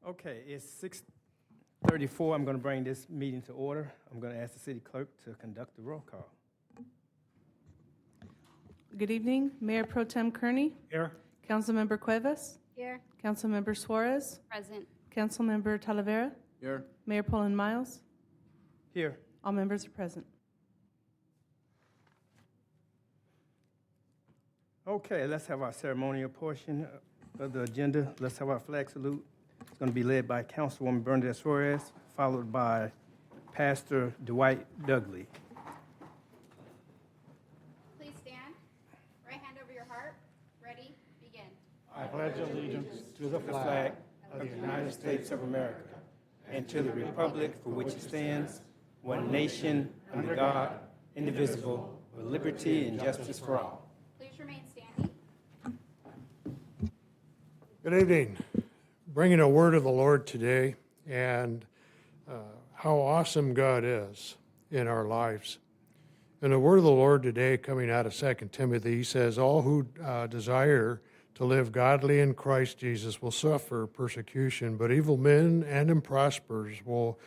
Okay, it's 6:34. I'm going to bring this meeting to order. I'm going to ask the city clerk to conduct the roll call. Good evening, Mayor Pro Tem Kearney. Here. Councilmember Cuevas. Here. Councilmember Suarez. Present. Councilmember Talavera. Here. Mayor Poland Miles. Here. All members are present. Okay, let's have our ceremonial portion of the agenda. Let's have our flag salute. It's going to be led by Councilwoman Bernadette Suarez, followed by Pastor Dwight Dudley. Please stand. Right hand over your heart. Ready? Begin. I pledge allegiance to the flag of the United States of America and to the republic for which it stands, one nation, under God, indivisible, with liberty and justice for all. Please remain standing. Good evening. Bringing a word of the Lord today and how awesome God is in our lives. And the word of the Lord today coming out of 2 Timothy, he says, all who desire to live godly in Christ Jesus will suffer persecution, but evil men and impossibles will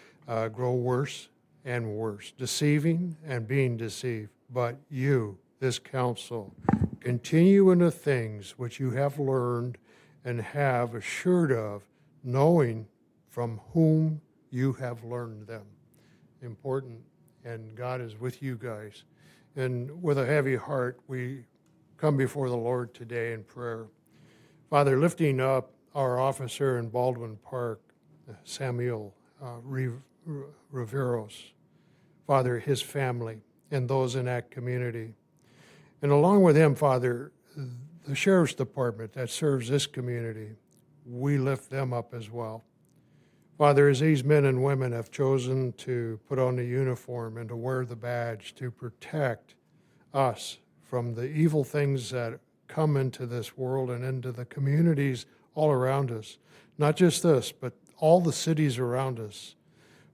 grow worse and worse, deceiving and being deceived. But you, this counsel, continue in the things which you have learned and have assured of, knowing from whom you have learned them. Important, and God is with you guys. And with a heavy heart, we come before the Lord today in prayer. Father, lifting up our officer in Baldwin Park, Samuel Riveros, Father, his family, and those in that community. And along with him, Father, the Sheriff's Department that serves this community, we lift them up as well. Father, as these men and women have chosen to put on the uniform and to wear the badge to protect us from the evil things that come into this world and into the communities all around us, not just this, but all the cities around us.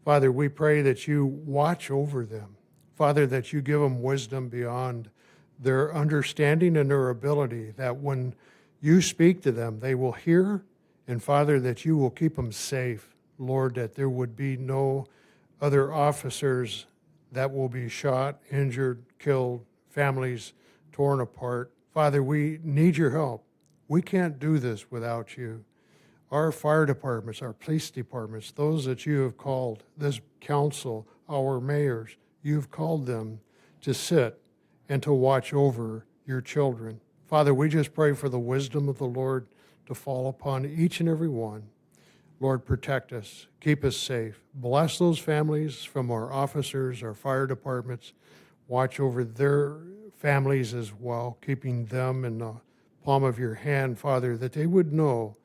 Father, we pray that you watch over them. Father, that you give them wisdom beyond their understanding and their ability, that when you speak to them, they will hear, and Father, that you will keep them safe. Lord, that there would be no other officers that will be shot, injured, killed, families torn apart. Father, we need your help. We can't do this without you. Our fire departments, our police departments, those that you have called, this council, our mayors, you've called them to sit and to watch over your children. Father, we just pray for the wisdom of the Lord to fall upon each and every one. Lord, protect us, keep us safe. Bless those families from our officers, our fire departments. Watch over their families as well, keeping them in the palm of your hand, Father, that they would know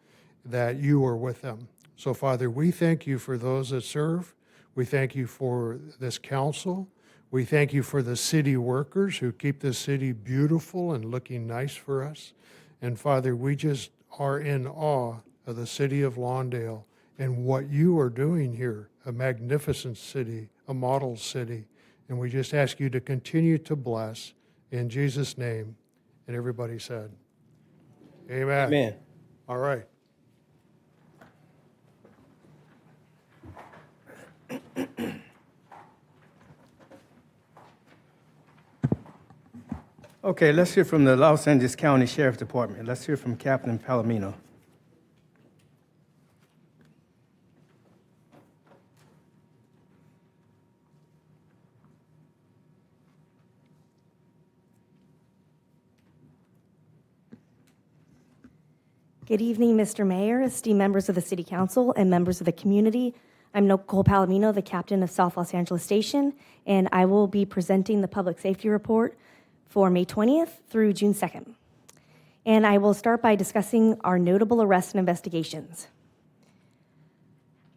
that you are with them. So, Father, we thank you for those that serve. We thank you for this council. We thank you for the city workers who keep this city beautiful and looking nice for us. And Father, we just are in awe of the city of Lawndale and what you are doing here, a magnificent city, a model city. And we just ask you to continue to bless in Jesus' name. And everybody said, amen. Amen. All right. Okay, let's hear from the Los Angeles County Sheriff's Department. Let's hear from Captain Palomino. Good evening, Mr. Mayor, esteemed members of the City Council, and members of the community. I'm Nicole Palomino, the captain of South Los Angeles Station, and I will be presenting the Public Safety Report for May 20th through June 2nd. And I will start by discussing our notable arrests and investigations.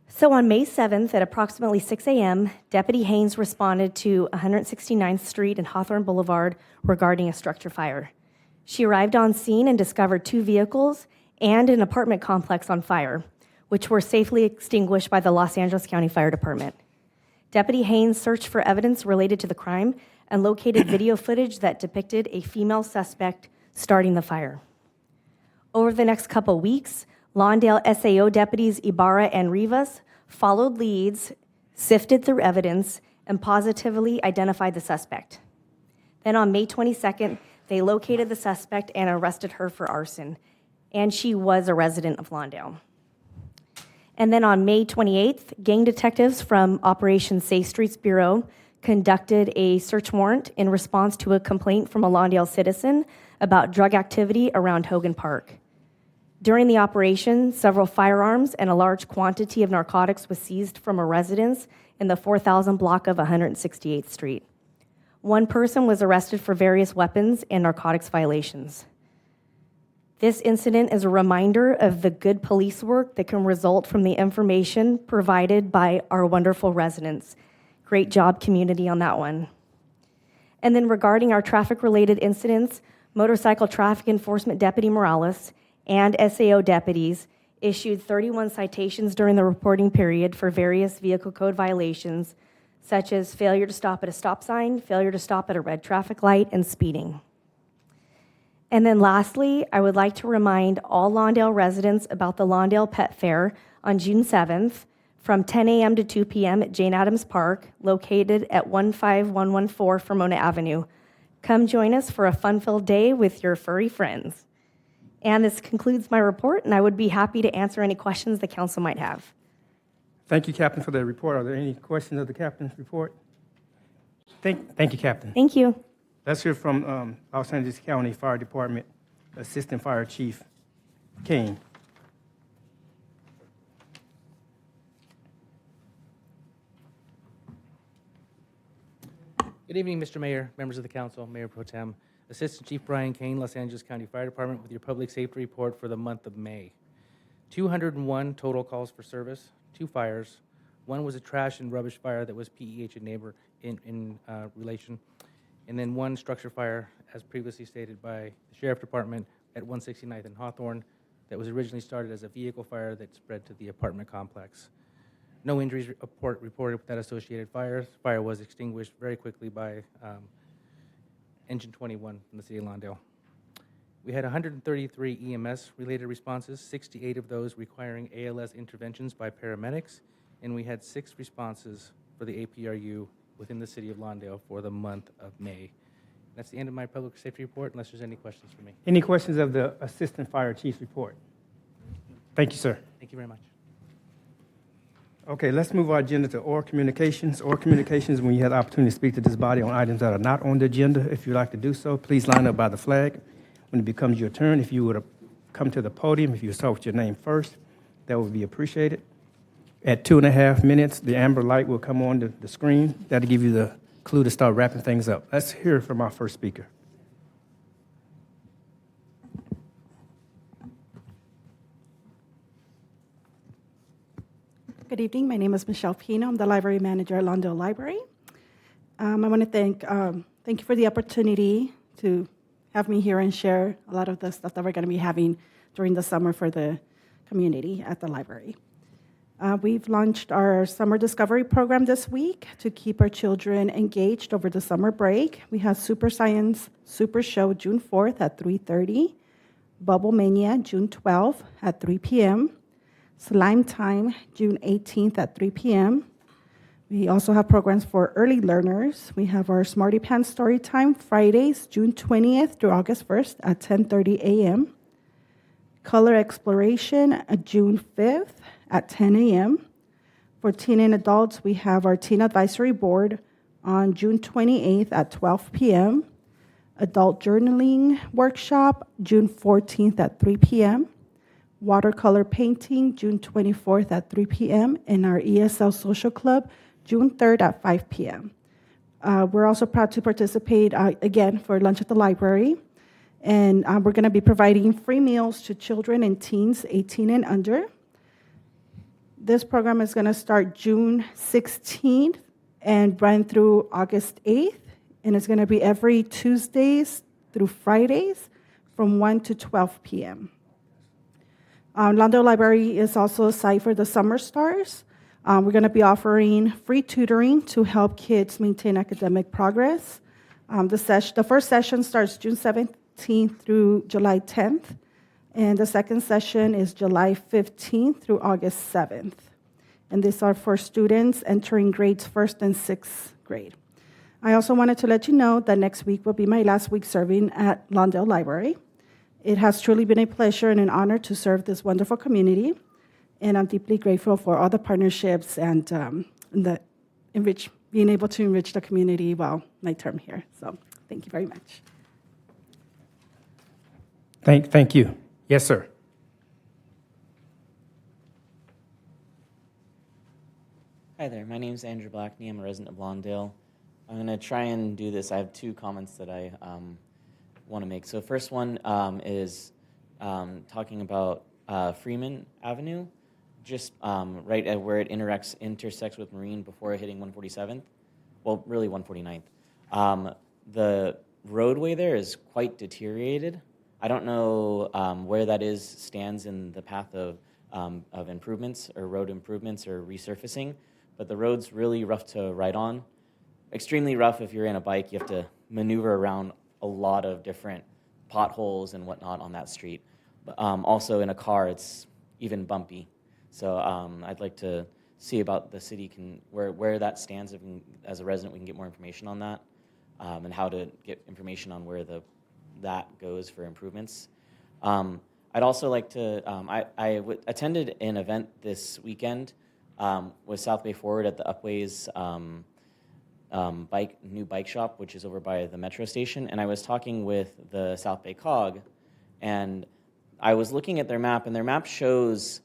So on May 7th at approximately 6 a.m., Deputy Haynes responded to 169th Street and Hawthorne Boulevard regarding a structure fire. She arrived on scene and discovered 2 vehicles and an apartment complex on fire, which were safely extinguished by the Los Angeles County Fire Department. Deputy Haynes searched for evidence related to the crime and located video footage that depicted a female suspect starting the fire. Over the next couple weeks, Lawndale SAO deputies Ibarra and Rivas followed leads, sifted through evidence, and positively identified the suspect. Then on May 22nd, they located the suspect and arrested her for arson, and she was a resident of Lawndale. And then on May 28th, gang detectives from Operation Safe Streets Bureau conducted a search warrant in response to a complaint from a Lawndale citizen about drug activity around Hogan Park. During the operation, several firearms and a large quantity of narcotics was seized from a residence in the 4000 block of 168th Street. One person was arrested for various weapons and narcotics violations. This incident is a reminder of the good police work that can result from the information provided by our wonderful residents. Great job, community, on that one. And then regarding our traffic-related incidents, Motorcycle Traffic Enforcement Deputy Morales and SAO deputies issued 31 citations during the reporting period for various vehicle code violations, such as failure to stop at a stop sign, failure to stop at a red traffic light, and speeding. And then lastly, I would like to remind all Lawndale residents about the Lawndale Pet Fair on June 7th from 10 a.m. to 2 p.m. at Jane Addams Park, located at 15114 Fremona Avenue. Come join us for a fun-filled day with your furry friends. And this concludes my report, and I would be happy to answer any questions the council might have. Thank you, Captain, for the report. Are there any questions of the captain's report? Thank you, Captain. Thank you. Let's hear from Los Angeles County Fire Department Assistant Fire Chief Kane. Good evening, Mr. Mayor, members of the council, Mayor Pro Tem. Assistant Chief Brian Kane, Los Angeles County Fire Department, with your public safety report for the month of May. 201 total calls for service, 2 fires. One was a trash and rubbish fire that was PEH and neighbor in relation. And then 1 structure fire, as previously stated by the Sheriff Department at 169th and Hawthorne, that was originally started as a vehicle fire that spread to the apartment complex. No injuries reported with that associated fire. Fire was extinguished very quickly by Engine 21 from the City of Lawndale. We had 133 EMS-related responses, 68 of those requiring ALS interventions by paramedics, and we had 6 responses for the APRU within the City of Lawndale for the month of May. That's the end of my public safety report, unless there's any questions for me. Any questions of the Assistant Fire Chief's report? Thank you, sir. Thank you very much. Okay, let's move our agenda to oral communications. Oral communications, when you have the opportunity to speak to this body on items that are not on the agenda, if you'd like to do so, please line up by the flag. When it becomes your turn, if you would come to the podium, if you start with your name first, that would be appreciated. At 2.5 minutes, the amber light will come on the screen. That'll give you the clue to start wrapping things up. Let's hear from our first speaker. Good evening. My name is Michelle Pino. I'm the library manager at Lawndale Library. I want to thank you for the opportunity to have me here and share a lot of the stuff that we're going to be having during the summer for the community at the library. We've launched our summer discovery program this week to keep our children engaged over the summer break. We have Super Science Super Show June 4th at 3:30, Bubble Mania June 12th at 3 p.m., Slime Time, June 18th at 3 p.m. We also have programs for early learners. We have our Smarty Pants Story Time, Fridays, June 20th through August 1st at 10:30 a.m. Color Exploration, June 5th at 10 a.m. For teen and adults, we have our Teen Advisory Board on June 28th at 12 p.m. Adult Journaling Workshop, June 14th at 3 p.m. Watercolor Painting, June 24th at 3 p.m., and our ESL Social Club, June 3rd at 5 p.m. We're also proud to participate, again, for Lunch at the Library, and we're going to be providing free meals to children and teens 18 and under. This program is going to start June 16th and run through August 8th, and it's going to be every Tuesdays through Fridays from 1 to 12 p.m. Lawndale Library is also a site for the Summer Stars. We're going to be offering free tutoring to help kids maintain academic progress. The first session starts June 17th through July 10th, And the second session is July 15th through August 7th. And these are for students entering grades 1st and 6th grade. I also wanted to let you know that next week will be my last week serving at Lawndale Library. It has truly been a pleasure and an honor to serve this wonderful community, and I'm deeply grateful for all the partnerships and being able to enrich the community while my term here. So thank you very much. Thank you. Yes, sir. Hi there, my name is Andrew Blackney. I'm a resident of Lawndale. I'm going to try and do this. I have two comments that I want to make. So first one is talking about Freeman Avenue, just right at where it intersects with Marine before hitting 147th. Well, really 149th. The roadway there is quite deteriorated. I don't know where that stands in the path of improvements or road improvements or resurfacing, but the road's really rough to ride on. Extremely rough if you're in a bike. You have to maneuver around a lot of different potholes and whatnot on that street. But, also in a car, it's even bumpy. So I'd like to see about the city where that stands. If as a resident, we can get more information on that and how to get information on where that goes for improvements. I'd also like to, I attended an event this weekend with South Bay Forward at the Upways new bike shop, which is over by the metro station, and I was talking with the South Bay COG, and I was looking at their map, and their map shows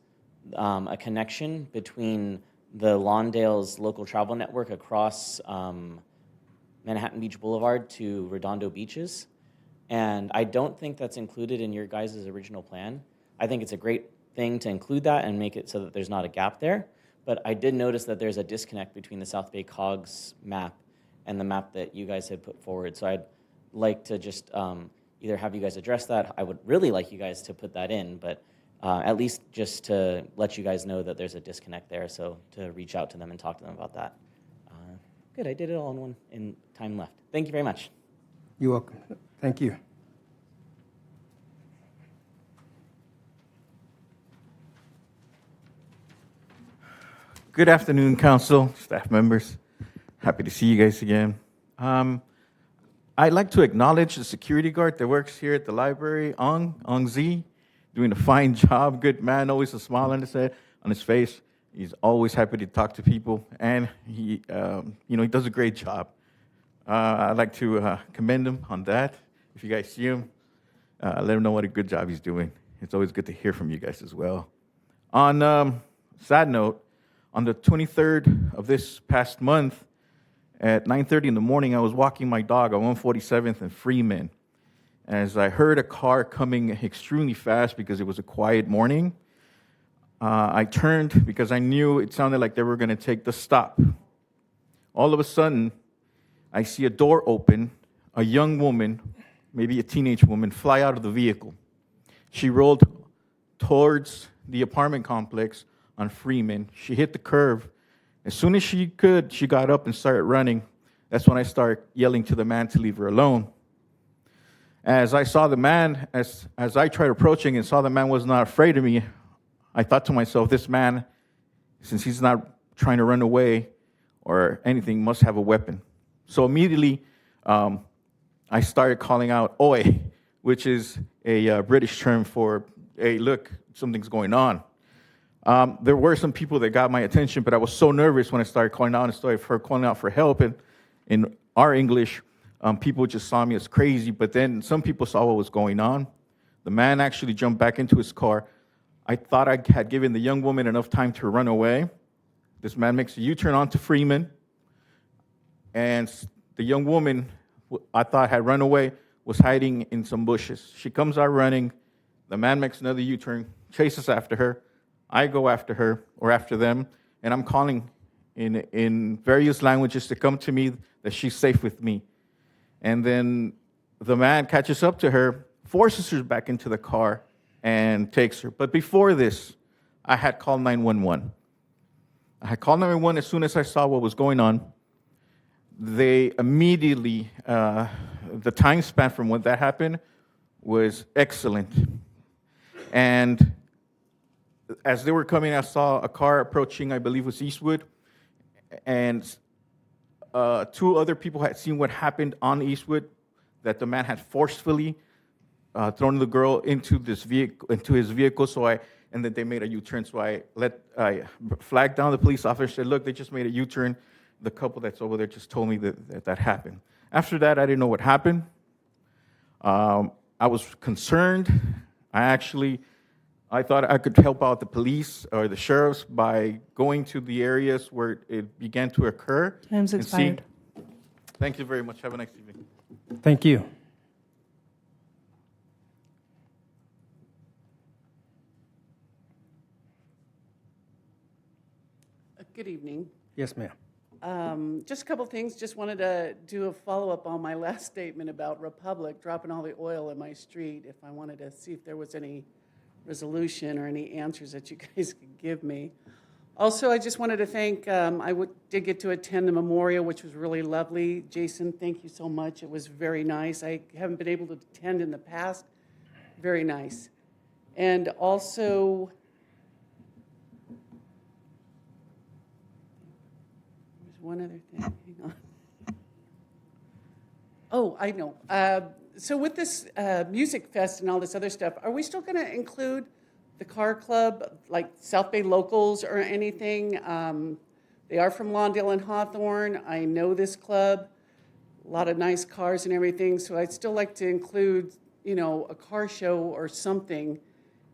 a connection between the Lawndale's local travel network across Manhattan Beach Boulevard to Redondo Beaches, and I don't think that's included in your guys' original plan. I think it's a great thing to include that and make it so that there's not a gap there. But I did notice that there's a disconnect between the South Bay COG's map and the map that you guys had put forward. So I'd like to just either have you guys address that. I would really like you guys to put that in, but at least just to let you guys know that there's a disconnect there, so to reach out to them and talk to them about that. Good, I did it all in time left. Thank you very much. You're welcome. Thank you. Good afternoon, council, staff members. Happy to see you guys again. I'd like to acknowledge the security guard that works here at the library, Ong Z, doing a fine job. Good man, always a smile on his face. He's always happy to talk to people, and he does a great job. I'd like to commend him on that. If you guys see him, let him know what a good job he's doing. It's always good to hear from you guys as well. On sad note, on the 23rd of this past month, at 9:30 in the morning, I was walking my dog on 147th and Freeman. As I heard a car coming extremely fast because it was a quiet morning, I turned because I knew it sounded like they were going to take the stop. All of a sudden, I see a door open, a young woman, maybe a teenage woman, fly out of the vehicle. She rolled towards the apartment complex on Freeman. She hit the curve. As soon as she could, she got up and started running. That's when I started yelling to the man to leave her alone. As I saw the man, as I tried approaching and saw the man was not afraid of me, I thought to myself, this man, since he's not trying to run away or anything, must have a weapon. So immediately, I started calling out, "Oi," which is a British term for, "Hey, look, something's going on." There were some people that got my attention, but I was so nervous when I started calling out and started calling out for help. And in our English, people just saw me as crazy, but then some people saw what was going on. The man actually jumped back into his car. I thought I had given the young woman enough time to run away. This man makes a U-turn onto Freeman, and the young woman, I thought had run away, was hiding in some bushes. She comes out running. The man makes another U-turn, chases after her. I go after her, or after them, and I'm calling in various languages to come to me that she's safe with me. And then the man catches up to her, forces her back into the car, and takes her. But before this, I had called 911. I had called 911 as soon as I saw what was going on. They immediately, the time span from when that happened was excellent. And as they were coming, I saw a car approaching, I believe it was Eastwood, and two other people had seen what happened on Eastwood, that the man had forcefully thrown the girl into his vehicle. And then they made a U-turn. So I flagged down the police officer, said, look, they just made a U-turn. The couple that's over there just told me that happened. After that, I didn't know what happened. I was concerned. I thought I could help out the police or the sheriffs by going to the areas where it began to occur. Time's and seeing- expired. Thank you very much. Have a nice evening. Thank you. Good evening. Yes, ma'am. Just a couple things. Just wanted to do a follow-up on my last statement about Republic dropping all the oil in my street. If I wanted to see if there was any resolution or any answers that you guys could give me. Also, I just wanted to thank, did get to attend the memorial, which was really lovely. Jason, thank you so much. It was very nice. I haven't been able to attend in the past. Very nice. And also, there's one other thing. Hang on. Oh, I know. So with this music fest and all this other stuff, are we still going to include the car club, like South Bay locals or anything? They are from Lawndale and Hawthorne. I know this club, a lot of nice cars and everything. So I'd still like to include, a car show or something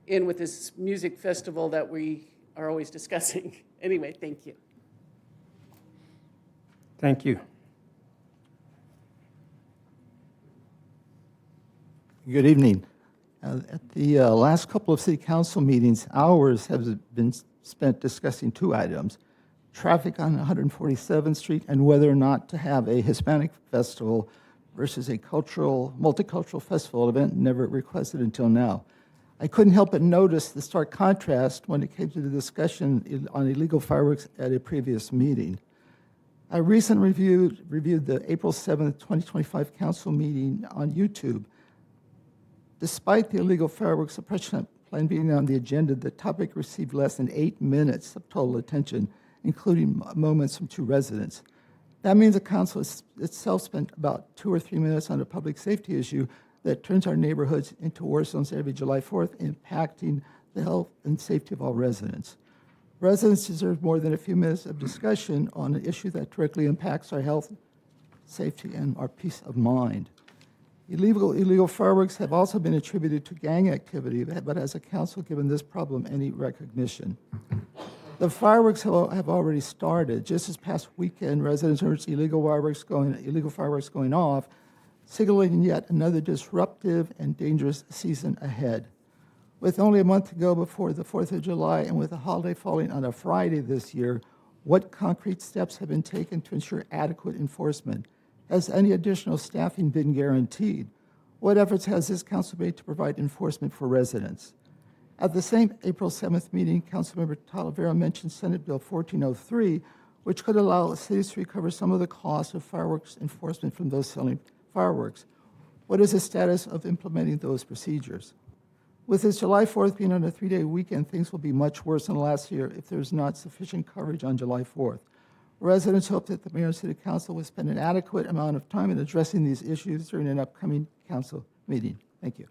in with this music festival that we are always discussing. Anyway, thank you. Thank you. Good evening. At the last couple of city council meetings, hours have been spent discussing two items: traffic on 147th Street and whether or not to have a Hispanic festival versus a multicultural festival event never requested until now. I couldn't help but notice the stark contrast when it came to the discussion on illegal fireworks at a previous meeting. I recently reviewed the April 7th, 2025 council meeting on YouTube. Despite the illegal fireworks suppression plan being on the agenda, the topic received less than 8 minutes of total attention, including moments from two residents. That means the council itself spent about 2 or 3 minutes on a public safety issue that turns our neighborhoods into war zones every July 4th, impacting the health and safety of all residents. Residents deserve more than a few minutes of discussion on an issue that directly impacts our health, safety, and our peace of mind. Illegal fireworks have also been attributed to gang activity, but has the council given this problem any recognition? The fireworks have already started. Just this past weekend, residents urged illegal fireworks going off, signaling yet another disruptive and dangerous season ahead. With only a month to go before the 4th of July and with the holiday falling on a Friday this year, what concrete steps have been taken to ensure adequate enforcement? Has any additional staffing been guaranteed? What efforts has this council made to provide enforcement for residents? At the same April 7th meeting, Councilmember Talavera mentioned Senate Bill 1403, which could allow cities to recover some of the costs of fireworks enforcement from those selling fireworks. What is the status of implementing those procedures? With this July 4th being on a 3-day weekend, things will be much worse than last year if there's not sufficient coverage on July 4th. Residents hope that the Mayor and City Council will spend an adequate amount of time in addressing these issues during an upcoming council meeting. Thank you.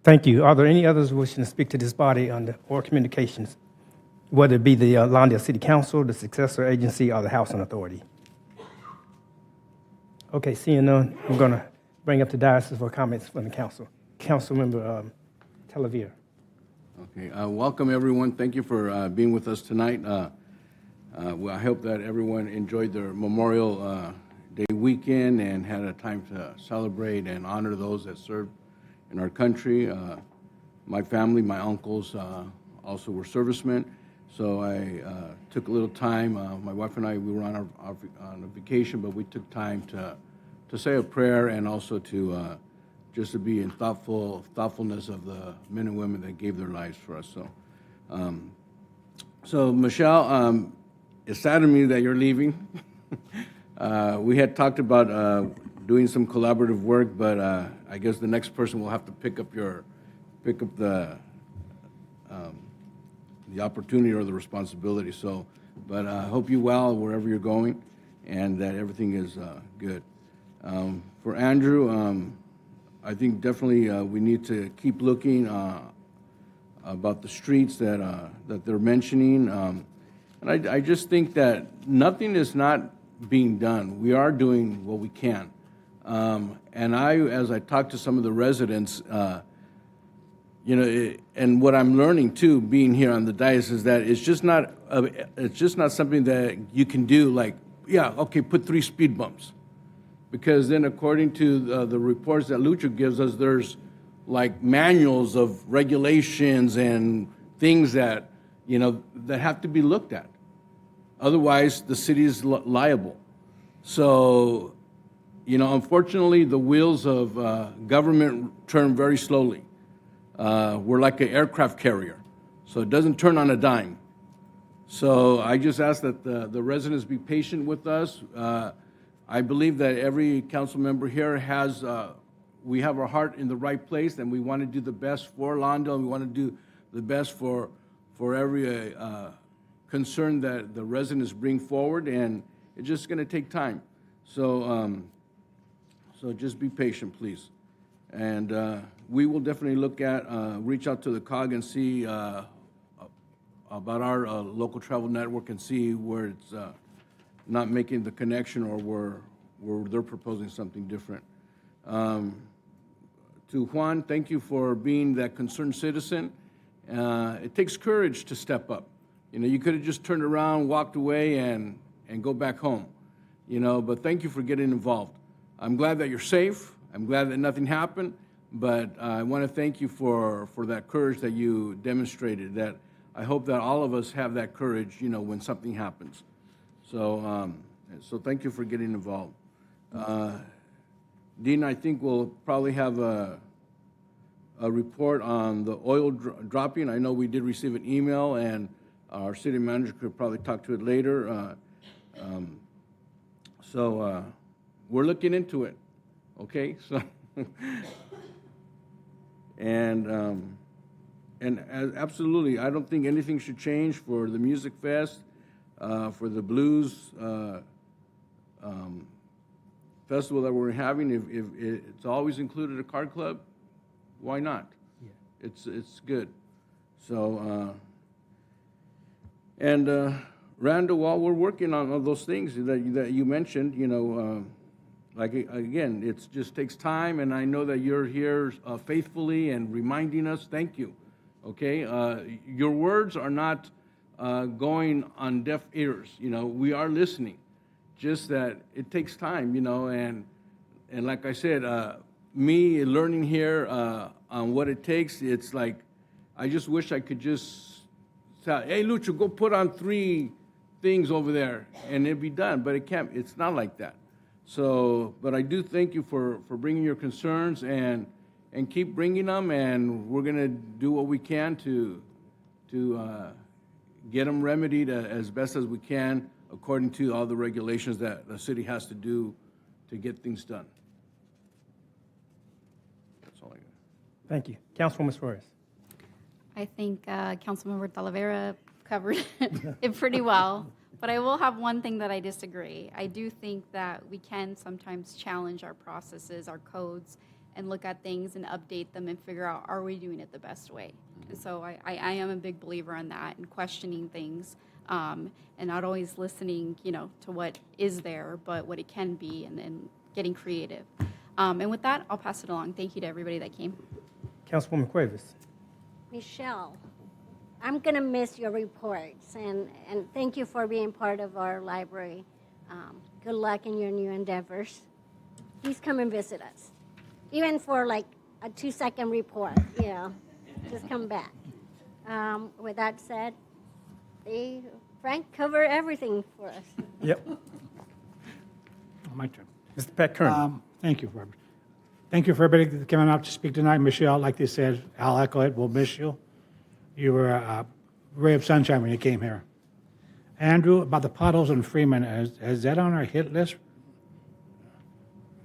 Thank you. Are there any others wishing to speak to this body or communications, whether it be the Lawndale City Council, the successor agency, or the Housing Authority? Okay, seeing none, I'm going to bring up the diocese for comments from the council. Councilmember Talavera. Okay, welcome everyone. Thank you for being with us tonight. I hope that everyone enjoyed their Memorial Day weekend and had a time to celebrate and honor those that served in our country. My family, my uncles also were servicemen, so I took a little time. My wife and I, we were on a vacation, but we took time to say a prayer and also to just to be in thoughtfulness of the men and women that gave their lives for us. So it saddened me that you're leaving. We had talked about doing some collaborative work, but I guess the next person will have to pick up the opportunity or the responsibility. So, but I hope you well wherever you're going, and that everything is good. For Andrew, I think definitely we need to keep looking about the streets that they're mentioning. And I just think that nothing is not being done. We are doing what we can. And as I talk to some of the residents, and what I'm learning too, being here on the dais, is that it's just not something that you can do like, yeah, okay, put 3 speed bumps. Because then according to the reports that Lucho gives us, there's like manuals of regulations and things that, that have to be looked at. Otherwise, the city is liable. So, unfortunately, the wheels of government turn very slowly. We're like an aircraft carrier, so it doesn't turn on a dime. So I just ask that the residents be patient with us. I believe that every council member here we have our heart in the right place, and we want to do the best for Lawndale, and we want to do the best for every concern that the residents bring forward, and it's just going to take time. So, so just be patient, please. And we will definitely reach out to the COG and see about our local travel network and see where it's not making the connection or where they're proposing something different. To Juan, thank you for being that concerned citizen. It takes courage to step up. You could have just turned around, walked away, and go back home. But thank you for getting involved. I'm glad that you're safe. I'm glad that nothing happened. But I want to thank you for that courage that you demonstrated. That I hope that all of us have that courage, when something happens. So, so thank you for getting involved. Dean, I think we'll probably have a report on the oil dropping. I know we did receive an email, and our city manager could probably talk to it later. So we're looking into it, okay? So, and absolutely, I don't think anything should change for the Music Fest, for the Blues festival that we're having. If it's always included a card club, why not? Yeah. It's good. So, Randall, while we're working on all those things that you mentioned, like, again, it just takes time, and I know that you're here faithfully and reminding us. Thank you, okay? Your words are not going on deaf ears. We are listening, just that it takes time, and like I said, me learning here on what it takes, it's like, I just wish I could just say, hey, Lucho, go put on 3 things over there, and it'd be done, but it can't. It's not like that. So, but I do thank you for bringing your concerns, and keep bringing them, and we're going to do what we can to get them remedied as best as we can according to all the regulations that the city has to do to get things done. That's all I got. Thank you. Councilwoman Suarez. I think Councilmember Talavera covered it pretty well, but I will have one thing that I disagree. I do think that we can sometimes challenge our processes, our codes, and look at things and update them and figure out, are we doing it the best way? And so I am a big believer in that and questioning things, and not always listening, to what is there, but what it can be, and then getting creative. And with that, I'll pass it along. Thank you to everybody that came. Councilwoman Cuevas. Michelle, I'm going to miss your reports, and thank you for being part of our library. Good luck in your new endeavors. Please come and visit us, even for like a 2-second report, just come back. With that said, Frank covered everything for us. Yep. My turn. Mr. Pat Kern. Thank you, Robert. Thank you for everybody coming up to speak tonight. Michelle, like they said, I'll echo it. We'll miss you. You were a ray of sunshine when you came here. Andrew, about the potholes in Freeman, is that on our hit list?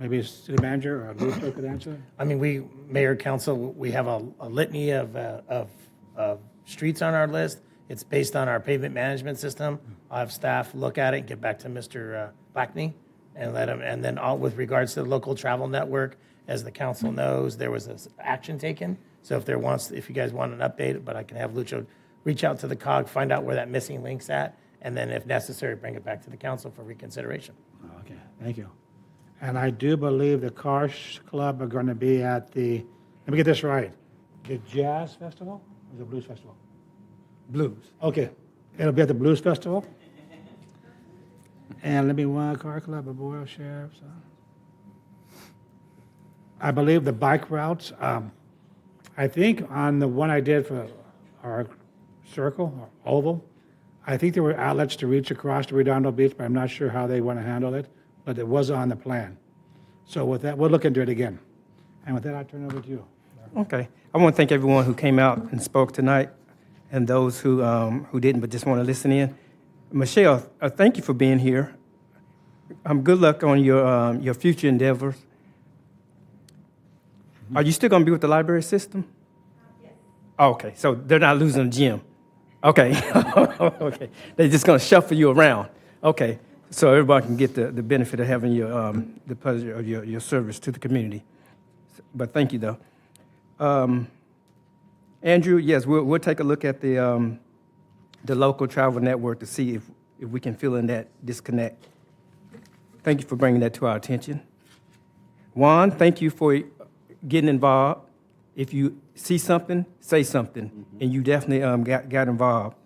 Maybe city manager or Lucio could answer? I mean, Mayor, Council, we have a litany of streets on our list. It's based on our pavement management system. I'll have staff look at it and get back to Mr. Blackney and let him, and then all with regards to the local travel network, as the council knows, there was this action taken. So if you guys want an update, but I can have Lucio reach out to the COG, find out where that missing link's at, and then if necessary, bring it back to the council for reconsideration. Okay, thank you. And I do believe the Cars Club are going to be at the, let me get this right, the Jazz Festival or the Blues Festival? Blues. Okay, it'll be at the Blues Festival. And let me one car club, a Boyle Sheriff's. I believe the bike routes, I think on the one I did for our circle, or oval, I think there were outlets to reach across to Redondo Beach, but I'm not sure how they want to handle it, but it was on the plan. So with that, we'll look into it again. And with that, I'll turn it over to you. Okay. I want to thank everyone who came out and spoke tonight, and those who didn't but just want to listen in. Michelle, thank you for being here. Good luck on your future endeavors. Are you still going to be with the library system? Yes. Oh, okay, so they're not losing the gym. Okay. Okay. They're just going to shuffle you around. Okay. So everybody can get the benefit of having the pleasure of your service to the community. But thank you, though. Andrew, yes, we'll take a look at the local travel network to see if we can fill in that disconnect. Thank you for bringing that to our attention. Juan, thank you for getting involved. If you see something, say something, and you definitely got involved.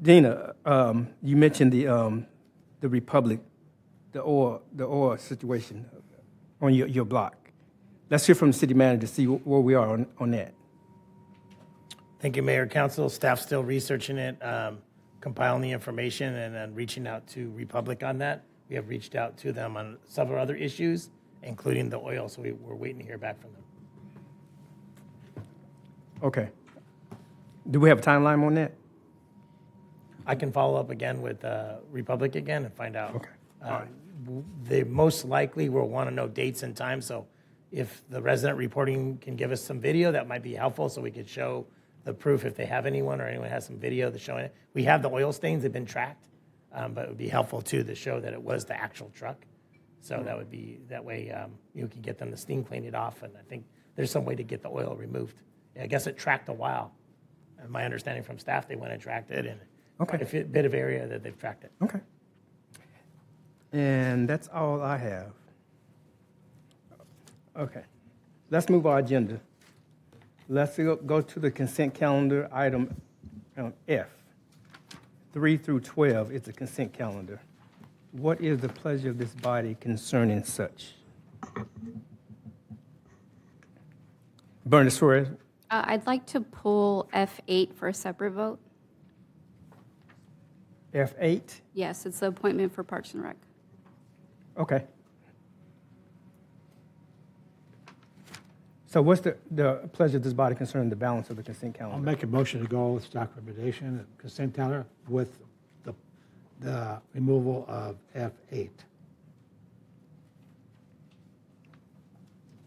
Dina, you mentioned the Republic, the oil situation on your block. Let's hear from the city manager to see where we are on that. Thank you, Mayor, Council. Staff still researching it, compiling the information, and then reaching out to Republic on that. We have reached out to them on several other issues, including the oil, so we're waiting to hear back from them. Okay. Do we have a timeline on that? I can follow up again with Republic again and find out. Okay. They most likely will want to know dates and times, so if the resident reporting can give us some video, that might be helpful, so we could show the proof if they have anyone or anyone has some video that's showing it. We have the oil stains, they've been tracked, but it would be helpful too to show that it was the actual truck. So that would be, that way you can get them to steam clean it off, and I think there's some way to get the oil removed. I guess it tracked a while. And my understanding from staff, they went and tracked it, and quite a bit of area that they've tracked it. Okay. And that's all I have. Okay. Let's move our agenda. Let's go to the consent calendar, item F. 3 through 12 is the consent calendar. What is the pleasure of this body concerning such? Bernie Suarez. I'd like to pull F8 for a separate vote. F8? Yes, it's the appointment for Parks and Rec. Okay. So what's the pleasure of this body concerning the balance of the consent calendar? I'll make a motion to go with stock recommendation, consent calendar with the removal of F8.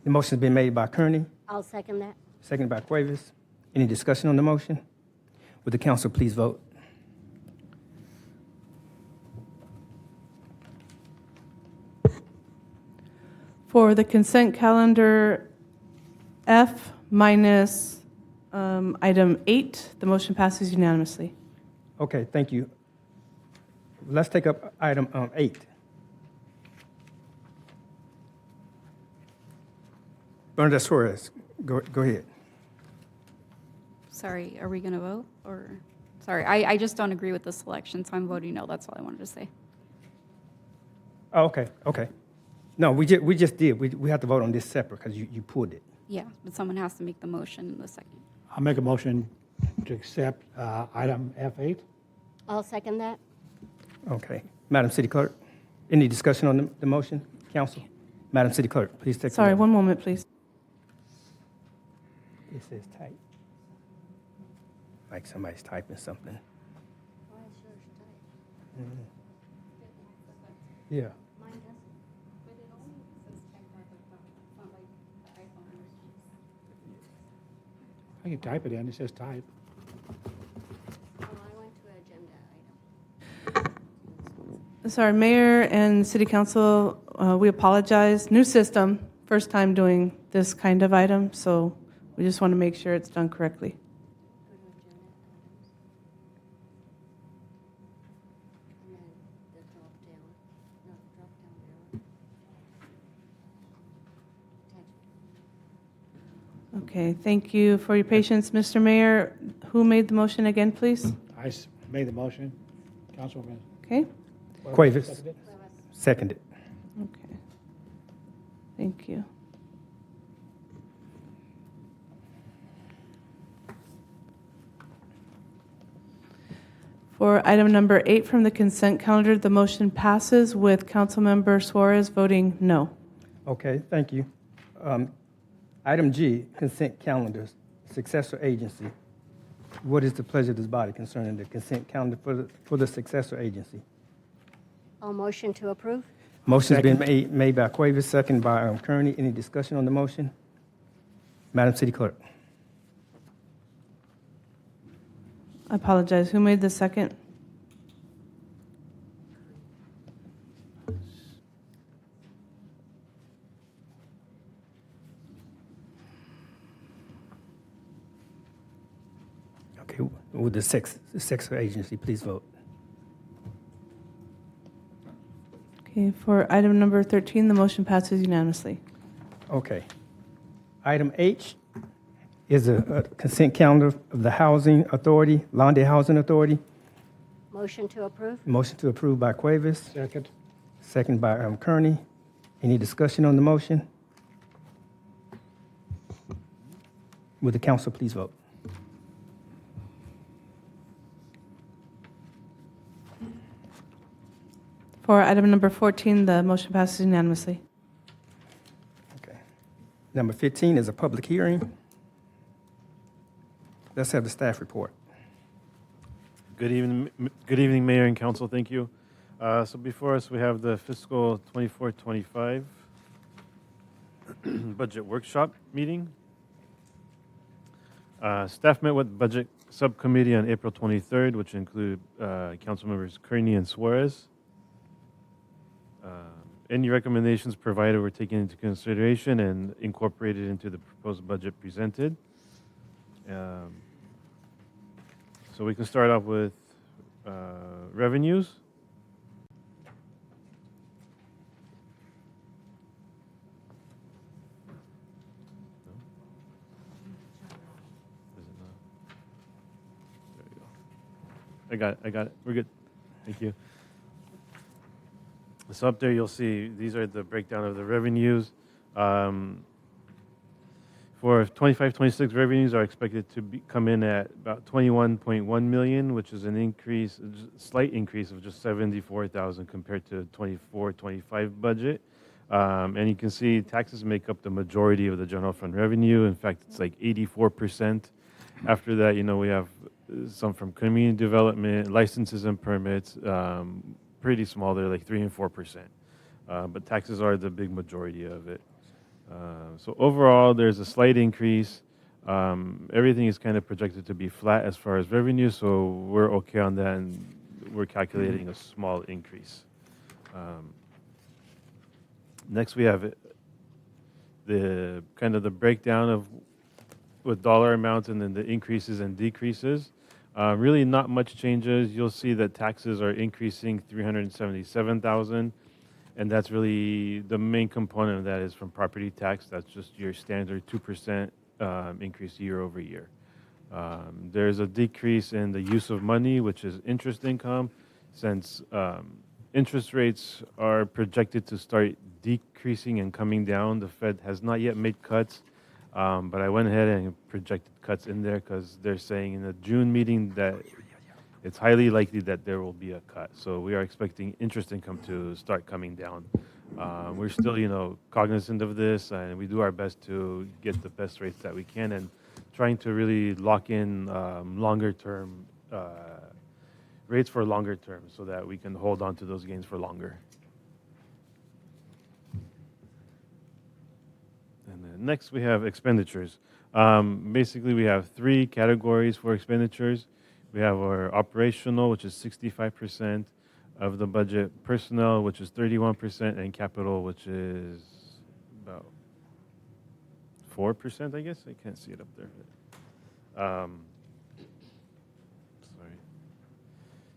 The motion's been made by Kearney, I'll second that. seconded by Cuevas. Any discussion on the motion? Would the council please vote? For the consent calendar, F minus item 8, the motion passes unanimously. Okay, thank you. Let's take up item 8. Bernadette Suarez, go ahead. Sorry, are we going to vote? Or, sorry, I just don't agree with the selection, so I'm voting no. That's all I wanted to say. Oh, okay. No, we just did. We have to vote on this separate because you pulled it. Yeah, but someone has to make the motion in the second. I'll make a motion to accept item F8. I'll second that. Okay. Madam City Clerk, any discussion on the motion, council? Madam City Clerk, please take the Sorry, roll. one moment, please. It says type. Like somebody's typing something. Yeah. I can type it in, it says type. Oh, I went to agenda item. Sorry, Mayor and City Council, we apologize. New system, first time doing this kind of item, so we just want to make sure it's done correctly. Go to agenda items. And then the drop down, no, drop down arrow. Attachment. Okay, thank you for your patience. Mr. Mayor, who made the motion again, please? Made the motion, Councilman. Okay, Cuevas. Seconded. okay. Thank you. For item number 8 from the consent calendar, the motion passes with Councilmember Suarez voting no. Okay, thank you. Item G, consent calendars, successor agency. What is the pleasure of this body concerning the consent calendar for the successor agency? All motion to approve? Motion's been made by Cuevas, second by Kearney. Any discussion on the motion? Madam City Clerk. I apologize. Who made the second? Okay, would the successor agency please vote? Okay, for item number 13, the motion passes unanimously. Okay. Item H is a consent calendar of the Housing Authority, Lawndale Housing Authority. Motion to approve? Motion to approve by Cuevas, Second. second by Kearney. Any discussion on the motion? Would the council please vote? For item number 14, the motion passes unanimously. Okay. Number 15 is a public hearing. Let's have the staff report. Good evening, Mayor and Council. Thank you. So before us, we have the fiscal 24-25 budget workshop meeting. Staff met with budget subcommittee on April 23rd, which included council members Kearney and Suarez. Any recommendations provided were taken into consideration and incorporated into the proposed budget presented. So we can start off with revenues. No? Is it not? There we go. I got it. We're good. Thank you. So up there you'll see these are the breakdown of the revenues. For 25-26 revenues are expected to come in at about 21.1 million, which is an increase, a slight increase of just 74,000 compared to 24-25 budget. And you can see taxes make up the majority of the general fund revenue. In fact, it's like 84%. After that, we have some from community development, licenses and permits. Pretty small, they're like 3 and 4%. But taxes are the big majority of it. So overall, there's a slight increase. Everything is kind of projected to be flat as far as revenue, so we're okay on that, and we're calculating a small increase. Next, we have the kind of the breakdown of with dollar amounts and then the increases and decreases. Really not much changes. You'll see that taxes are increasing 377,000. And that's really the main component of that is from property tax. That's just your standard 2% increase year over year. There's a decrease in the use of money, which is interest income, since interest rates are projected to start decreasing and coming down. The Fed has not yet made cuts, but I went ahead and projected cuts in there because they're saying in the June meeting that it's highly likely that there will be a cut. So we are expecting interest income to start coming down. We're still, cognizant of this, and we do our best to get the best rates that we can and trying to really lock in longer term rates for longer term so that we can hold on to those gains for longer. And then Next, we have expenditures. Basically, we have three categories for expenditures. We have our operational, which is 65% of the budget, personnel, which is 31%, and capital, which is about 4%, I guess. I can't see it up there. Sorry.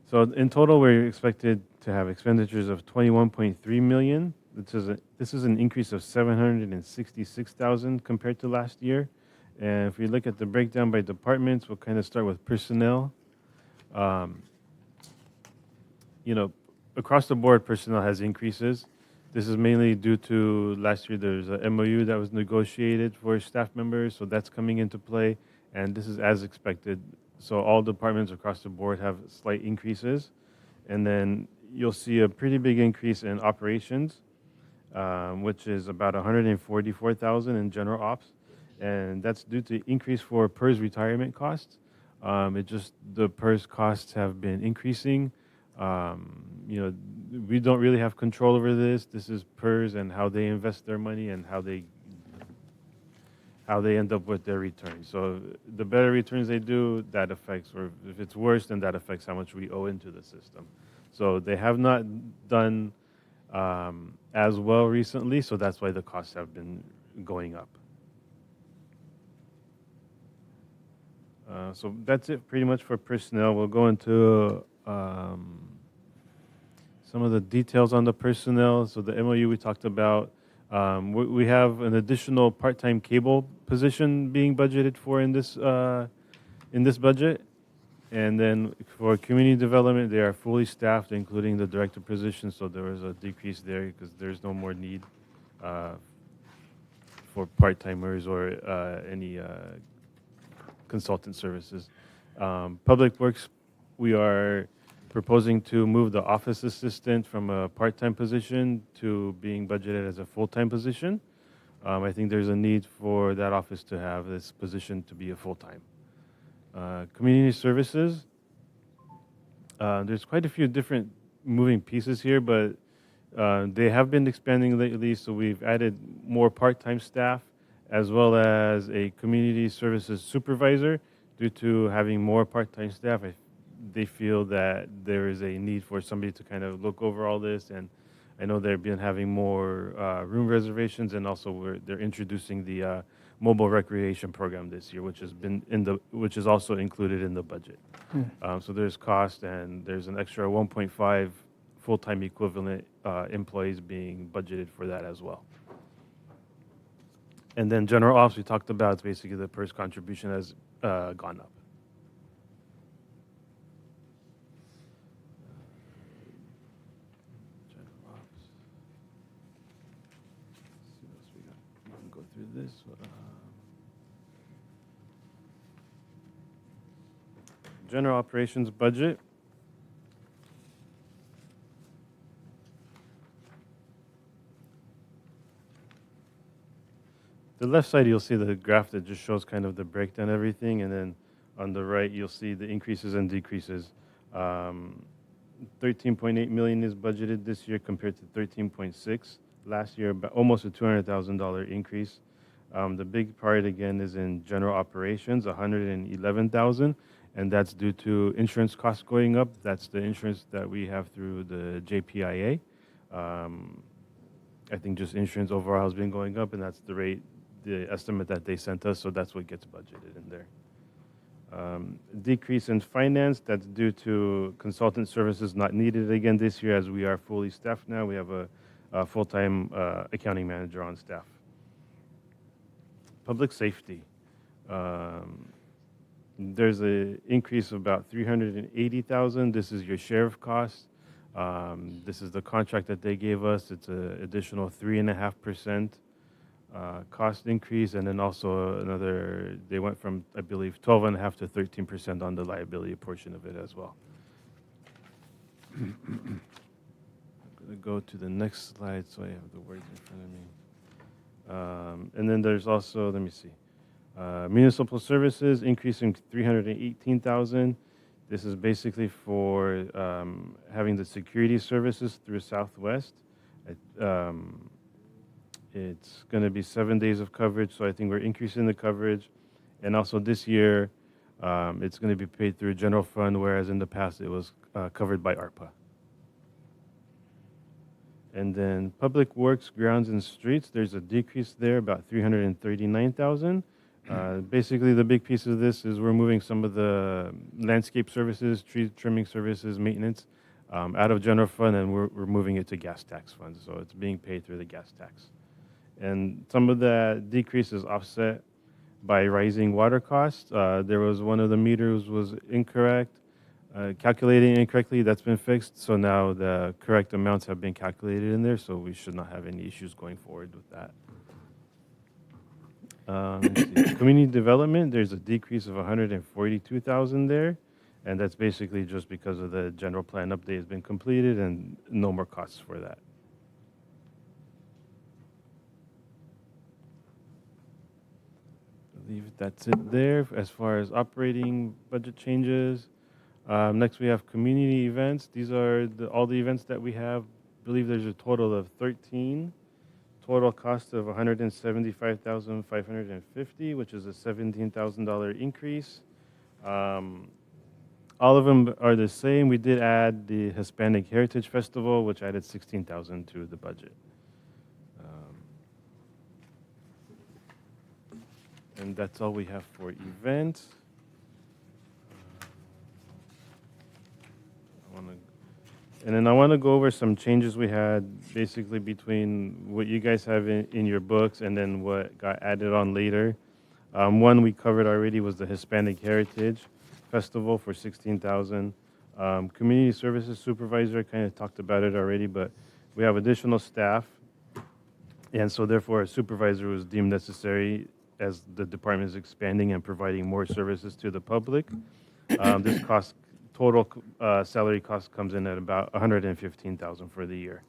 So in total, we're expected to have expenditures of 21.3 million. This is an increase of 766,000 compared to last year. And if we look at the breakdown by departments, we'll kind of start with personnel. Across the board, personnel has increases. This is mainly due to last year there's a MOU that was negotiated for staff members, so that's coming into play, and this is as expected. So all departments across the board have slight increases. And then you'll see a pretty big increase in operations, which is about 144,000 in general ops, and that's due to increase for PERS retirement costs. The PERS costs have been increasing. We don't really have control over this. This is PERS and how they invest their money and how they end up with their returns. So the better returns they do, that affects, or if it's worse, then that affects how much we owe into the system. So they have not done as well recently, so that's why the costs have been going up. So that's it pretty much for personnel. We'll go into some of the details on the personnel. So the MOU we talked about, we have an additional part-time cable position being budgeted for in this budget. And then for community development, they are fully staffed, including the director position. So there was a decrease there because there's no more need for part-timers or any consultant services. Public Works, we are proposing to move the office assistant from a part-time position to being budgeted as a full-time position. I think there's a need for that office to have this position to be a full-time. Community services, there's quite a few different moving pieces here, but they have been expanding lately, so we've added more part-time staff as well as a community services supervisor. Due to having more part-time staff, they feel that there is a need for somebody to kind of look over all this, and I know they've been having more room reservations, and also they're introducing the mobile recreation program this year, which is also included in the budget. So there's cost, and there's an extra 1.5 full-time equivalent employees being budgeted for that as well. And then general ops we talked about, it's basically the PERS contribution has gone up. This general operations budget. The left side you'll see the graph that just shows kind of the breakdown of everything, and then on the right you'll see the increases and decreases. 13.8 million is budgeted this year compared to 13.6 last year, but almost a $200,000 increase. The big part again is in general operations, 111,000, and that's due to insurance costs going up. That's the insurance that we have through the JPIA. I think just insurance overall has been going up, and that's the estimate that they sent us, so that's what gets budgeted in there. Decrease in finance, that's due to consultant services not needed again this year, as we are fully staffed now. We have a full-time accounting manager on staff. Public safety. There's an increase of about 380,000. This is your sheriff costs. This is the contract that they gave us. It's an additional 3.5% cost increase, and then also they went from, I believe, 12.5% to 13% on the liability portion of it as well. I'm going to go to the next slide so I have the words in front of me. And then there's also, let me see, municipal services increasing 318,000. This is basically for having the security services through Southwest. It's going to be 7 days of coverage, so I think we're increasing the coverage. And also this year, it's going to be paid through general fund, whereas in the past it was covered by ARPA. And then Public Works, Grounds and Streets, there's a decrease there, about 339,000. Basically, the big piece of this is we're moving some of the landscape services, tree trimming services, maintenance, out of general fund, and we're moving it to gas tax funds. So it's being paid through the gas tax. And some of that decrease is offset by rising water costs. There was one of the meters was incorrect. Calculating incorrectly, that's been fixed. So now the correct amounts have been calculated in there, so we should not have any issues going forward with that. Let's see. Community development, there's a decrease of 142,000 there, and that's basically just because of the general plan update has been completed and no more costs for that. I believe that's it there as far as operating budget changes. Next, we have community events. These are all the events that we have. I believe there's a total of 13. Total cost of $175,550, which is a $17,000 increase. All of them are the same. We did add the Hispanic Heritage Festival, which added $16,000 to the budget. And that's all we have for events. And then I want to go over some changes we had basically between what you guys have in your books and then what got added on later. One we covered already was the Hispanic Heritage Festival for $16,000. Community Services Supervisor, kind of talked about it already, but we have additional staff. And so therefore a supervisor was deemed necessary as the department is expanding and providing more services to the public. This cost total salary cost comes in at about $115,000 for the year.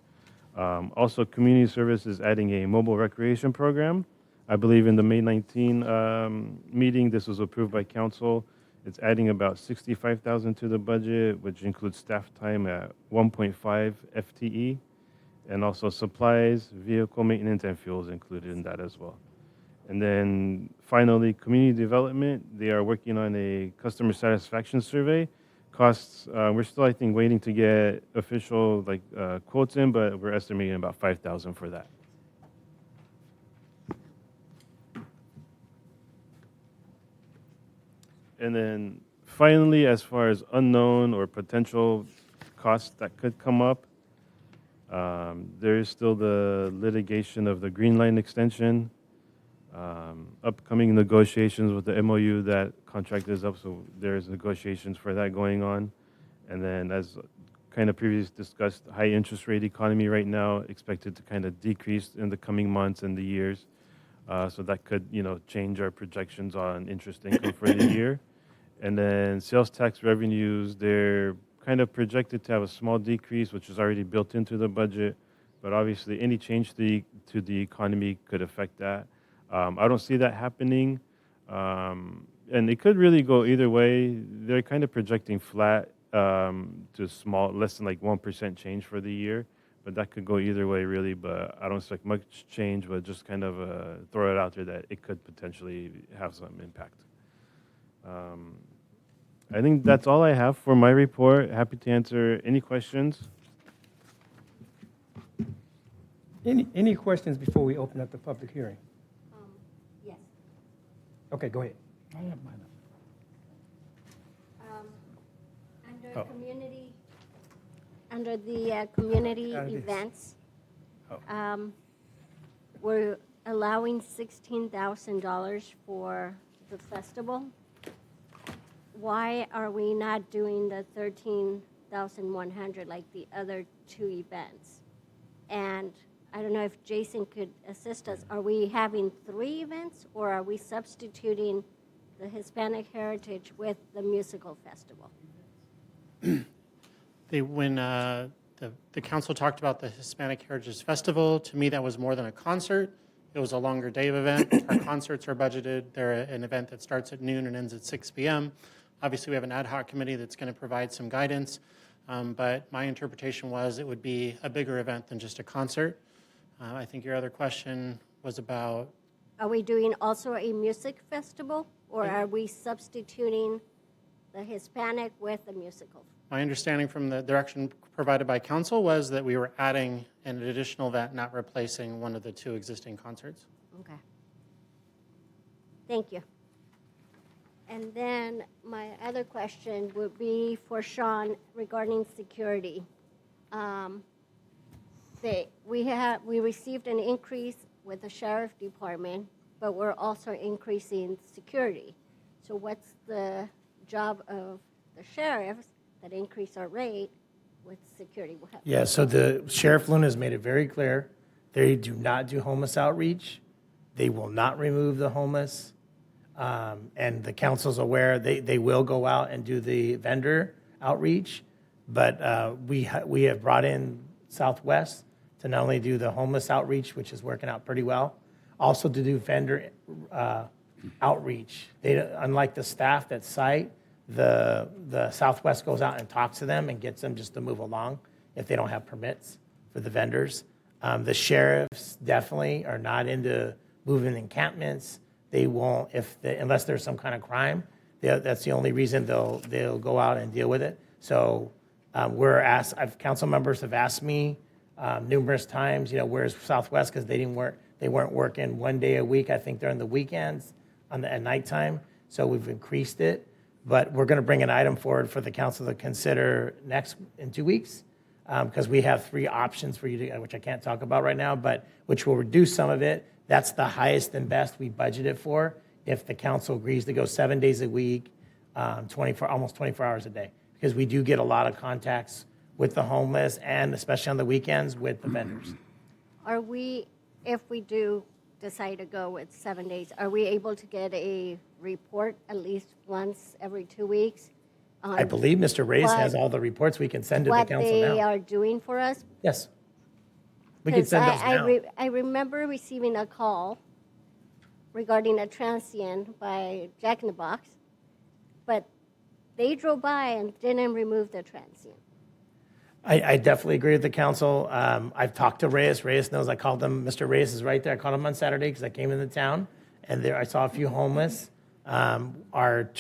Also, community service is adding a mobile recreation program. I believe in the May 19 meeting, this was approved by council. It's adding about $65,000 to the budget, which includes staff time at 1.5 FTE, and also supplies, vehicle maintenance, and fuels included in that as well. And then finally, community development. They are working on a customer satisfaction survey. Costs, we're still, I think, waiting to get official quotes in, but we're estimating about $5,000 for that. And then finally, as far as unknown or potential costs that could come up, there is still the litigation of the Green Line extension, upcoming negotiations with the MOU. That contract is up, so there's negotiations for that going on. And then, as kind of previously discussed, high interest rate economy right now expected to kind of decrease in the coming months and the years. So that could, change our projections on interest income for the year. And then sales tax revenues, they're kind of projected to have a small decrease, which is already built into the budget. But obviously, any change to the economy could affect that. I don't see that happening. And it could really go either way. They're kind of projecting flat to small, less than 1% change for the year. But that could go either way, really. But I don't expect much change, but just kind of throw it out there that it could potentially have some impact. I think that's all I have for my report. Happy to answer any questions. Any questions before we open up the public hearing? Yes. Okay, go ahead. I have mine Under community, under the community There it is. events, we're allowing $16,000 for the festival. Why are we not doing the $13,100 like the other two events? And I don't know if Jason could assist us. Are we having 3 events, or are we substituting the Hispanic Heritage with the musical festival? When the council talked about the Hispanic Heritage Festival, to me that was more than a concert. It was a longer day of event. Our concerts are budgeted. They're an event that starts at noon and ends at 6 p.m. Obviously, we have an ad hoc committee that's going to provide some guidance, but my interpretation was it would be a bigger event than just a concert. I think your other question was about, Are we doing also a music festival, or are we substituting the Hispanic with the musical? my understanding from the direction provided by council was that we were adding an additional event, not replacing one of the two existing concerts. Okay. Thank you. And then my other question would be for Sean regarding security. We received an increase with the sheriff department, but we're also increasing security. So what's the job of the sheriffs that increase our rate with security? Yeah, so the Sheriff Luna has made it very clear, they do not do homeless outreach. They will not remove the homeless. And the council's aware, they will go out and do the vendor outreach. But we have brought in Southwest to not only do the homeless outreach, which is working out pretty well, also to do vendor outreach. Unlike the staff at site, the Southwest goes out and talks to them and gets them just to move along if they don't have permits for the vendors. The sheriffs definitely are not into moving encampments. They won't, unless there's some kind of crime. That's the only reason they'll go out and deal with it. So council members have asked me numerous times, where's Southwest, because they weren't working one day a week. I think during the weekends at nighttime. So we've increased it. But we're going to bring an item forward for the council to consider in 2 weeks, because we have 3 options for you to, which I can't talk about right now, but which will reduce some of it. That's the highest and best we budgeted for if the council agrees to go 7 days a week, almost 24 hours a day, because we do get a lot of contacts with the homeless and especially on the weekends with the vendors. If we do decide to go with 7 days, are we able to get a report at least once every 2 weeks? I believe Mr. Reyes has all the reports we can send to the council now. What they are doing for us? Yes. We can send those now. I remember receiving a call regarding a transient by Jack in the Box, but they drove by and didn't remove the transient. I definitely agree with the council. I've talked to Reyes. Reyes knows I called him. Mr. Reyes is right there. I called him on Saturday because I came into town, and there I saw a few homeless. Our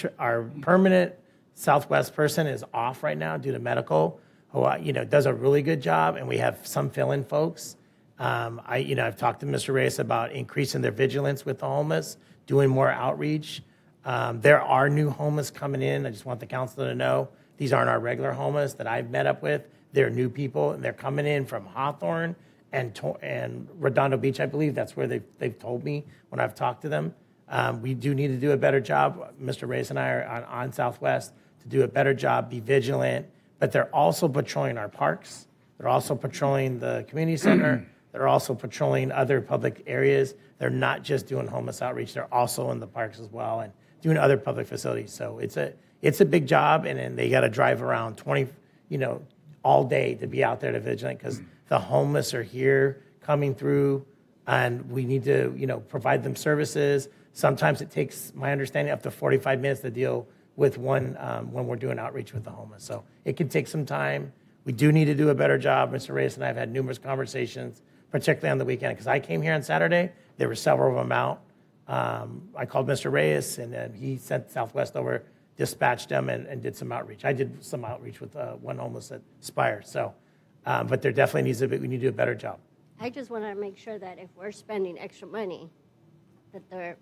permanent Southwest person is off right now due to medical, who does a really good job, and we have some fill-in folks. I've talked to Mr. Reyes about increasing their vigilance with the homeless, doing more outreach. There are new homeless coming in. I just want the council to know these aren't our regular homeless that I've met up with. They're new people, and they're coming in from Hawthorne and Redondo Beach, I believe. That's where they've told me when I've talked to them. We do need to do a better job. Mr. Reyes and I are on Southwest to do a better job, be vigilant. But they're also patrolling our parks. They're also patrolling the community center. They're also patrolling other public areas. They're not just doing homeless outreach. They're also in the parks as well and doing other public facilities. So it's a big job, and then they got to drive around all day to be out there to vigilant, because the homeless are here coming through, and we need to provide them services. Sometimes it takes, my understanding, up to 45 minutes to deal with one when we're doing outreach with the homeless. So it can take some time. We do need to do a better job. Mr. Reyes and I have had numerous conversations, particularly on the weekend, because I came here on Saturday. There were several of them out. I called Mr. Reyes, and then he sent Southwest over, dispatched them, and did some outreach. I did some outreach with one homeless at Spire. So, but there definitely we need to do a better job. I just want to make sure that if we're spending extra money, that they're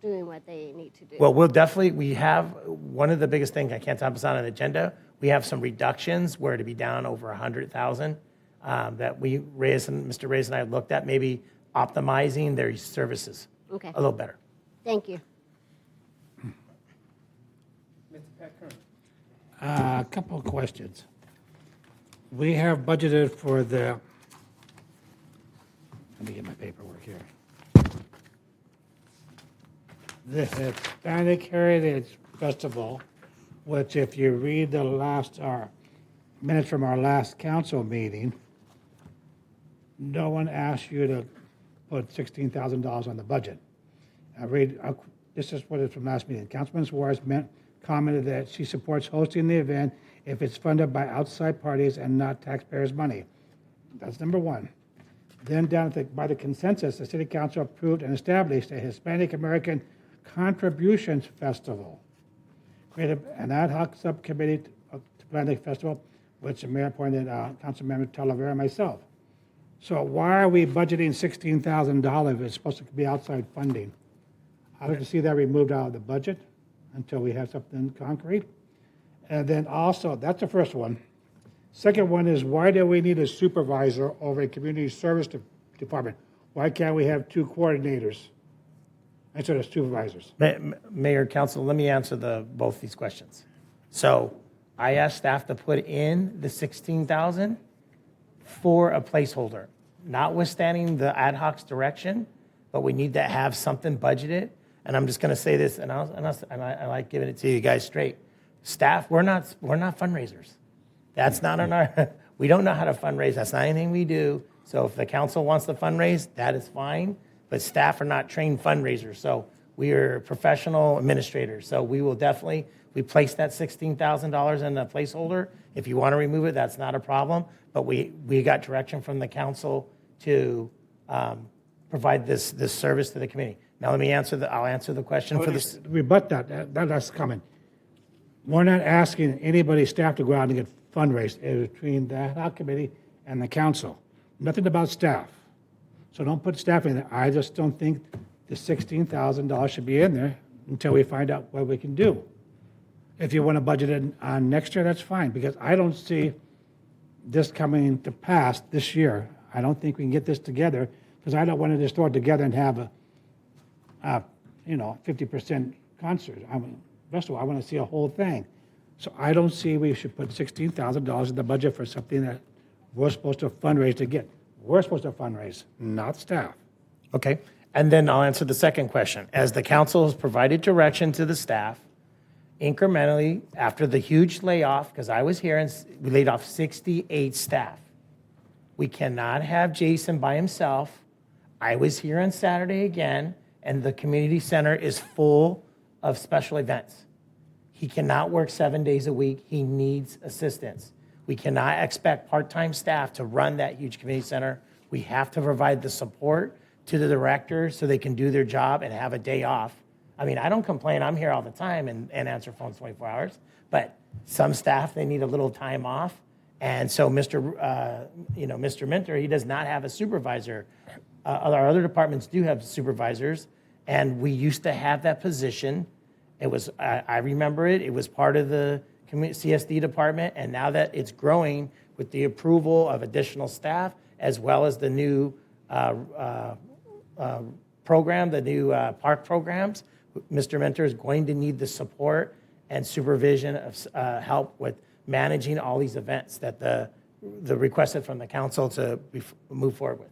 doing what they need to do. Well, we have one of the biggest things, I can't talk about on the agenda, we have some reductions where to be down over 100,000 that Mr. Reyes and I looked at, maybe optimizing their services a little better. Thank you. Mr. Pat Kern. A couple of questions. We have budgeted for let me get my paperwork here. The Hispanic Heritage Festival, which if you read the minutes from our last council meeting, no one asked you to put $16,000 on the budget. This is what is from last meeting. Councilman Suarez commented that she supports hosting the event if it's funded by outside parties and not taxpayers' money. That's number one. Then by the consensus, the city council approved and established a Hispanic American Contributions Festival. Created an ad hoc subcommittee to plan the festival, which the mayor appointed Councilmember Talavera and myself. So why are we budgeting $16,000 if it's supposed to be outside funding? I'd like to see that removed out of the budget until we have something concrete. And then also, that's the first one. Second one is, why do we need a supervisor over a community service department? Why can't we have 2 coordinators instead of supervisors? Mayor, Council, let me answer both these questions. So I asked staff to put in the 16,000 for a placeholder, notwithstanding the ad hoc's direction, but we need to have something budgeted. And I'm just going to say this, and I like giving it to you guys straight. Staff, we're not fundraisers. That's not in our, we don't know how to fundraise. That's not anything we do. So if the council wants to fundraise, that is fine. But staff are not trained fundraisers. So we are professional administrators. So we will definitely, we place that $16,000 in the placeholder. If you want to remove it, that's not a problem. But we got direction from the council to provide this service to the community. Now let me I'll answer the question for this. Rebut that. That's coming. We're not asking anybody's staff to go out and get fundraised. It's between the ad hoc committee and the council. Nothing about staff. So don't put staff in there. I just don't think the $16,000 should be in there until we find out what we can do. If you want to budget it on next year, that's fine, because I don't see this coming to pass this year. I don't think we can get this together, because I don't want to just throw it together and have a 50% concert. First of all, I want to see a whole thing. So I don't see we should put $16,000 in the budget for something that we're supposed to fundraise to get. We're supposed to fundraise, not staff. Okay. And then I'll answer the second question. As the council has provided direction to the staff, incrementally, after the huge layoff, because I was here and we laid off 68 staff. We cannot have Jason by himself. I was here on Saturday again, and the community center is full of special events. He cannot work 7 days a week. He needs assistance. We cannot expect part-time staff to run that huge community center. We have to provide the support to the directors so they can do their job and have a day off. I mean, I don't complain. I'm here all the time and answer phones 24 hours. But some staff, they need a little time off. And so Mr. Minter, he does not have a supervisor. Our other departments do have supervisors. And we used to have that position. It was, I remember it. It was part of the CSD department. And now that it's growing with the approval of additional staff, as well as the new program, the new park programs, Mr. Minter is going to need the support and supervision of help with managing all these events that the requested from the council to move forward with.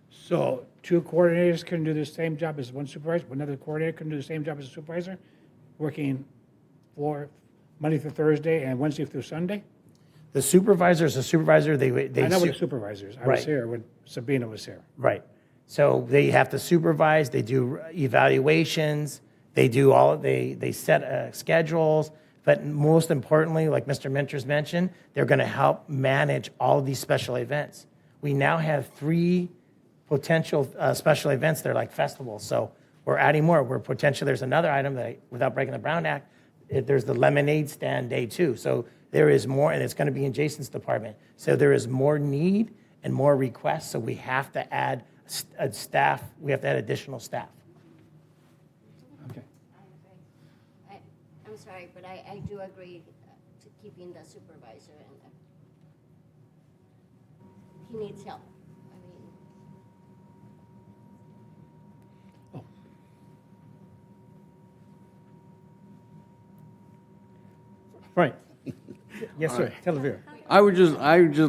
So 2 coordinators can do the same job as one supervisor. Another coordinator can do the same job as a supervisor, working for Monday through Thursday and Wednesday through Sunday. The supervisor is a supervisor. They I know what the supervisors. I was Right. here when Sabina was here. Right. So they have to supervise. They do evaluations. They do they set schedules. But most importantly, like Mr. Minter's mentioned, they're going to help manage all of these special events. We now have 3 potential special events. They're like festivals. So we're adding more. There's another item that, without breaking the Brown Act, there's the lemonade stand day 2. So there is more, and it's going to be in Jason's department. So there is more need and more requests. So we have to add staff. We have to add additional staff. Okay. I'm sorry, but I do agree to keeping the supervisor, and he needs help. Right. Yes, sir. Talavera. I would just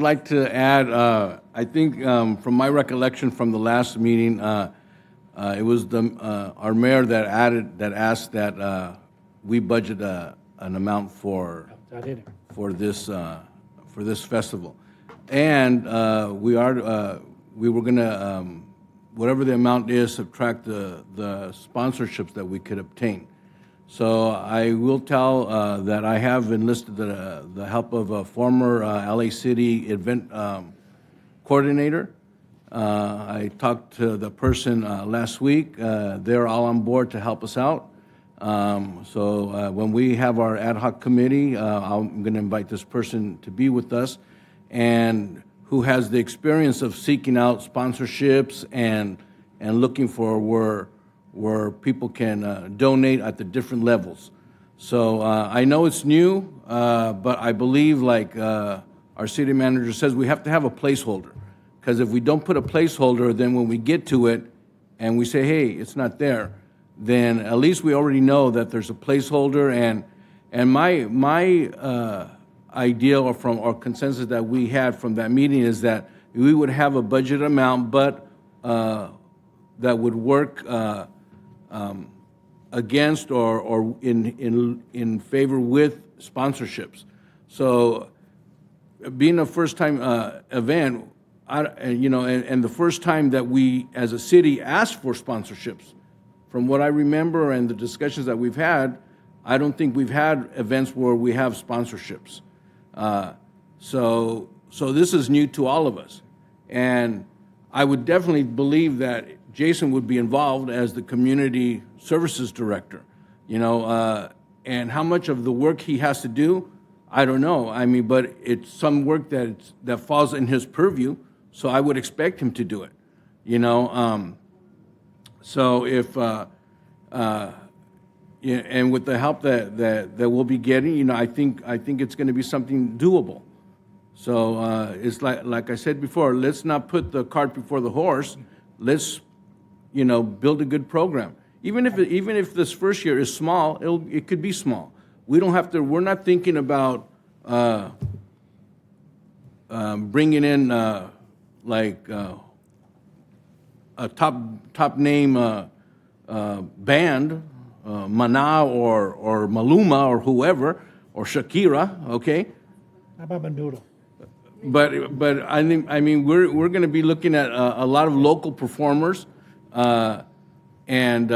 like to add, I think from my recollection from the last meeting, it was our mayor that asked that we budget an amount for this festival, and we were gonna whatever the amount is, subtract the sponsorships that we could obtain. So I will tell that I have enlisted the help of a former LA City event coordinator I talked to the person last week. They're all on board to help us out. So when we have our ad hoc committee, I'm going to invite this person to be with us, and who has the experience of seeking out sponsorships and looking for where people can donate at the different levels. So I know it's new, but I believe, like our city manager says, we have to have a placeholder. Because if we don't put a placeholder, then when we get to it and we say, hey, it's not there, then at least we already know that there's a placeholder. And my idea or consensus that we had from that meeting is that we would have a budget amount, but that would work against or in favor with sponsorships. So being a first-time event, and the first time that we as a city asked for sponsorships, from what I remember and the discussions that we've had, I don't think we've had events where we have sponsorships. So this is new to all of us. And I would definitely believe that Jason would be involved as the community services director, and how much of the work he has to do, I don't know. I mean, but it's some work that falls in his purview, so I would expect him to do it, So if, and with the help that we'll be getting, I think it's going to be something doable. So it's like I said before, let's not put the cart before the horse. Let's, build a good program. Even if this first year is small, it could be small. We don't have to. We're not thinking about bringing in like a top name band, Mana or Maluma or whoever, or Shakira. Okay. How about Menudo? But I mean we're going to be looking at a lot of local performers, and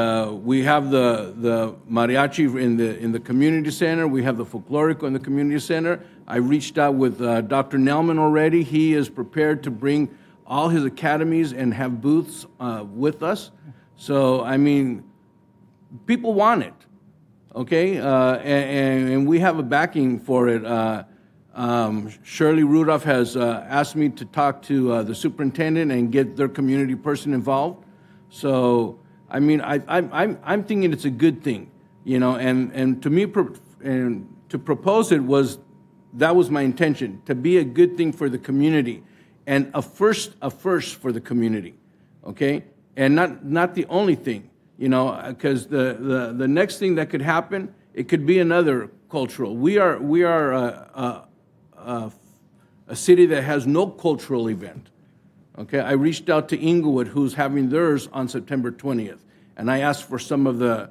we have the mariachi in the community center. We have the folklorico in the community center. I reached out with Dr. Nelman already. He is prepared to bring all his academies and have booths with us. So I mean, people want it, okay, and we have a backing for it. Shirley Rudolph has asked me to talk to the superintendent and get their community person involved. So, I mean, I'm thinking it's a good thing, and to me, and to propose it was my intention, to be a good thing for the community and a first for the community, okay, and not the only thing, because the next thing that could happen, it could be another cultural. We are a city that has no cultural event. Okay, I reached out to Inglewood, who's having theirs on September 20th, and I asked for some of the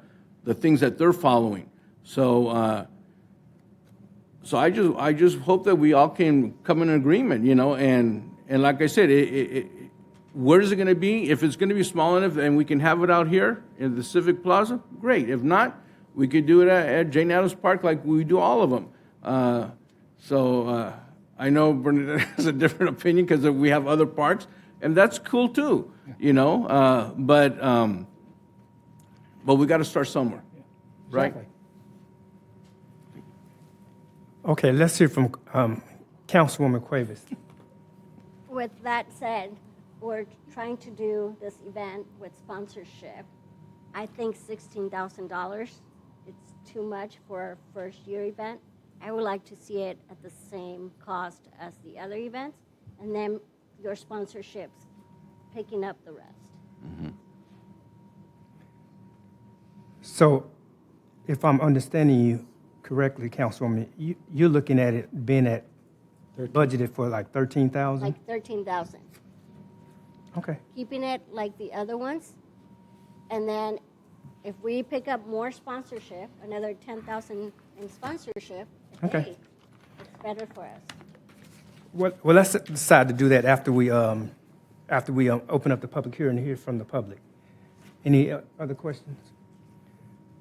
things that they're following. So I just hope that we all can come in agreement, and like I said, where is it going to be? If it's going to be small enough and we can have it out here in the Civic Plaza, great. If not, we could do it at Jane Addams Park like we do all of them. I know Bernadette has a different opinion because we have other parks, and that's cool too, but we got to start somewhere, right? Exactly. Okay, let's hear from Councilwoman Cuevas. With that said, we're trying to do this event with sponsorship. I think $16,000, it's too much for our first year event. I would like to see it at the same cost as the other events, and then your sponsorships picking up the rest. Mm-hmm. So, if I'm understanding you correctly, Councilwoman, you're looking at it being at budgeted for like 13,000? Like 13,000. Okay. Keeping it like the other ones, and then if we pick up more sponsorship, another 10,000 in sponsorship, Okay. hey, it's better for us. Well, let's decide to do that after we open up the public hearing and hear from the public. Any other questions?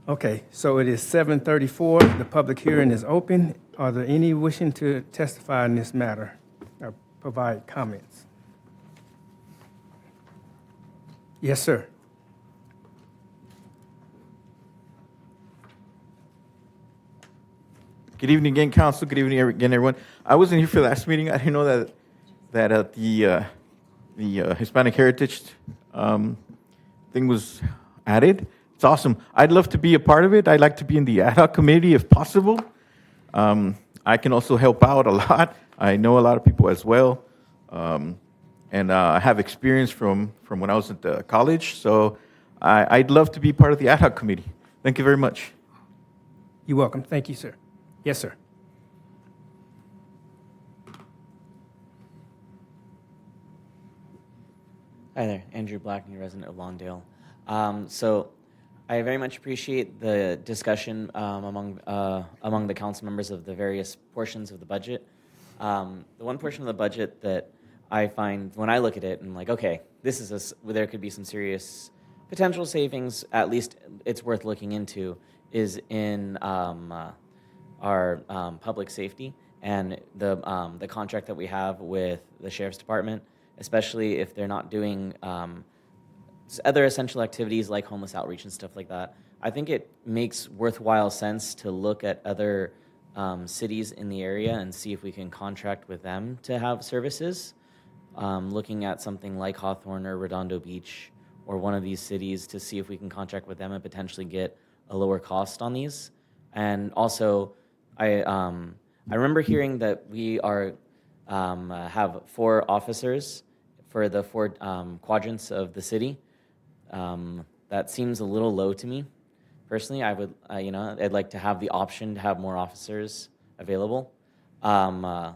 Okay, so it is 7:34. The public hearing is open. Are there any wishing to testify in this matter or provide comments? Yes, sir. Good evening again, council. Good evening again, everyone. I wasn't here for the last meeting. I didn't know that the Hispanic Heritage thing was added. It's awesome. I'd love to be a part of it. I'd like to be in the ad hoc committee if possible. I can also help out a lot. I know a lot of people as well, and I have experience from when I was at the college. So I'd love to be part of the ad hoc committee. Thank you very much. You're welcome. Thank you, sir. Yes, sir. Hi there, Andrew Black, new resident of Lawndale. So I very much appreciate the discussion among the council members of the various portions of the budget. The one portion of the budget that I find when I look at it and like, okay, this is there could be some serious potential savings, at least it's worth looking into, is in our public safety and the contract that we have with the sheriff's department, especially if they're not doing other essential activities like homeless outreach and stuff like that. I think it makes worthwhile sense to look at other cities in the area and see if we can contract with them to have services. Looking at something like Hawthorne or Redondo Beach or one of these cities to see if we can contract with them and potentially get a lower cost on these. And also, I remember hearing that we have 4 officers for the 4 quadrants of the city. That seems a little low to me. Personally, I would, I'd like to have the option to have more officers available, and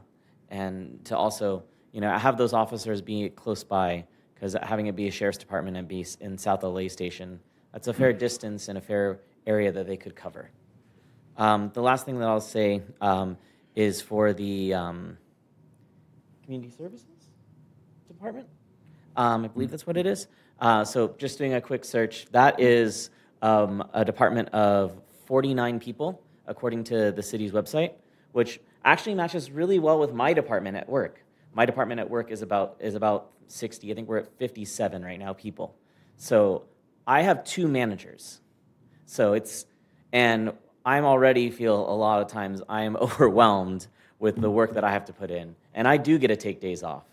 to also, have those officers be close by, because having it be a sheriff's department and be in South LA Station, that's a fair distance and a fair area that they could cover. The last thing that I'll say is for the Community Services Department. I believe that's what it is. So just doing a quick search, that is a department of 49 people, according to the city's website, which actually matches really well with my department at work. My department at work is about 60. I think we're at 57 right now people. So I have 2 managers. And I'm already feel a lot of times I am overwhelmed with the work that I have to put in. And I do get to take days off.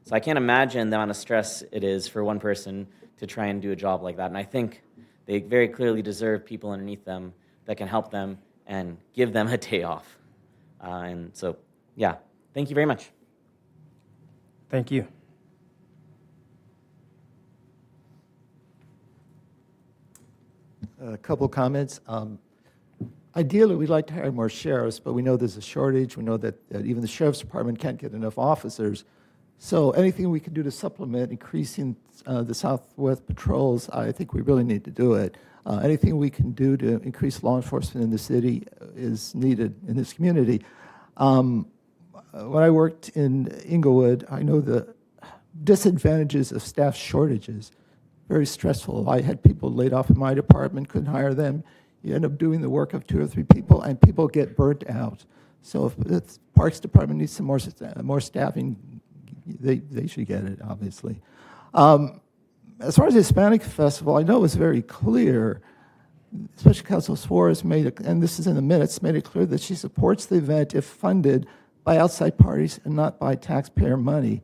So I can't imagine the amount of stress it is for one person to try and do a job like that. And I think they very clearly deserve people underneath them that can help them and give them a day off. And so, yeah, thank you very much. Thank you. A couple comments. Ideally, we'd like to hire more sheriffs, but we know there's a shortage. We know that even the sheriff's department can't get enough officers. So anything we can do to supplement increasing the Southwest patrols, I think we really need to do it. Anything we can do to increase law enforcement in the city is needed in this community. When I worked in Inglewood, I know the disadvantages of staff shortages. Very stressful. I had people laid off in my department, couldn't hire them. You end up doing the work of 2 or 3 people, and people get burnt out. So if the Parks Department needs some more staffing, they should get it, obviously. As far as the Hispanic Festival, I know it was very clear, Special Counsel Suarez made it, and this is in the minutes, made it clear that she supports the event if funded by outside parties and not by taxpayer money.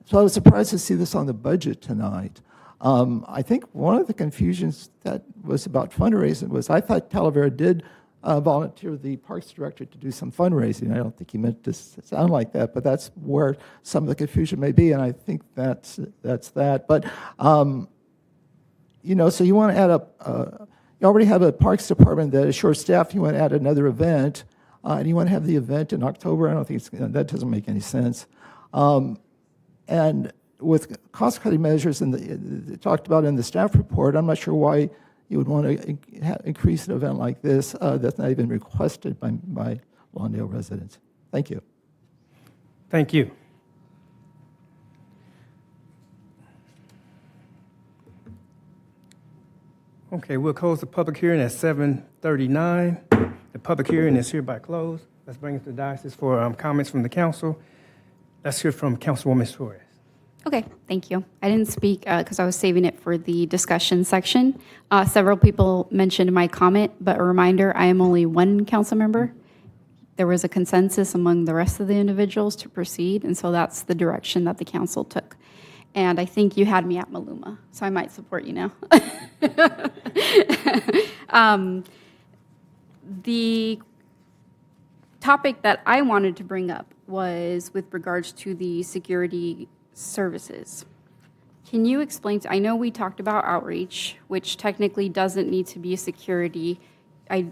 So I was surprised to see this on the budget tonight. I think one of the confusions that was about fundraising was I thought Talavera did volunteer the Parks Director to do some fundraising. I don't think he meant to sound like that, but that's where some of the confusion may be, and I think that's that. But, so you want to add up, you already have a Parks Department that is short-staffed. You want to add another event, and you want to have the event in October. I don't think that doesn't make any sense. And with cost-cutting measures talked about in the staff report, I'm not sure why you would want to increase an event like this that's not even requested by Lawndale residents. Thank you. Thank you. Okay, we'll close the public hearing at 7:39. The public hearing is hereby closed. Let's bring it to the diocese for comments from the council. Let's hear from Councilwoman Suarez. Okay, thank you. I didn't speak because I was saving it for the discussion section. Several people mentioned my comment, but a reminder, I am only one council member. There was a consensus among the rest of the individuals to proceed, and so that's the direction that the council took. And I think you had me at Maluma, so I might support you now. The topic that I wanted to bring up was with regards to the security services. Can you explain I know we talked about outreach, which technically doesn't need to be a security.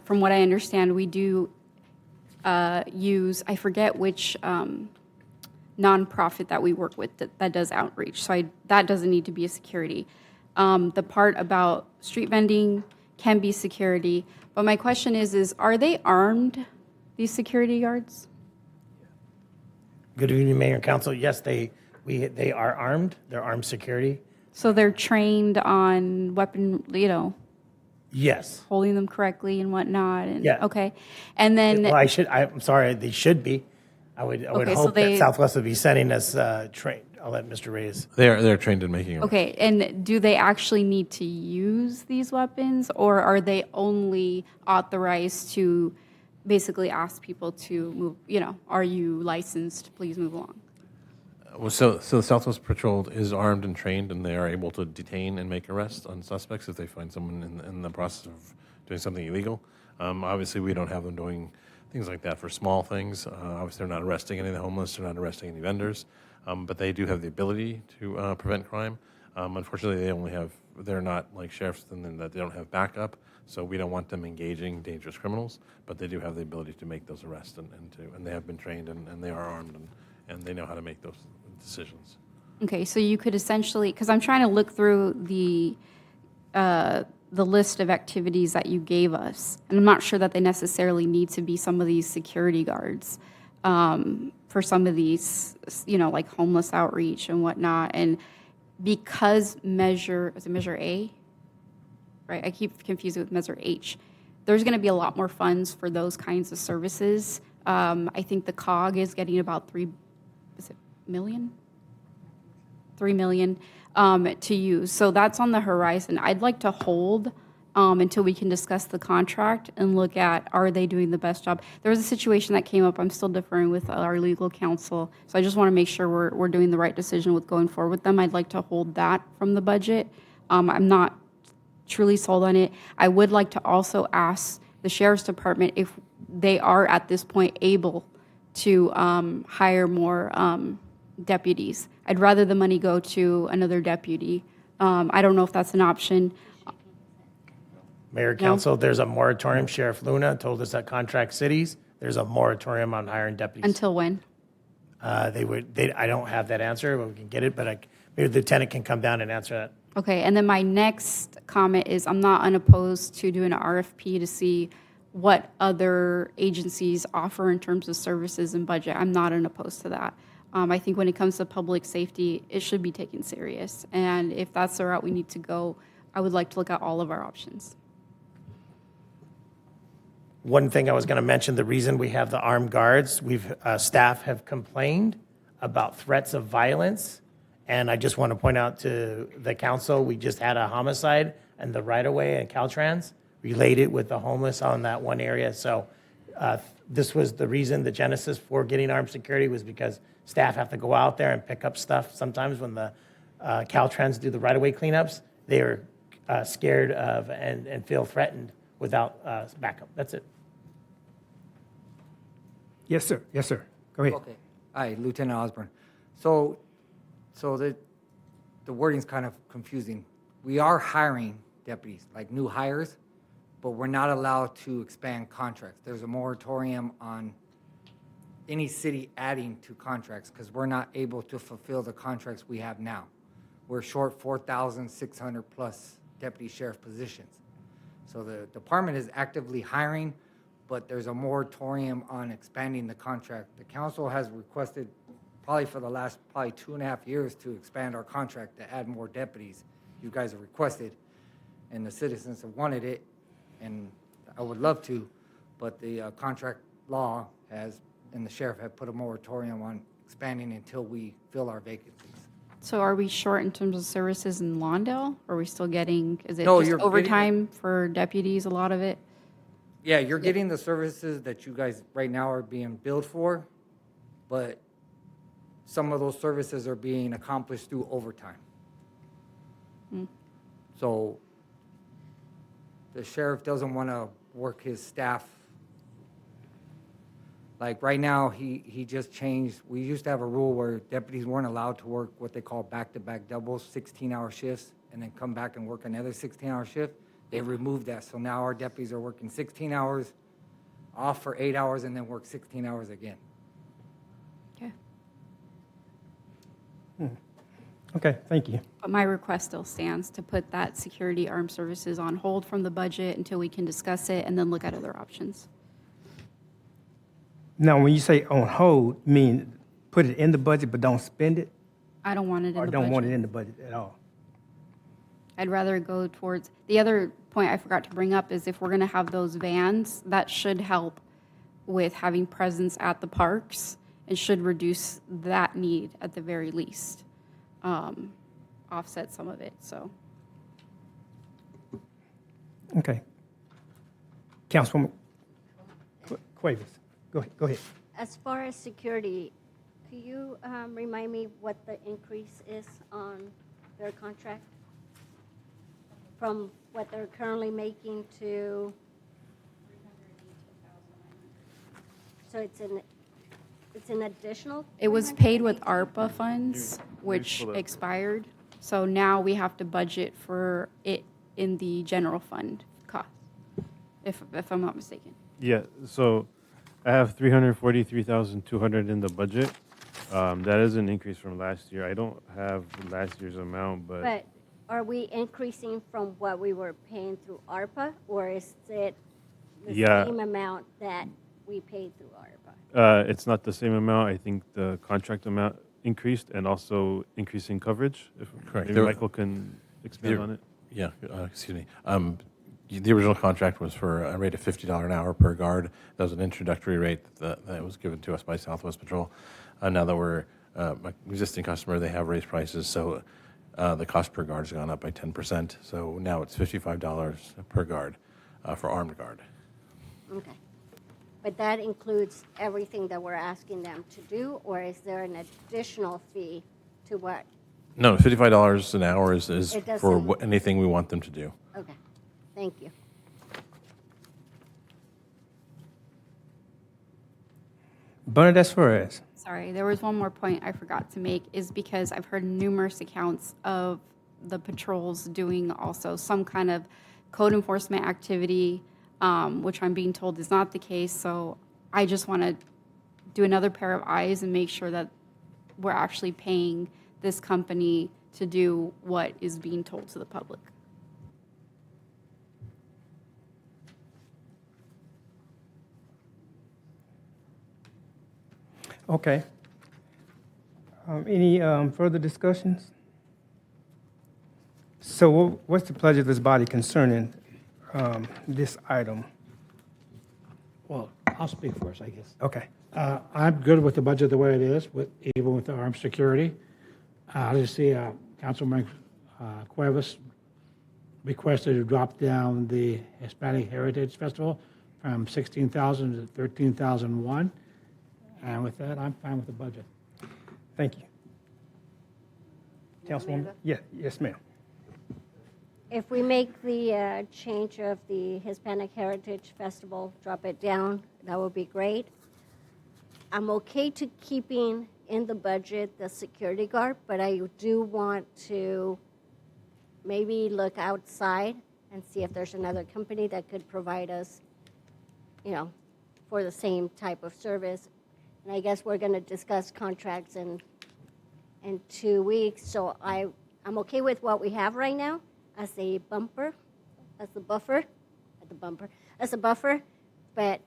From what I understand, we do use, I forget which nonprofit that we work with that does outreach. So that doesn't need to be a security. The part about street vending can be security. But my question is are they armed, these security guards? Good evening, Mayor and Council. Yes, they are armed. They're armed security. So they're trained on weapon, Yes. holding them correctly and whatnot. And, Yeah. Okay. And then, Well, I'm sorry, they should be. I would Okay, so hope they- that Southwest would be sending us trained. I'll let Mr. Reyes. They're trained in making arrests. okay, and do they actually need to use these weapons, or are they only authorized to basically ask people to move, are you licensed, please move along? Well, so the Southwest Patrol is armed and trained, and they are able to detain and make arrests on suspects if they find someone in the process of doing something illegal. Obviously, we don't have them doing things like that for small things. Obviously, they're not arresting any of the homeless. They're not arresting any vendors. But they do have the ability to prevent crime. Unfortunately, they're not like sheriffs in that they don't have backup. So we don't want them engaging dangerous criminals, but they do have the ability to make those arrests and they have been trained and they are armed and they know how to make those decisions. Okay, so you could essentially, because I'm trying to look through the list of activities that you gave us, and I'm not sure that they necessarily need to be some of these security guards for some of these, like homeless outreach and whatnot. And because is it Measure A? Right, I keep confusing with Measure H. There's going to be a lot more funds for those kinds of services. I think the COG is getting about $3 million to use. So that's on the horizon. I'd like to hold until we can discuss the contract and look at, are they doing the best job? There was a situation that came up. I'm still deferring with our legal counsel. So I just want to make sure we're doing the right decision with going forward with them. I'd like to hold that from the budget. I'm not truly sold on it. I would like to also ask the Sheriff's Department if they are at this point able to hire more deputies. I'd rather the money go to another deputy. I don't know if that's an option. Mayor, Council, there's a moratorium. Sheriff Luna told us at contract cities, there's a moratorium on hiring deputies. Until when? I don't have that answer, but we can get it, but maybe the lieutenant can come down and answer that. Okay, and then my next comment is I'm not unopposed to doing an RFP to see what other agencies offer in terms of services and budget. I'm not unopposed to that. I think when it comes to public safety, it should be taken serious. And if that's the route we need to go, I would like to look at all of our options. One thing I was going to mention, the reason we have the armed guards, staff have complained about threats of violence. And I just want to point out to the council, we just had a homicide in the right-of-way at Caltrans related with the homeless on that one area. So this was the reason, the genesis for getting armed security was because staff have to go out there and pick up stuff. Sometimes when the Caltrans do the right-of-way cleanups, they are scared of and feel threatened without backup. That's it. Yes, sir. Yes, sir. Go ahead. Okay. Hi, Lieutenant Osborne. So the wording's kind of confusing. We are hiring deputies, like new hires, but we're not allowed to expand contracts. There's a moratorium on any city adding to contracts because we're not able to fulfill the contracts we have now. We're short 4,600 plus deputy sheriff positions. So the department is actively hiring, but there's a moratorium on expanding the contract. The council has requested probably for the last 2.5 years to expand our contract to add more deputies. You guys have requested, and the citizens have wanted it, and I would love to, but the contract law has, and the sheriff have put a moratorium on expanding until we fill our vacancies. So are we short in terms of services in Lawndale? Are we still getting, is it No, just you're getting- overtime for deputies, a lot of it? Yeah, you're getting the services that you guys right now are being billed for, but some of those services are being accomplished through overtime. Mm. So the sheriff doesn't want to work his staff. Like right now, he just changed. We used to have a rule where deputies weren't allowed to work what they call back-to-back doubles, 16-hour shifts, and then come back and work another 16-hour shift. They removed that. So now our deputies are working 16 hours, off for 8 hours, and then work 16 hours again. Okay. Okay, thank you. But my request still stands to put that security armed services on hold from the budget until we can discuss it and then look at other options. Now, when you say on hold, you mean put it in the budget but don't spend it? I don't want it in Or the don't want it budget. in the budget at all? I'd rather go towards, the other point I forgot to bring up is if we're going to have those vans, that should help with having presence at the parks and should reduce that need at the very least. Offset some of it, so. Okay. Councilwoman Cuevas, go ahead. As far as security, could you remind me what the increase is on their contract? From what they're currently making to? So it's an additional? It was paid with 318? ARPA funds, which pull that up. expired. So now we have to budget for it in the general fund cost, if I'm not mistaken. Yeah, so I have 343,200 in the budget. That is an increase from last year. I don't have last year's amount, But are we increasing from what we were paying through ARPA, or is it the Yeah. same amount that we paid through ARPA? it's not the same amount. I think the contract amount increased and also increasing coverage. If Correct. maybe There- Michael can expand There- on it. Yeah, excuse me. The original contract was for a rate of $50 an hour per guard. That was an introductory rate that was given to us by Southwest Patrol. Now that we're an existing customer, they have raised prices, so the cost per guard has gone up by 10%. So now it's $55 per guard for armed guard. Okay. But that includes everything that we're asking them to do, or is there an additional fee to what? No, $55 an hour is It for doesn't- anything we want them to do. Okay, thank you. Bernadette Suarez. Sorry, there was one more point I forgot to make, is because I've heard numerous accounts of the patrols doing also some kind of code enforcement activity, which I'm being told is not the case. So I just want to do another pair of eyes and make sure that we're actually paying this company to do what is being told to the public. Okay. Any further discussions? So what's the pleasure of this body concerning this item? Well, I'll speak first, I guess. Okay. I'm good with the budget the way it is, even with the armed security. I just see Councilman Cuevas requested to drop down the Hispanic Heritage Festival from 16,000 to 13,001. And with that, I'm fine with the budget. Thank you. Councilwoman? Yes, ma'am. If we make the change of the Hispanic Heritage Festival, drop it down, that would be great. I'm okay to keeping in the budget the security guard, but I do want to maybe look outside and see if there's another company that could provide us, for the same type of service. And I guess we're going to discuss contracts in 2 weeks, so I'm okay with what we have right now as a buffer, but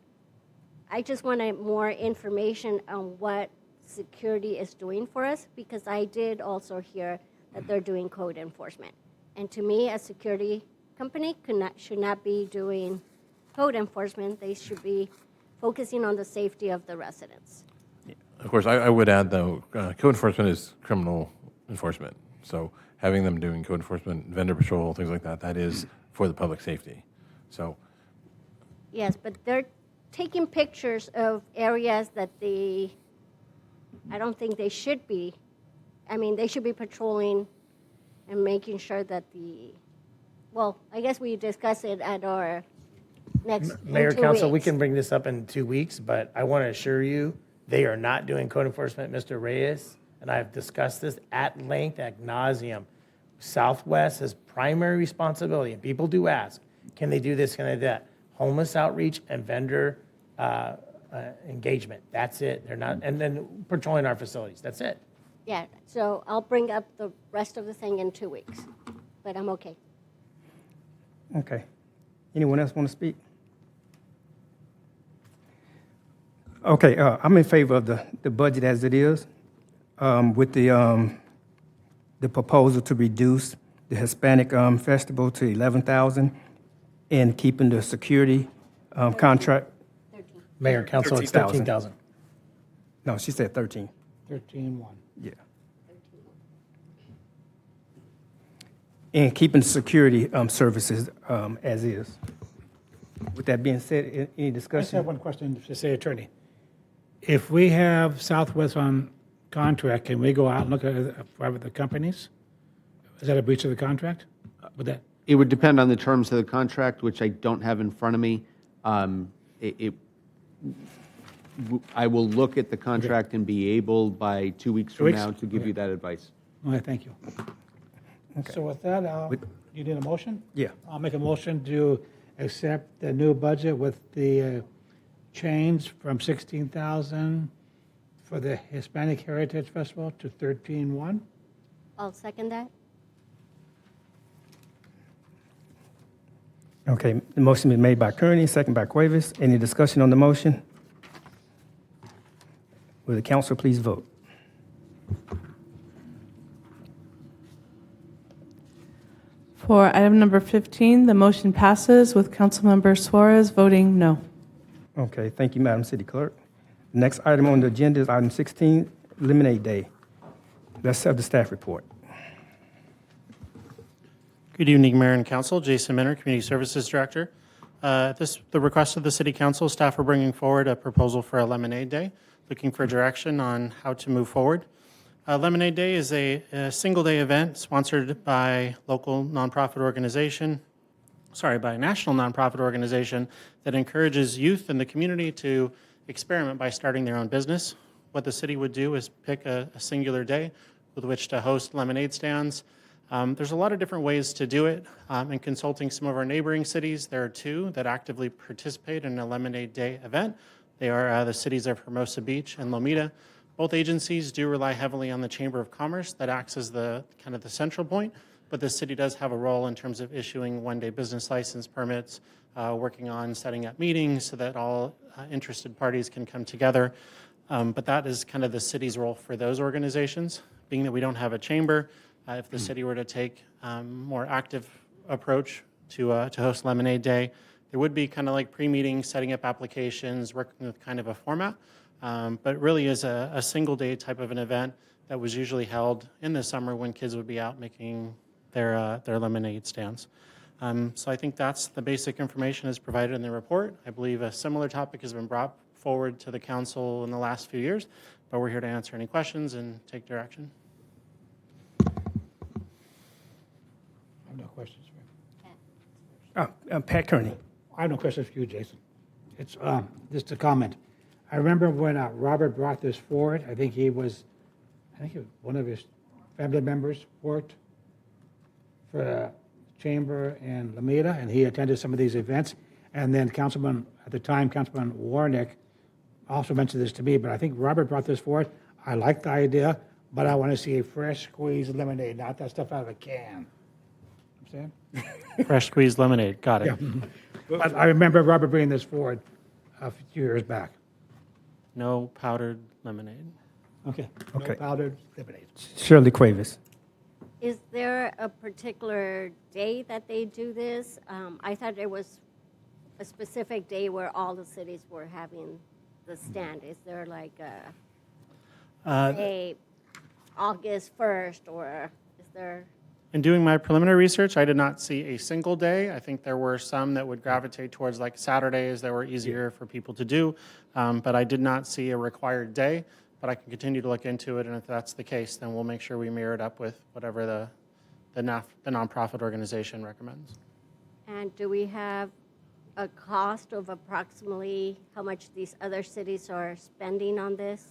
I just wanted more information on what security is doing for us, because I did also hear that they're doing code enforcement. And to me, a security company should not be doing code enforcement. They should be focusing on the safety of the residents. Of course, I would add, though, code enforcement is criminal enforcement. So having them doing code enforcement, vendor patrol, things like that, that is for the public safety. So Yes, but they're taking pictures of areas that I don't think they should be. I mean, they should be patrolling and making sure that well, I guess we discuss it at our next, in Mayor, 2 council, we weeks. can bring this up in 2 weeks, but I want to assure you, they are not doing code enforcement. Mr. Reyes and I have discussed this at length, ad nauseum. Southwest has primary responsibility, and people do ask, can they do this, can they do that? Homeless outreach and vendor engagement, that's it. They're not, and then patrolling our facilities, that's it. Yeah, so I'll bring up the rest of the thing in 2 weeks, but I'm okay. Okay. Anyone else want to speak? Okay, I'm in favor of the budget as it is, with the proposal to reduce the Hispanic festival to 11,000 and keeping the security contract. Mayor, council, it's 13,000. No, she said 13. 13-1. Yeah. And keeping security services as is. With that being said, any I just discussion? have one question to say, Attorney. If we have Southwest on contract, can we go out and look at the companies? Is that a breach of the contract? Would that? It would depend on the terms of the contract, which I don't have in front of me. I will look at the contract and be able by 2 weeks from now to give you that advice. All right, thank you. So with that, you need a motion? Yeah. I'll make a motion to accept the new budget with the change from 16,000 for the Hispanic Heritage Festival to 13,1. I'll second that. Okay, the motion been made by Kearney, second by Cuevas. Any discussion on the motion? Will the council please vote? For item number 15, the motion passes with Councilmember Suarez voting no. Okay, thank you, Madam City Clerk. Next item on the agenda is item 16, Lemonade Day. Let's have the staff report. Good evening, Mayor and Council. Jason Minner, Community Services Director. The request of the City Council, staff are bringing forward a proposal for a Lemonade Day, looking for direction on how to move forward. Lemonade Day is a single-day event sponsored by local nonprofit organization, by a national nonprofit organization that encourages youth in the community to experiment by starting their own business. What the city would do is pick a singular day with which to host lemonade stands. There's a lot of different ways to do it. In consulting some of our neighboring cities, there are two that actively participate in a Lemonade Day event. They are the cities of Hermosa Beach and Lomita. Both agencies do rely heavily on the Chamber of Commerce that acts as the kind of the central point, but the city does have a role in terms of issuing one-day business license permits, working on setting up meetings so that all interested parties can come together. But that is kind of the city's role for those organizations. Being that we don't have a chamber, if the city were to take more active approach to host Lemonade Day, there would be kind of like pre-meetings, setting up applications, working with kind of a format. But really is a single day type of an event that was usually held in the summer when kids would be out making their lemonade stands. So I think that's the basic information is provided in the report. I believe a similar topic has been brought forward to the council in the last few years, but we're here to answer any questions and take direction. I have no questions for you. Pat Kearney. I have no questions for you, Jason. It's just a comment. I remember when Robert brought this forward, I think one of his family members worked for Chamber in Lomita, and he attended some of these events. And then Councilman Warnick also mentioned this to me, but I think Robert brought this forward. I like the idea, but I want to see a fresh squeezed lemonade, not that stuff out of a can. You know what I'm saying? Fresh squeezed lemonade, got it. Yeah. But I remember Robert bringing this forward a few years back. No powdered lemonade. Okay. Okay. No powdered lemonade. Shirley Cuevas. Is there a particular day that they do this? I thought there was a specific day where all the cities were having the stand. Is there like a August 1st, or is there? In doing my preliminary research, I did not see a single day. I think there were some that would gravitate towards like Saturdays that were easier for people to do, but I did not see a required day. But I can continue to look into it, and if that's the case, then we'll make sure we mirror it up with whatever the nonprofit organization recommends. And do we have a cost of approximately how much these other cities are spending on this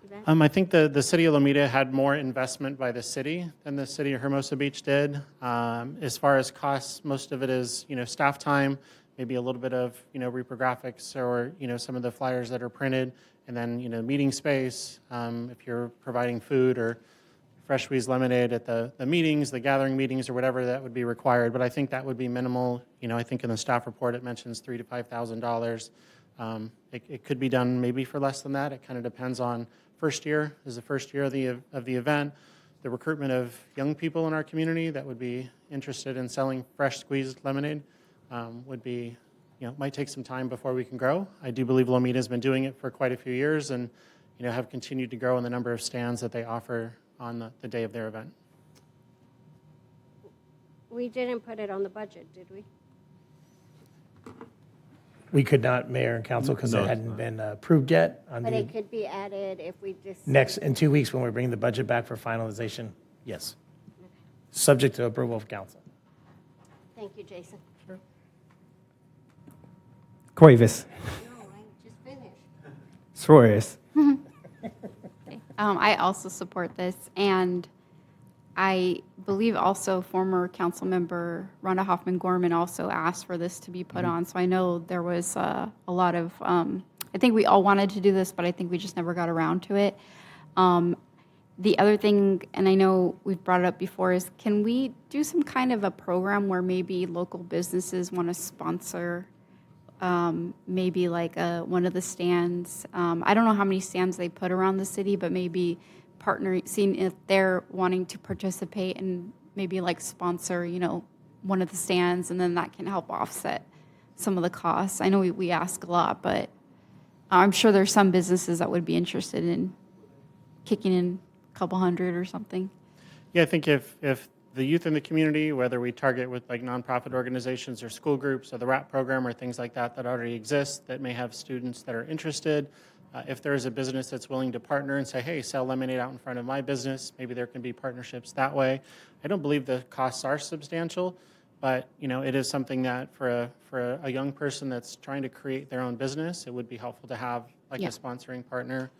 event? I think the city of Lomita had more investment by the city than the city of Hermosa Beach did. As far as costs, most of it is staff time, maybe a little bit of reprographics or some of the flyers that are printed, and then meeting space. If you're providing food or fresh squeezed lemonade at the meetings, the gathering meetings, or whatever that would be required. But I think that would be minimal. I think in the staff report it mentions $3,000 to $5,000. It could be done maybe for less than that. It kind of depends on first year. Is the first year of the event, the recruitment of young people in our community that would be interested in selling fresh squeezed lemonade would be, might take some time before we can grow. I do believe Lomita has been doing it for quite a few years and have continued to grow in the number of stands that they offer on the day of their event. We didn't put it on the budget, did we? We could not, Mayor and Council, because it hadn't been approved yet. But it could be added if we just. Next, in 2 weeks, when we bring the budget back for finalization, yes. Subject to approval of council. Thank you, Jason. Sure. Cuevas. No, I just finished. Suarez. I also support this, and I believe also former council member Rhonda Hoffman Gorman also asked for this to be put on. So I know there was a lot of, I think we all wanted to do this, but I think we just never got around to it. The other thing, and I know we've brought it up before, is can we do some kind of a program where maybe local businesses want to sponsor maybe like one of the stands? I don't know how many stands they put around the city, but maybe seeing if they're wanting to participate and maybe like sponsor, one of the stands, and then that can help offset some of the costs. I know we ask a lot, but I'm sure there's some businesses that would be interested in kicking in a couple hundred or something. Yeah, I think if the youth in the community, whether we target with like nonprofit organizations or school groups or the RAP program or things like that already exist that may have students that are interested, if there is a business that's willing to partner and say, hey, sell lemonade out in front of my business, maybe there can be partnerships that way. I don't believe the costs are substantial, but it is something that for a young person that's trying to create their own business, it would be helpful to have like a sponsoring partner.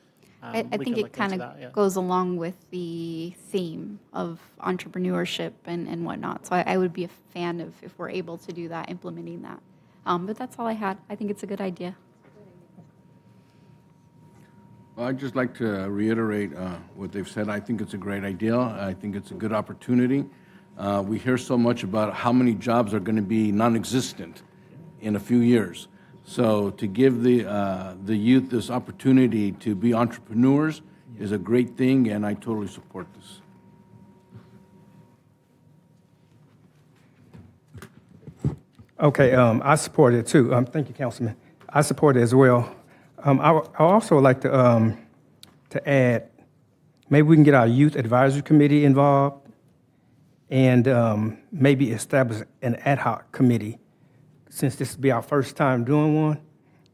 I think it kind of goes along with the theme of entrepreneurship and whatnot. So I would be a fan of if we're able to do that, implementing that. But that's all I had. I think it's a good idea. Well, I'd just like to reiterate what they've said. I think it's a great idea. I think it's a good opportunity. We hear so much about how many jobs are going to be non-existent in a few years. So to give the youth this opportunity to be entrepreneurs is a great thing, and I totally support this. Okay, I support it too. Thank you, Councilman. I support it as well. I also would like to add, maybe we can get our youth advisory committee involved and maybe establish an ad hoc committee. Since this will be our first time doing one,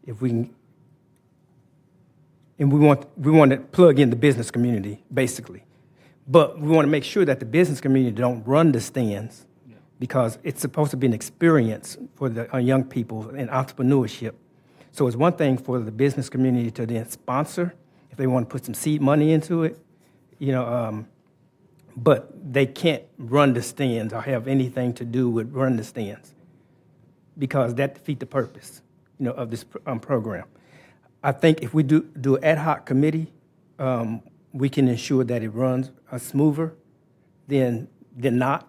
if we can, and we want to plug in the business community, basically. But we want to make sure that the business community don't run the stands because it's supposed to be an experience for the young people in entrepreneurship. So it's one thing for the business community to then sponsor if they want to put some seed money into it, but they can't run the stands or have anything to do with run the stands because that defeats the purpose, of this program. I think if we do an ad hoc committee, we can ensure that it runs smoother than not.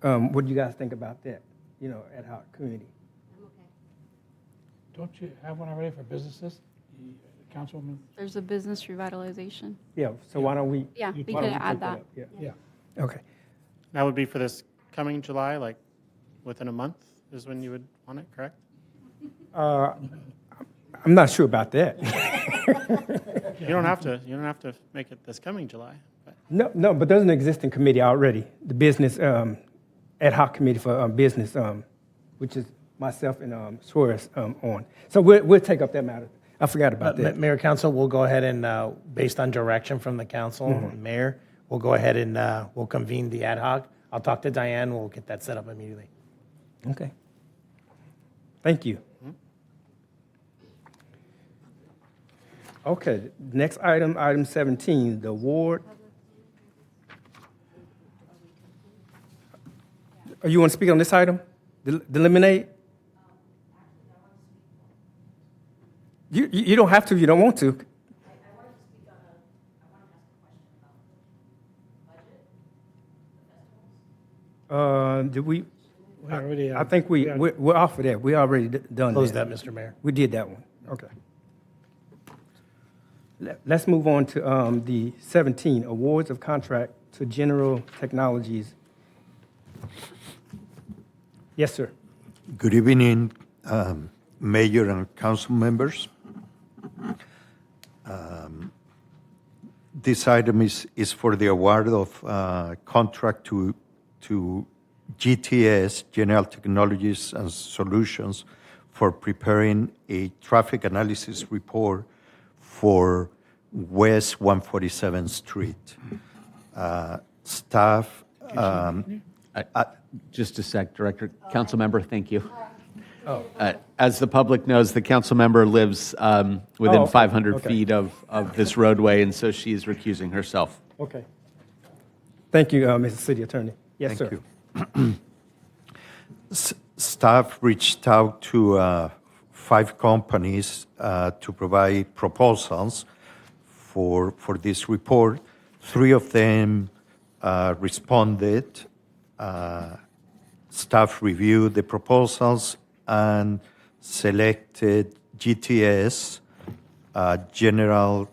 What do you guys think about that? Ad hoc committee. Don't you have one already for businesses, Councilwoman? There's a business revitalization. Yeah, so why don't we? Yeah, we why don't could add take that. up? Yeah. Yeah. Okay. That would be for this coming July, like within a month is when you would want it, correct? I'm not sure about that. You don't have to. You don't have to make it this coming July. But. No, but there's an existing committee already, the business ad hoc committee for business, which is myself and Suarez on. So we'll take up that matter. I forgot about that. Mayor, Council, we'll go ahead and, based on direction from the council and mayor, we'll go ahead and we'll convene the ad hoc. I'll talk to Diane. We'll get that set up immediately. Okay. Thank you. Okay, next item, item 17, the award. Oh, you want to speak on this item? The lemonade? You don't have to if you don't want to. Did we? I think we're off of that. We already done Close that, Mr. Mayor. We did that one. Okay. Let's move on to the 17, awards of contract to General Technologies. Yes, sir. Good evening, Mayor and council members. This item is for the award of contract to GTS, General Technologies and Solutions, for preparing a traffic analysis report for West 147th Street. Staff. Just a sec, Director. Council member, thank you. As the public knows, the council member lives within 500 feet of this roadway, and so she is recusing herself. Okay. Thank you, Mr. City Attorney. Yes, Thank sir. you. Staff reached out to 5 companies to provide proposals for this report. 3 of them responded. Staff reviewed the proposals and selected GTS, General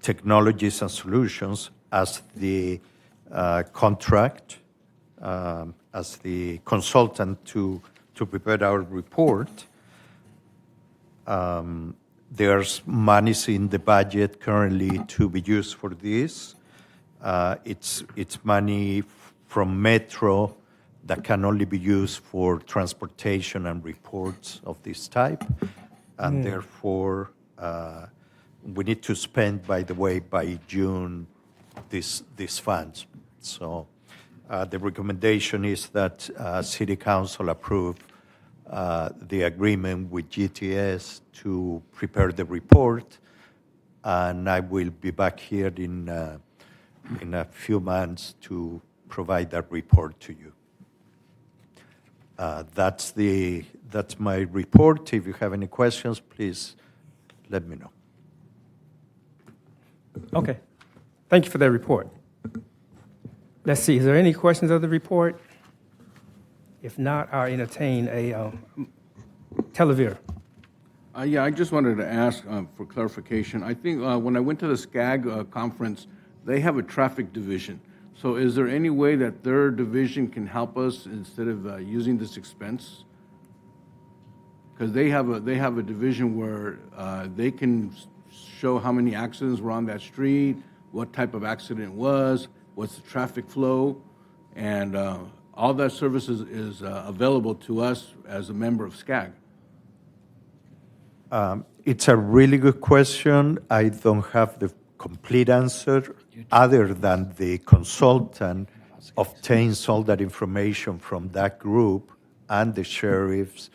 Technologies and Solutions, as the contract, as the consultant to prepare our report. There's monies in the budget currently to be used for this. It's money from Metro that can only be used for transportation and reports of this type. And therefore, we need to spend, by the way, by June, these funds. So the recommendation is that City Council approve the agreement with GTS to prepare the report, and I will be back here in a few months to provide that report to you. That's my report. If you have any questions, please let me know. Okay. Thank you for that report. Let's see, is there any questions of the report? If not, I'll entertain a Televere. Yeah, I just wanted to ask for clarification. I think when I went to the SCAG conference, they have a traffic division. So is there any way that their division can help us instead of using this expense? Because they have a division where they can show how many accidents were on that street, what type of accident it was, what's the traffic flow, and all that service is available to us as a member of SCAG. It's a really good question. I don't have the complete answer other than the consultant obtains all that information from that group and the sheriffs,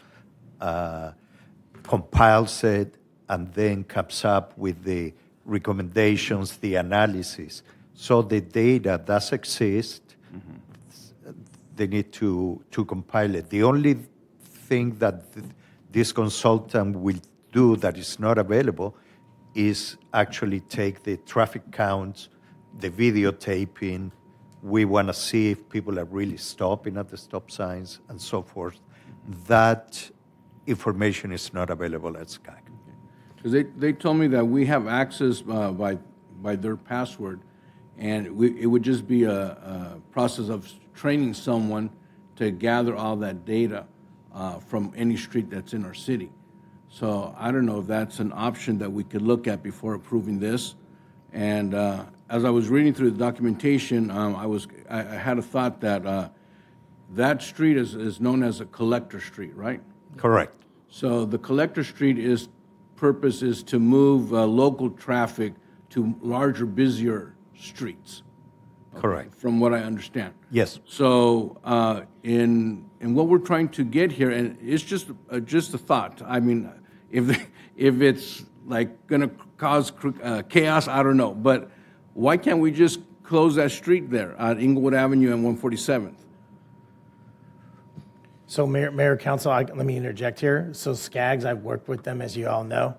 compiles it, and then comes up with the recommendations, the analysis. So the data does exist. They need to compile it. The only thing that this consultant will do that is not available is actually take the traffic counts, the videotaping. We want to see if people are really stopping at the stop signs and so forth. That information is not available at SCAG. Because they told me that we have access by their password, and it would just be a process of training someone to gather all that data from any street that's in our city. So I don't know if that's an option that we could look at before approving this. And as I was reading through the documentation, I had a thought that that street is known as a collector street, right? Correct. So the collector street purpose is to move local traffic to larger, busier streets. Correct. From what I understand. Yes. So in what we're trying to get here, and it's just a thought. I mean, if it's like going to cause chaos, I don't know. But why can't we just close that street there at Inglewood Avenue and 147th? So Mayor, Council, let me interject here. So SCAGs, I've worked with them, as you all know,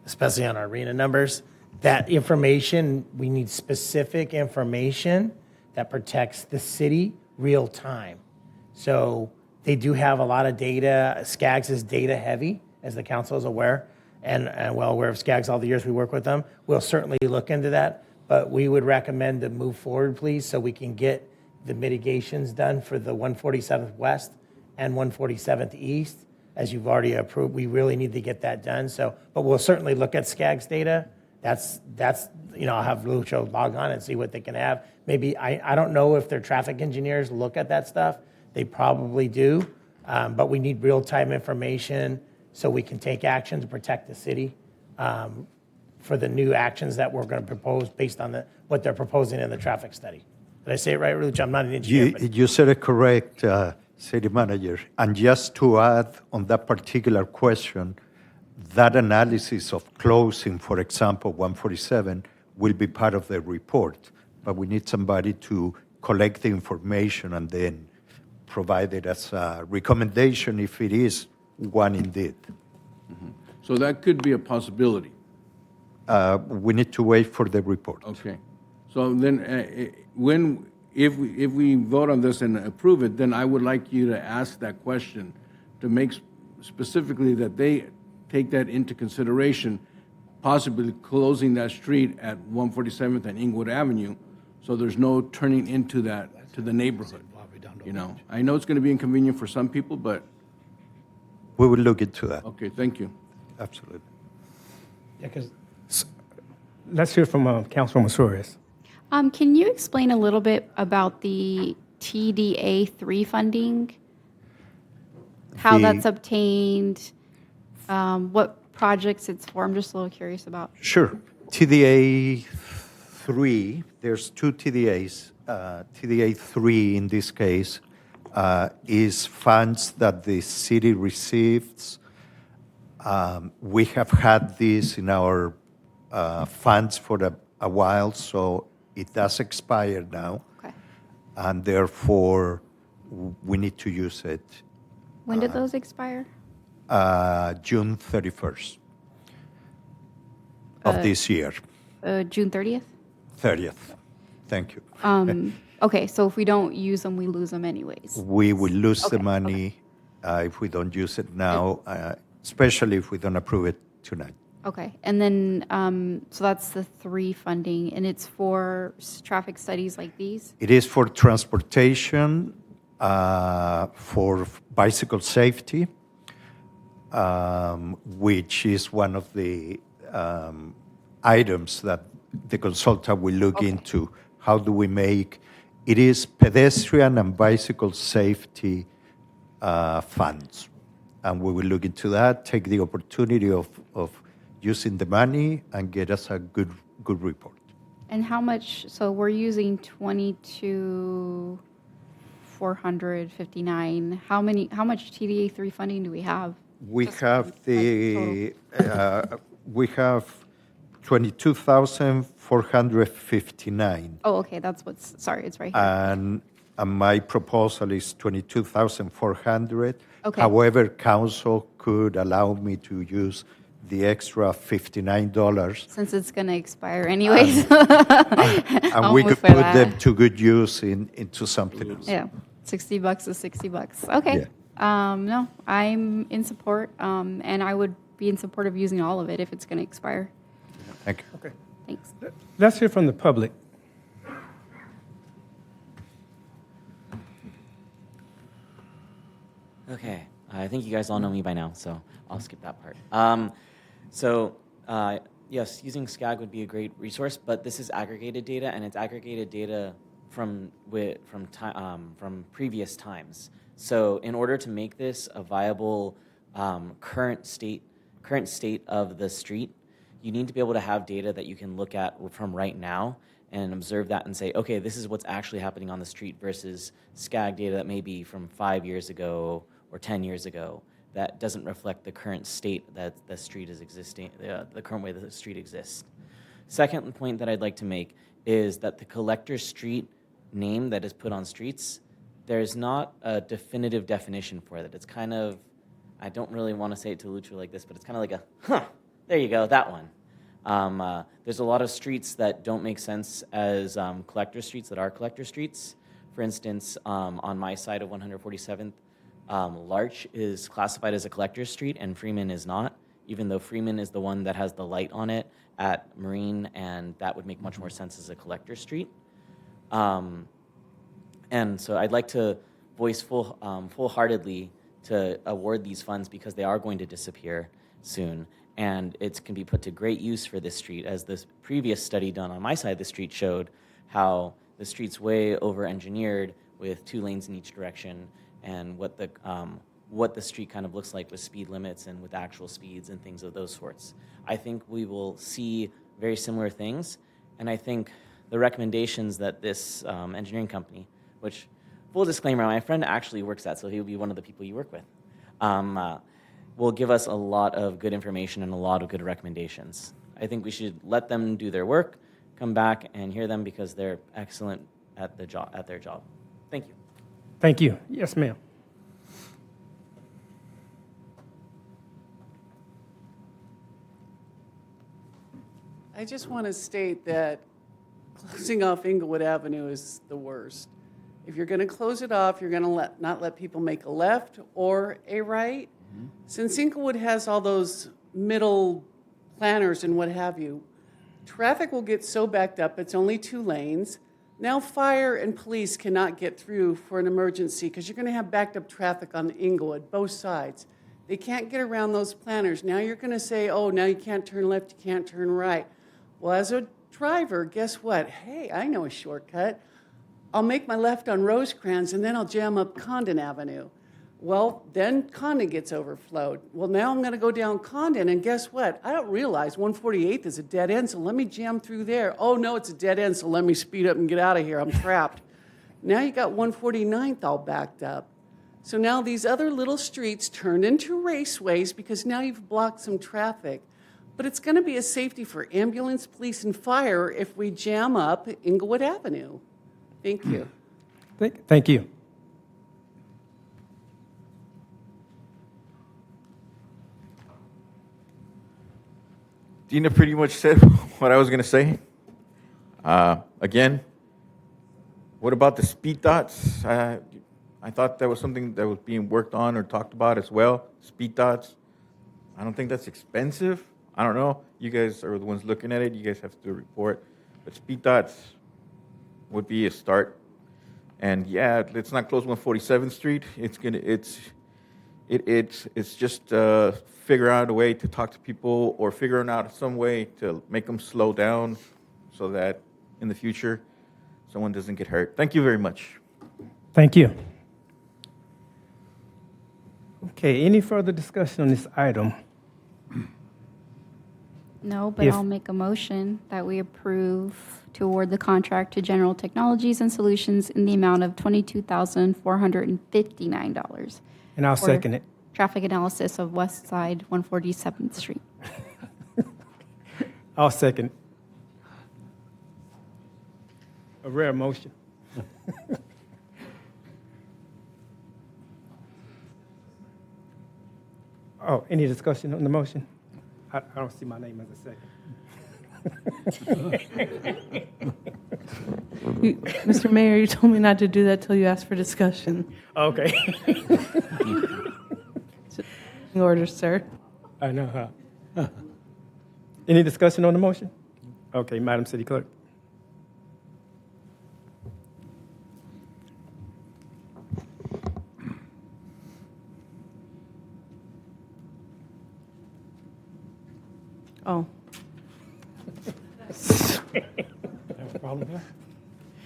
especially on our arena numbers. That information, we need specific information that protects the city real time. So they do have a lot of data. SCAGs is data heavy, as the council is aware, and well aware of SCAGs all the years we work with them. We'll certainly look into that, but we would recommend to move forward, please, so we can get the mitigations done for the 147th West and 147th East, as you've already approved. We really need to get that done. So, but we'll certainly look at SCAG's data. That's I'll have Lucho log on and see what they can have. Maybe, I don't know if their traffic engineers look at that stuff. They probably do, but we need real-time information so we can take action to protect the city for the new actions that we're going to propose based on what they're proposing in the traffic study. Did I say it right, Lucho? I'm not an engineer. You said it correct, City Manager. And just to add on that particular question, that analysis of closing, for example, 147, will be part of the report. But we need somebody to collect the information and then provide it as a recommendation if it is one indeed. Mm-hmm. So that could be a possibility. We need to wait for the report. Okay. So then if we vote on this and approve it, then I would like you to ask that question to make specifically that they take that into consideration, possibly closing that street at 147th and Inglewood Avenue, so there's no turning into that to the neighborhood. You know, I know it's going to be inconvenient for some people, but we will look into that. Okay, thank you. Absolutely. Yeah, because let's hear from Councilwoman Suarez. Can you explain a little bit about the TDA 3 funding? How that's obtained, what projects it's for? I'm just a little curious about. Sure. TDA 3, there's two TDAs. TDA 3 in this case is funds that the city receives. We have had this in our funds for a while, so it does expire now. Okay. And therefore, we need to use it. When did those expire? June 31st of this year. June 30th? 30th. Thank you. Okay, so if we don't use them, we lose them anyways. We will lose the money if we don't use it now, especially if we don't approve it tonight. Okay, and then, so that's the 3 funding, and it's for traffic studies like these? It is for transportation, for bicycle safety, which is one of the items that the consultant will look into. How do we make it is pedestrian and bicycle safety funds. And we will look into that, take the opportunity of using the money and get us a good report. And how much, so we're using 22,459. How much TDA 3 funding do we have? We have we have 22,459. Oh, okay, that's sorry, it's right here. And my proposal is 22,400. Okay. However, council could allow me to use the extra $59. Since it's going to expire anyways. And we could put them to good use into something else. Yeah, $60 is $60. Okay. Yeah. No, I'm in support, and I would be in support of using all of it if it's going to expire. Thank you. Okay. Thanks. Let's hear from the public. Okay. I think you guys all know me by now, so I'll skip that part. Yes, using SCAG would be a great resource, but this is aggregated data, and it's aggregated data from previous times. So in order to make this a viable current state of the street, you need to be able to have data that you can look at from right now and observe that and say, okay, this is what's actually happening on the street versus SCAG data that may be from 5 years ago or 10 years ago that doesn't reflect the current state that the street is existing, the current way that the street exists. Second point that I'd like to make is that the collector street name that is put on streets, there's not a definitive definition for that. It's kind of, I don't really want to say it to Lucha like this, but it's kind of like there you go, that one. There's a lot of streets that don't make sense as collector streets that are collector streets. For instance, on my side of 147th, Larch is classified as a collector street and Freeman is not, even though Freeman is the one that has the light on it at Marine, and that would make much more sense as a collector street. And so I'd like to voice full-heartedly to award these funds because they are going to disappear soon, and it can be put to great use for this street, as this previous study done on my side of the street showed how the street's way over-engineered with 2 lanes in each direction, and what the street kind of looks like with speed limits and with actual speeds and things of those sorts. I think we will see very similar things, and I think the recommendations that this engineering company, which, full disclaimer, my friend actually works at, so he'll be one of the people you work with, will give us a lot of good information and a lot of good recommendations. I think we should let them do their work, come back and hear them because they're excellent at their job. Thank you. Thank you. Yes, ma'am. I just want to state that closing off Inglewood Avenue is the worst. If you're going to close it off, you're going to not let people make a left or a right. Since Inglewood has all those middle planners and what have you, traffic will get so backed up, it's only 2 lanes. Now fire and police cannot get through for an emergency because you're going to have backed up traffic on Inglewood, both sides. They can't get around those planners. Now you're going to say, oh, now you can't turn left, you can't turn right. Well, as a driver, guess what? Hey, I know a shortcut. I'll make my left on Rosecrans and then I'll jam up Condon Avenue. Well, then Condon gets overflowed. Well, now I'm going to go down Condon, and guess what? I don't realize 148th is a dead end, so let me jam through there. Oh, no, it's a dead end, so let me speed up and get out of here. I'm trapped. Now you got 149th all backed up. So now these other little streets turned into raceways because now you've blocked some traffic. But it's going to be a safety for ambulance, police, and fire if we jam up Inglewood Avenue. Thank you. Thank you. Dina pretty much said what I was going to say. Again, what about the speed dots? I thought that was something that was being worked on or talked about as well. Speed dots. I don't think that's expensive. I don't know. You guys are the ones looking at it. You guys have to do a report. But speed dots would be a start. And yeah, let's not close 147th Street. It's just figure out a way to talk to people or figuring out some way to make them slow down so that in the future someone doesn't get hurt. Thank you very much. Thank you. Okay, any further discussion on this item? No, but I'll make a motion that we approve to award the contract to General Technologies and Solutions in the amount of $22,459. And I'll second it. Traffic analysis of West Side 147th Street. I'll second. A rare motion. Oh, any discussion on the motion? I don't see my name as a second. Mr. Mayor, you told me not to do that till you asked for discussion. Okay. In order, sir. I know, huh? Any discussion on the motion? Okay, Madam City Clerk. Oh. Have a problem here?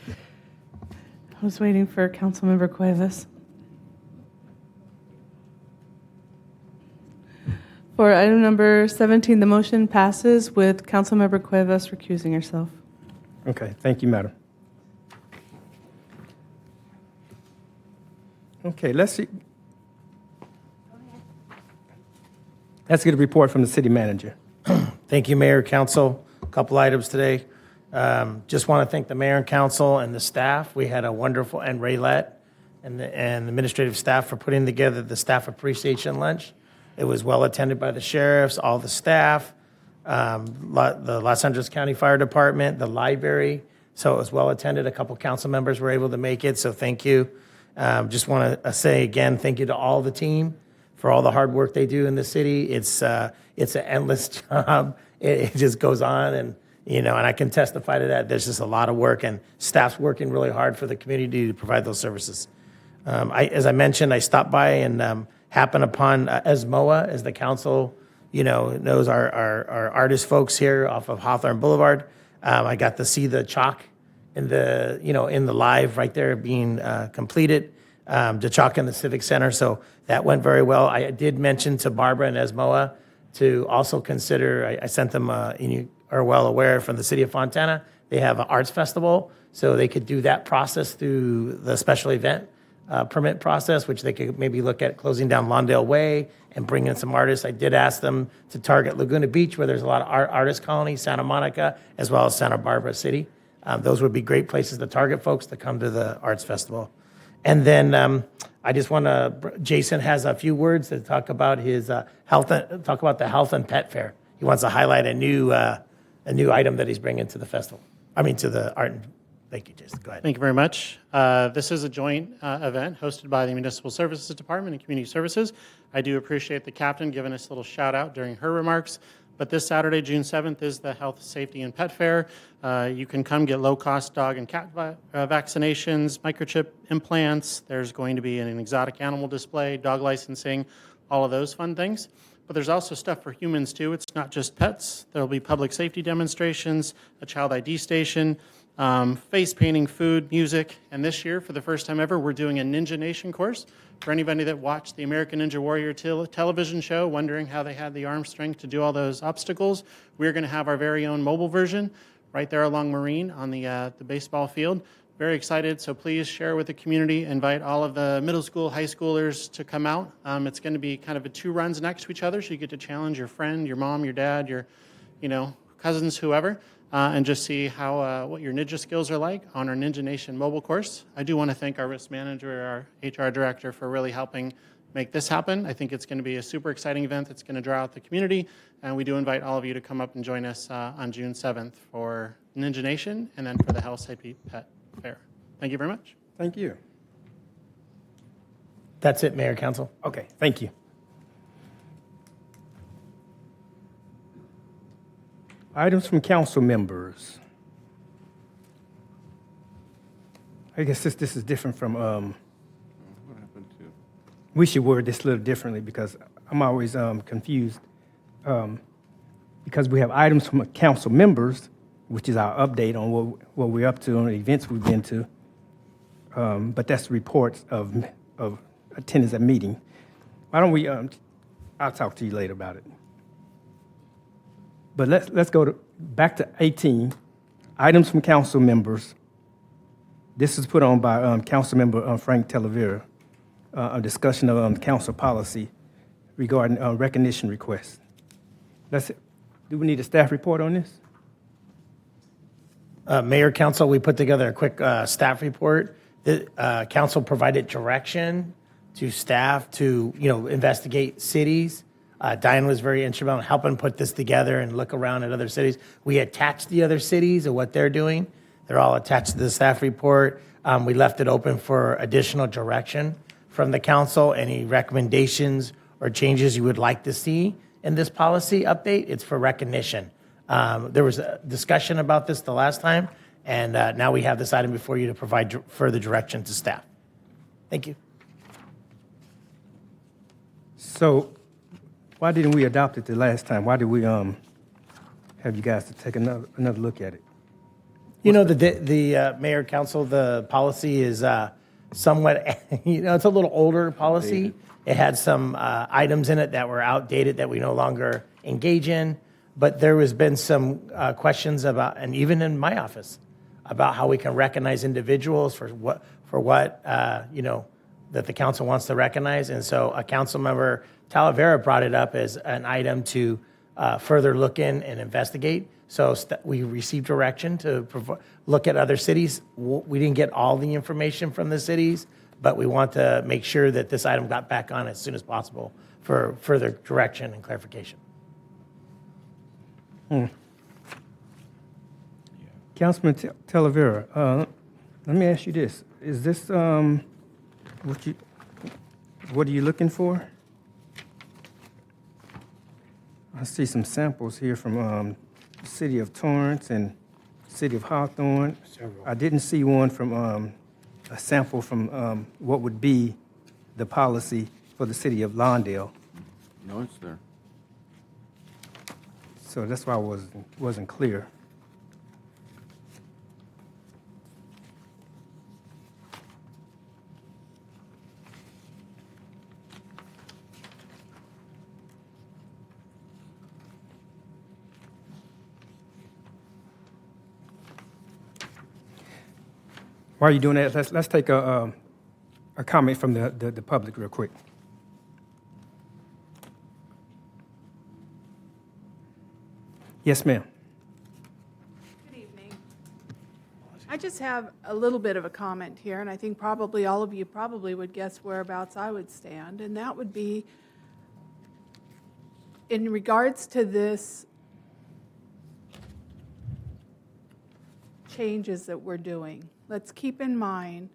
I was waiting for Councilmember Cuevas. For item number 17, the motion passes with Councilmember Cuevas recusing herself. Okay, thank you, madam. Okay, let's see. Let's get a report from the city manager. Thank you, Mayor, Council. A couple items today. Just want to thank the mayor and council and the staff. We had a wonderful, and Raylette and the administrative staff for putting together the staff appreciation lunch. It was well attended by the sheriffs, all the staff, the Los Angeles County Fire Department, the library. So it was well attended. A couple council members were able to make it, so thank you. Just want to say again, thank you to all the team for all the hard work they do in the city. It's an endless job. It just goes on, and and I can testify to that. There's just a lot of work, and staff's working really hard for the community to provide those services. As I mentioned, I stopped by and happened upon ESMOA, as the council, knows our artist folks here off of Hawthorne Boulevard. I got to see the chalk in the, in the live right there being completed, the chalk in the Civic Center. So that went very well. I did mention to Barbara and ESMOA to also consider, I sent them, and you are well aware from the city of Fontana, they have an arts festival. So they could do that process through the special event permit process, which they could maybe look at closing down Lawndale Way and bring in some artists. I did ask them to target Laguna Beach, where there's a lot of artist colonies, Santa Monica, as well as Santa Barbara City. Those would be great places to target folks to come to the arts festival. And then I just want to, Jason has a few words to talk about his health and pet fair. He wants to highlight a new item that he's bringing to the festival. To the art. Thank you, Jason. Go ahead. Thank you very much. This is a joint event hosted by the Municipal Services Department and Community Services. I do appreciate the captain giving us a little shout out during her remarks. But this Saturday, June 7th, is the Health, Safety, and Pet Fair. You can come get low-cost dog and cat vaccinations, microchip implants. There's going to be an exotic animal display, dog licensing, all of those fun things. But there's also stuff for humans, too. It's not just pets. There will be public safety demonstrations, a child ID station, face painting, food, music, and this year, for the first time ever, we're doing a Ninja Nation course. For anybody that watched the American Ninja Warrior television show, wondering how they had the arm strength to do all those obstacles, we're going to have our very own mobile version right there along Marine on the baseball field. Very excited, so please share with the community. Invite all of the middle school, high schoolers to come out. It's going to be kind of a 2 runs next to each other, so you get to challenge your friend, your mom, your dad, your cousins, whoever. And just see how what your ninja skills are like on our Ninja Nation mobile course. I do want to thank our risk manager, our HR director, for really helping make this happen. I think it's going to be a super exciting event that's going to draw out the community, and we do invite all of you to come up and join us on June 7th for Ninja Nation and then for the Health, Safety, Pet Fair. Thank you very much. Thank you. That's it, Mayor, Council. Okay, thank you. Items from council members. I guess this is different from, What happened to? we should word this a little differently because I'm always confused. Because we have items from council members, which is our update on what we're up to on the events we've been to. But that's reports of attendance at meeting. Why don't we, I'll talk to you later about it. But let's go back to 18, items from council members. This is put on by Council Member Frank Talavera, a discussion of council policy regarding recognition requests. Do we need a staff report on this? Mayor, Council, we put together a quick staff report. The council provided direction to staff to investigate cities. Diane was very instrumental in helping put this together and look around at other cities. We attached the other cities and what they're doing. They're all attached to the staff report. We left it open for additional direction from the council. Any recommendations or changes you would like to see in this policy update, it's for recognition. There was a discussion about this the last time, and now we have this item before you to provide further direction to staff. Thank you. So why didn't we adopt it the last time? Why did we have you guys to take another look at it. You know, the mayor council, the policy is somewhat, it's a little older policy. It had some items in it that were outdated that we no longer engage in. But there has been some questions about, and even in my office, about how we can recognize individuals for what that the council wants to recognize. And so a council member, Talavera, brought it up as an item to further look in and investigate. So we received direction to look at other cities. We didn't get all the information from the cities, but we want to make sure that this item got back on as soon as possible for further direction and clarification. Councilman Talavera, let me ask you this. Is this what are you looking for? I see some samples here from City of Torrance and City of Hawthorne. I didn't see one from a sample from what would be the policy for the City of Lawndale. No, it's there. So that's why I wasn't clear. While you're doing that, let's take a comment from the public real quick. Yes, ma'am. Good evening. I just have a little bit of a comment here, and I think probably all of you probably would guess whereabouts I would stand, and that would be in regards to this changes that we're doing. Let's keep in mind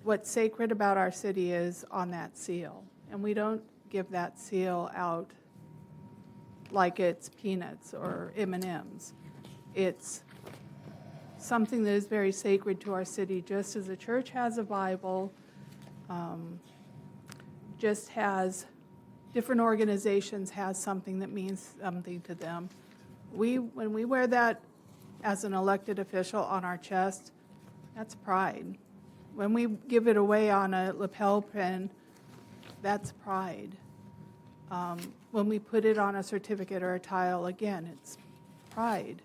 what's sacred about our city is on that seal, and we don't give that seal out like it's peanuts or M&Ms. It's something that is very sacred to our city, just as the church has a Bible, just has different organizations has something that means something to them. When we wear that as an elected official on our chest, that's pride. When we give it away on a lapel pin, that's pride. When we put it on a certificate or a tile, again, it's pride.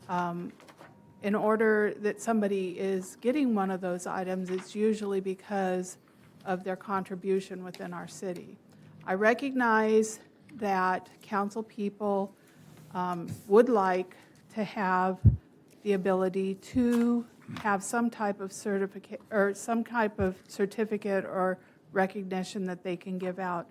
In order that somebody is getting one of those items, it's usually because of their contribution within our city. I recognize that council people would like to have the ability to have some type of certificate or recognition that they can give out.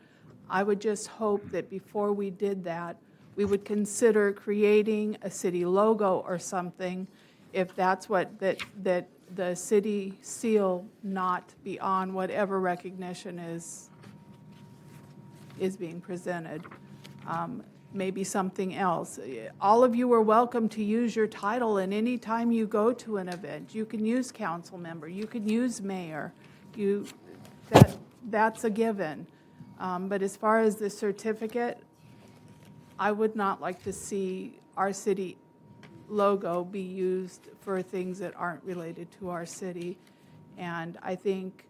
I would just hope that before we did that, we would consider creating a city logo or something, if that's what that the city seal not be on whatever recognition is being presented. Maybe something else. All of you are welcome to use your title, and any time you go to an event, you can use council member, you can use mayor. That's a given. But as far as the certificate, I would not like to see our city logo be used for things that aren't related to our city. And I think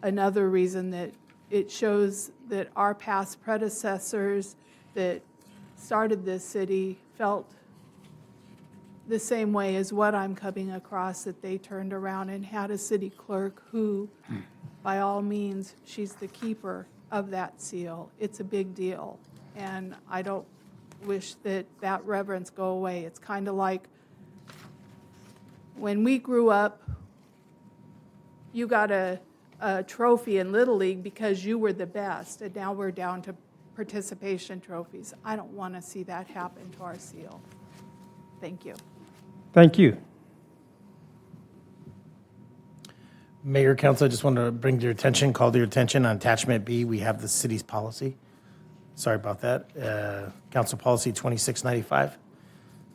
another reason that it shows that our past predecessors that started this city felt the same way as what I'm coming across, that they turned around and had a city clerk who, by all means, she's the keeper of that seal. It's a big deal, and I don't wish that reverence go away. It's kind of like when we grew up, you got a trophy in Little League because you were the best, and now we're down to participation trophies. I don't want to see that happen to our seal. Thank you. Thank you. Mayor, Council, I just wanted to call to your attention on attachment B. We have the city's policy. Sorry about that. Council Policy 2695.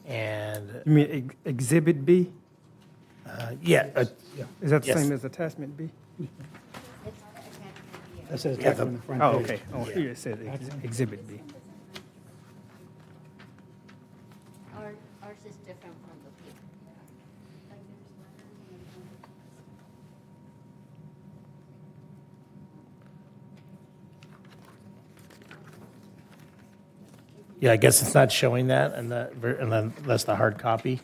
And You mean Exhibit B? yeah. Is that the Yes. same as Attachment B? That says Yeah, that on the front Oh, page. okay. Oh, here it says Exhibit B. Ours is different from the people. Yeah, I guess it's not showing that, and that's the hard copy.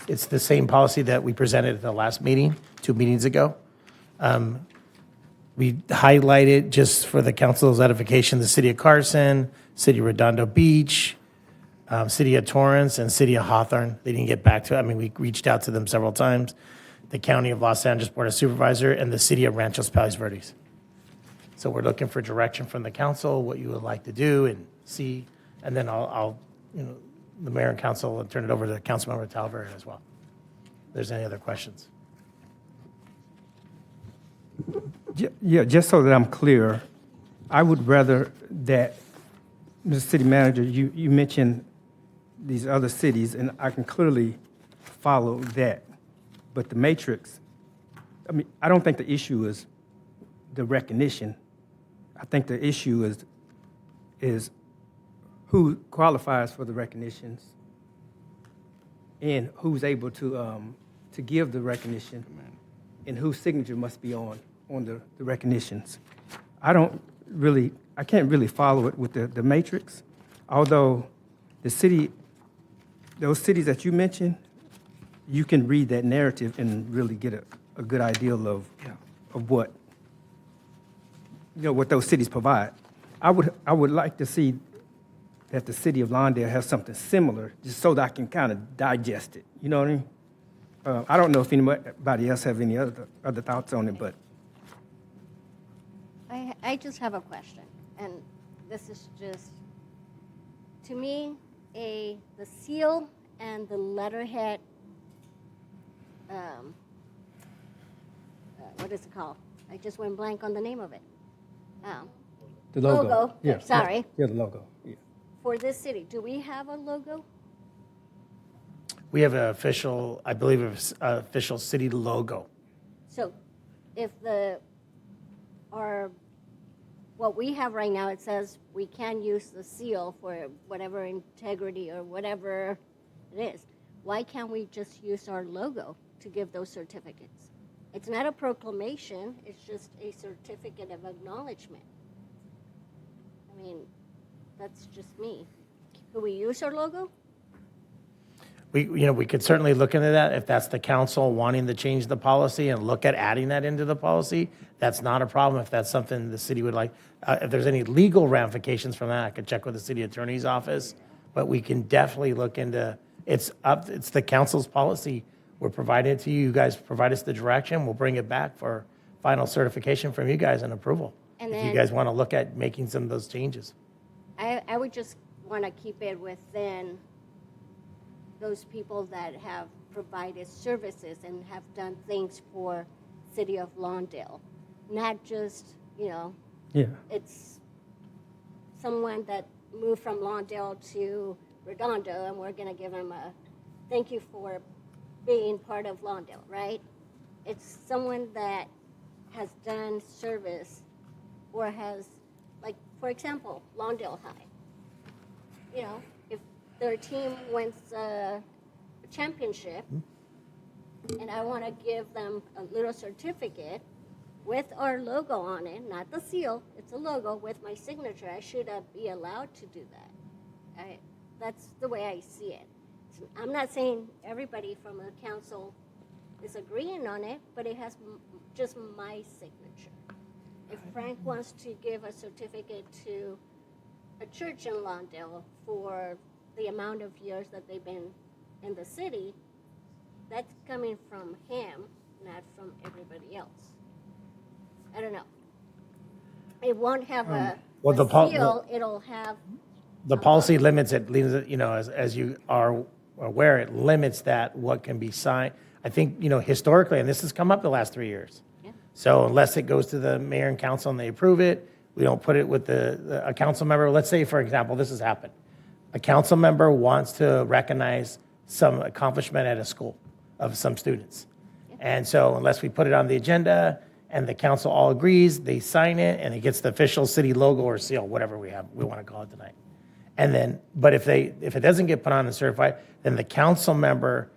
It's the same policy that we presented at the last meeting, 2 meetings ago. We highlighted, just for the council's edification, the city of Carson, city of Redondo Beach, city of Torrance, and city of Hawthorne. They didn't get back to it. I mean, we reached out to them several times. The county of Los Angeles Board of Supervisor and the city of Ranchos Palos Verdes. So we're looking for direction from the council, what you would like to do and see. And then I'll the mayor and council, and turn it over to Councilmember Talavera as well. If there's any other questions. Yeah, just so that I'm clear, I would rather that, Mr. City Manager, you mentioned these other cities, and I can clearly follow that. But the matrix, I mean, I don't think the issue is the recognition. I think the issue is who qualifies for the recognitions and who's able to give the recognition and whose signature must be on the recognitions. I can't really follow it with the matrix, although those cities that you mentioned, you can read that narrative and really get a good idea of what what those cities provide. I would like to see that the city of Lawndale has something similar, just so that I can kind of digest it. You know what I mean? I don't know if anybody else have any other thoughts on it, but I just have a question, and this is just, to me, the seal and the letterhead, what is it called? I just went blank on the name of it. the logo. Yeah. Sorry. Yeah, the logo. Yeah. For this city, do we have a logo? We have an official, I believe, official city logo. So if what we have right now, it says we can use the seal for whatever integrity or whatever it is. Why can't we just use our logo to give those certificates? It's not a proclamation, it's just a certificate of acknowledgement. I mean, that's just me. Could we use our logo? We could certainly look into that if that's the council wanting to change the policy and look at adding that into the policy. That's not a problem if that's something the city would like. If there's any legal ramifications from that, I could check with the city attorney's office. But we can definitely look into, it's the council's policy. We're providing it to you. You guys provide us the direction. We'll bring it back for final certification from you guys and approval. And if then, you guys want to look at making some of those changes. I would just want to keep it within those people that have provided services and have done things for City of Lawndale. Not just, it's someone that moved from Lawndale to Redondo, and we're going to give them a thank you for being part of Lawndale, right? It's someone that has done service or has, like, for example, Lawndale High. If their team wins a championship, and I want to give them a little certificate with our logo on it, not the seal, it's a logo with my signature, I should be allowed to do that. That's the way I see it. I'm not saying everybody from the council is agreeing on it, but it has just my signature. If Frank wants to give a certificate to a church in Lawndale for the amount of years that they've been in the city, that's coming from him, not from everybody else. I don't know. It won't have a seal, it'll have... The policy limits it, as you are aware, it limits that what can be signed. I think, historically, and this has come up the last 3 years. Yeah. So unless it goes to the mayor and council and they approve it, we don't put it with a council member. Let's say, for example, this has happened. A council member wants to recognize some accomplishment at a school of some students. Yeah. And so unless we put it on the agenda and the council all agrees, they sign it and it gets the official city logo or seal, whatever we want to call it tonight. And then, but if it doesn't get put on and certified, then the council member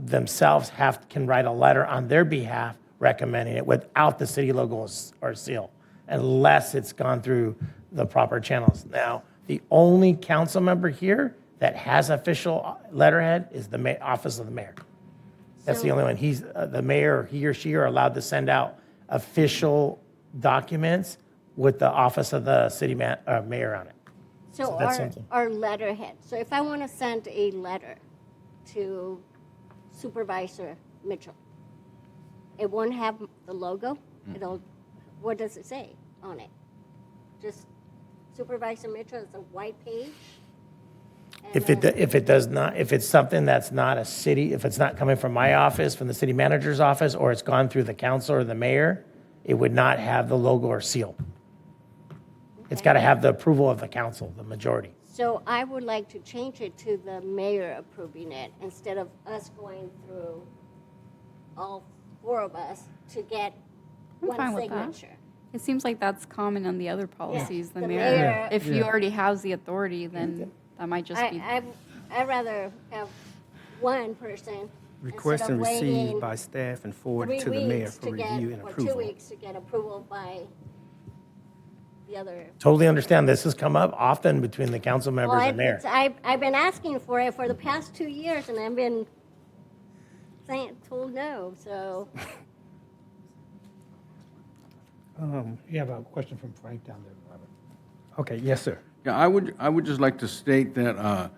themselves can write a letter on their behalf recommending it without the city logo or seal, unless it's gone through the proper channels. Now, the only council member here that has official letterhead is the office of the mayor. That's the only one. He's the mayor, he or she are allowed to send out official documents with the office of the city mayor on it. So our letterhead. So if I want to send a letter to Supervisor Mitchell, it won't have the logo. What does it say on it? Just Supervisor Mitchell. It's a white page. If it's something that's not a city, if it's not coming from my office, from the city manager's office, or it's gone through the council or the mayor, it would not have the logo or seal. It's got to have the approval of the council, the majority. So I would like to change it to the mayor approving it instead of us going through all four of us to get I'm one fine with that. signature. It seems like that's common on the other policies. The The mayor- mayor, if you Yeah. already has the authority, then that might just be. I'd rather have one person Request instead and of receive waiting by staff and forward 3 to the mayor weeks for to get, review and or approval. 2 weeks to get approval by the other. Totally understand. This has come up often between the council members and mayor. I've been asking for it for the past 2 years, and I've been told no, so. You have a question from Frank down there, Robert. Okay, yes, sir. Yeah, I would just like to state that,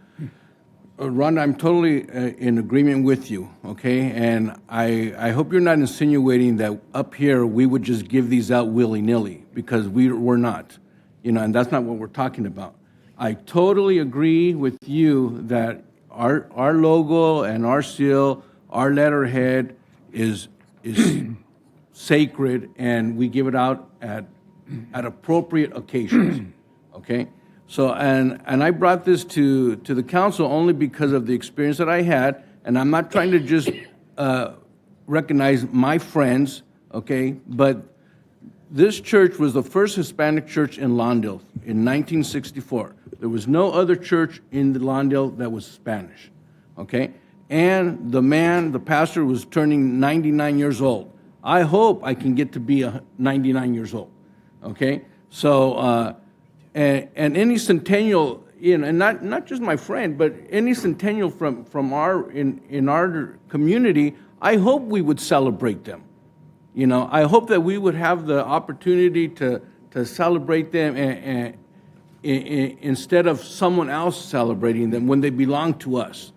Rhonda, I'm totally in agreement with you, okay? And I hope you're not insinuating that up here we would just give these out willy-nilly, because we're not, and that's not what we're talking about. I totally agree with you that our logo and our seal, our letterhead is sacred, and we give it out at appropriate occasions, okay? So, and I brought this to the council only because of the experience that I had, and I'm not trying to just recognize my friends, okay? But this church was the first Hispanic church in Lawndale in 1964. There was no other church in the Lawndale that was Spanish, okay? And the pastor was turning 99 years old. I hope I can get to be 99 years old, okay? So, and any centennial, and not just my friend, but any centennial from in our community, I hope we would celebrate them. I hope that we would have the opportunity to celebrate them and instead of someone else celebrating them when they belong to us.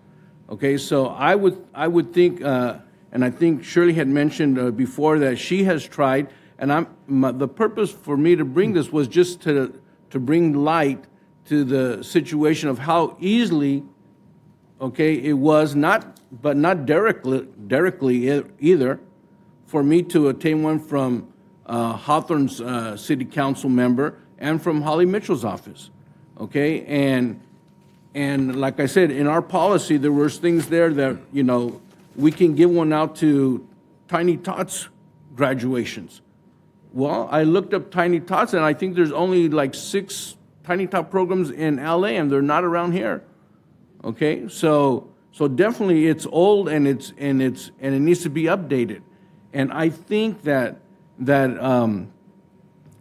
Okay, so I would think, and I think Shirley had mentioned before that she has tried, and the purpose for me to bring this was just to bring light to the situation of how easily, okay, it was not directly either, for me to obtain one from Hawthorne's city council member and from Holly Mitchell's office, okay, and like I said, in our policy, there was things there that, we can give one out to Tiny Tots graduations. Well, I looked up Tiny Tots, and I think there's only like 6 Tiny Tot programs in LA, and they're not around here. Okay, so definitely it's old, and it needs to be updated. And I think that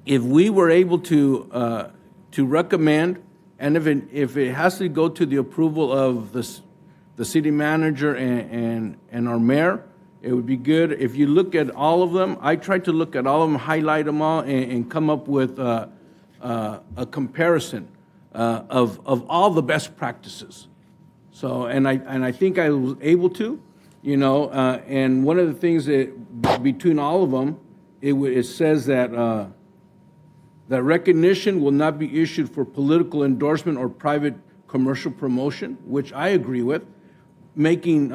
if we were able to recommend, and if it has to go to the approval of the city manager and our mayor, it would be good. If you look at all of them, I tried to look at all of them, highlight them all, and come up with a comparison of all the best practices. So, and I think I was able to, and one of the things that between all of them, it says that that recognition will not be issued for political endorsement or private commercial promotion, which I agree with. Making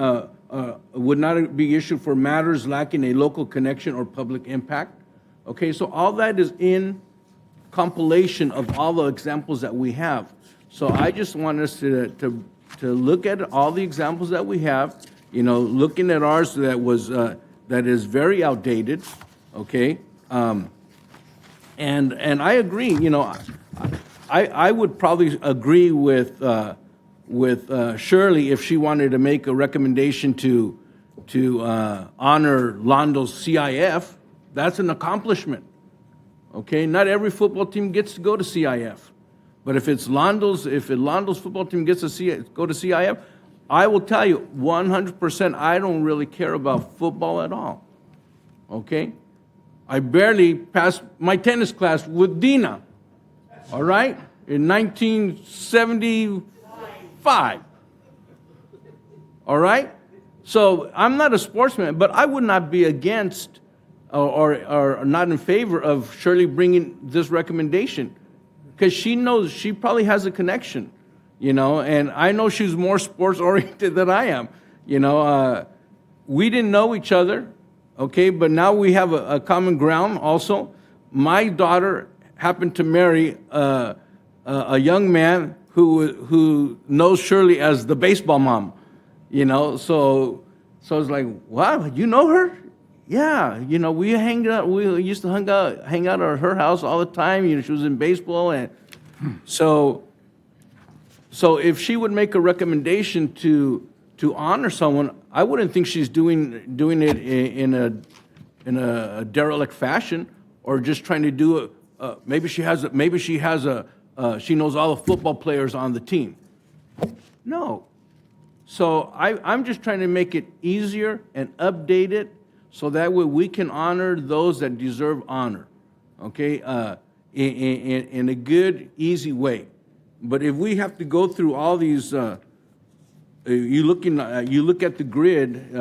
would not be issued for matters lacking a local connection or public impact. Okay, so all that is in compilation of all the examples that we have. So I just want us to look at all the examples that we have. Looking at ours that is very outdated. Okay, and I agree. I would probably agree with Shirley if she wanted to make a recommendation to honor Lawndale's CIF. That's an accomplishment. Okay, not every football team gets to go to CIF, but if Lawndale's football team gets to go to CIF, I will tell you 100%. I don't really care about football at all. Okay, I barely passed my tennis class with Dina. All right, in 1975. All right, so I'm not a sportsman, but I would not be against or not in favor of Shirley bringing this recommendation, because she knows, she probably has a connection, and I know she's more sports oriented than I am. We didn't know each other, okay, but now we have a common ground also. My daughter happened to marry a young man who knows Shirley as the baseball mom, so it's like, wow, you know her? Yeah, we used to hang out at her house all the time. She was in baseball, and so if she would make a recommendation to honor someone, I wouldn't think she's doing it in a derelict fashion, or just trying to do it. Maybe she knows all the football players on the team. No, so I'm just trying to make it easier and update it, so that way we can honor those that deserve honor, okay, in a good, easy way. But if we have to go through all these, you look at the grid,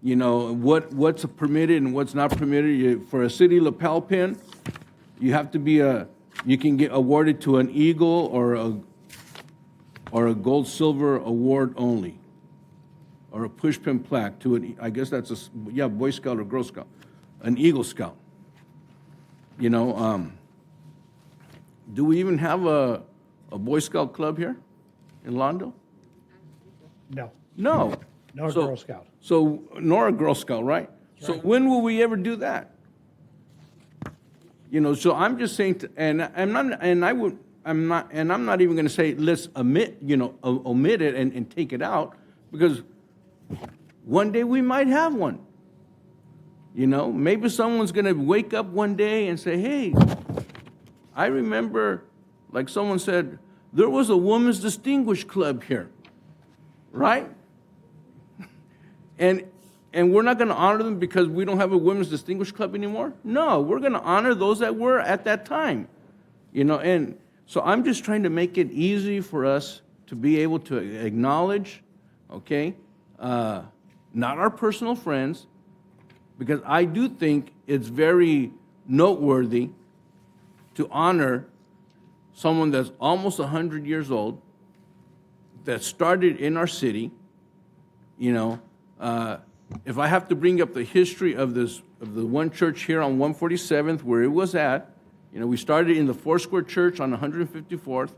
what's permitted and what's not permitted. For a city lapel pin, you have to be you can get awarded to an Eagle or a gold silver award only, or a push pin plaque to an, I guess that's Boy Scout or Girl Scout, an Eagle Scout. Do we even have a Boy Scout club here in Lawndale? No. No. Nor Girl Scout. So nor a Girl Scout, right? So when will we ever do that? So I'm just saying, I'm not even going to say let's omit it and take it out, because one day we might have one. Maybe someone's going to wake up one day and say, hey, I remember, like someone said, there was a Women's Distinguished Club here, right? And we're not going to honor them because we don't have a Women's Distinguished Club anymore? No, we're going to honor those that were at that time. And so I'm just trying to make it easy for us to be able to acknowledge, okay, not our personal friends, because I do think it's very noteworthy to honor someone that's almost 100 years old, that started in our city. If I have to bring up the history of the one church here on 147th where it was at, we started in the Foursquare Church on 154th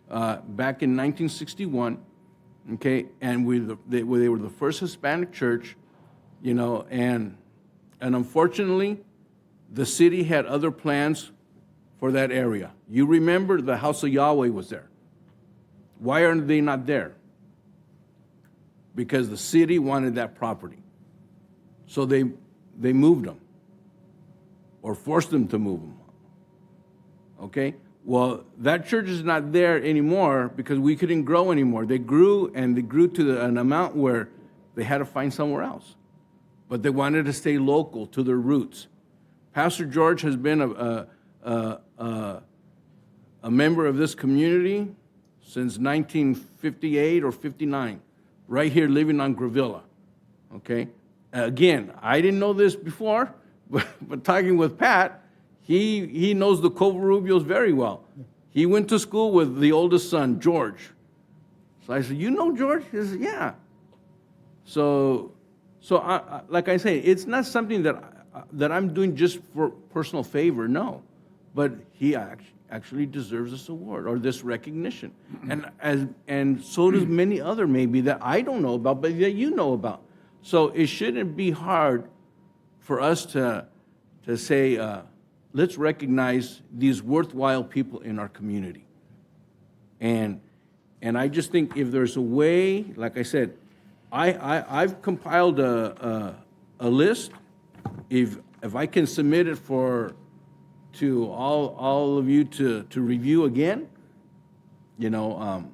back in 1961, okay, and they were the first Hispanic church, and unfortunately, the city had other plans for that area. You remember the House of Yahweh was there. Why are they not there? Because the city wanted that property. So they moved them, or forced them to move them. Okay? Well, that church is not there anymore because we couldn't grow anymore. They grew, and they grew to an amount where they had to find somewhere else. But they wanted to stay local to their roots. Pastor George has been a member of this community since 1958 or 59, right here living on Gravilla, okay? Again, I didn't know this before, but talking with Pat, he knows the Covarrubios very well. He went to school with the oldest son, George. So I said, you know George? He said, yeah. So like I say, it's not something that I'm doing just for personal favor, no. But he actually deserves this award or this recognition. And so does many other maybe that I don't know about, but that you know about. So it shouldn't be hard for us to say, let's recognize these worthwhile people in our community. And I just think if there's a way, like I said, I've compiled a list. If I can submit it to all of you to review again, you know,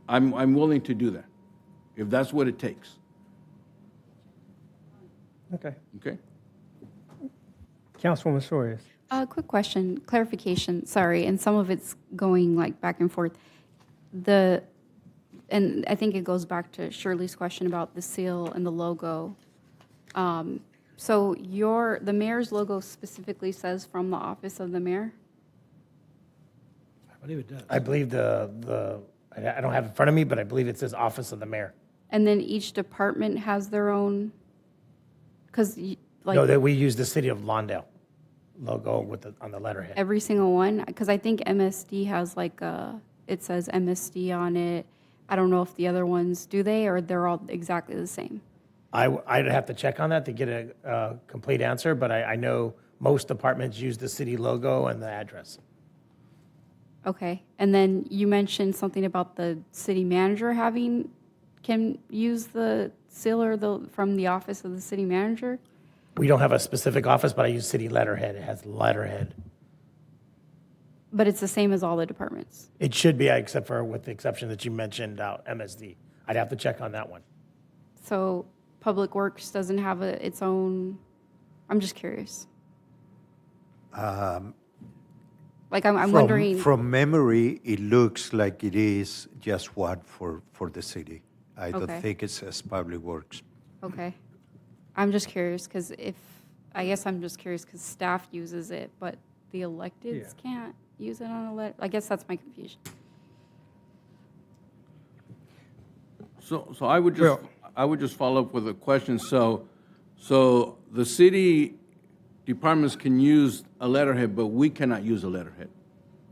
I'm willing to do that, if that's what it takes. Okay. Okay? Councilwoman Suarez. Quick question, clarification, sorry, and some of it's going like back and forth. And I think it goes back to Shirley's question about the seal and the logo. So the mayor's logo specifically says from the office of the mayor? I believe it does. I believe I don't have it in front of me, but I believe it says Office of the Mayor. And then each department has their own, because like. No, that we use the City of Lawndale logo on the letterhead. Every single one? Because I think MSD has like it says MSD on it. I don't know if the other ones, do they, or they're all exactly the same? I'd have to check on that to get a complete answer, but I know most departments use the city logo and the address. Okay. And then you mentioned something about the city manager can use the seal or from the office of the city manager? We don't have a specific office, but I use city letterhead. It has letterhead. But it's the same as all the departments? It should be, except for with the exception that you mentioned, MSD. I'd have to check on that one. So Public Works doesn't have its own, I'm just curious. Like I'm wondering. From memory, it looks like it is just one for the city. I don't think it says Public Works. Okay. I'm just curious because I'm just curious because staff uses it, but the electeds can't use it on a letter. I guess that's my confusion. So I would just follow up with a question. So the city departments can use a letterhead, but we cannot use a letterhead.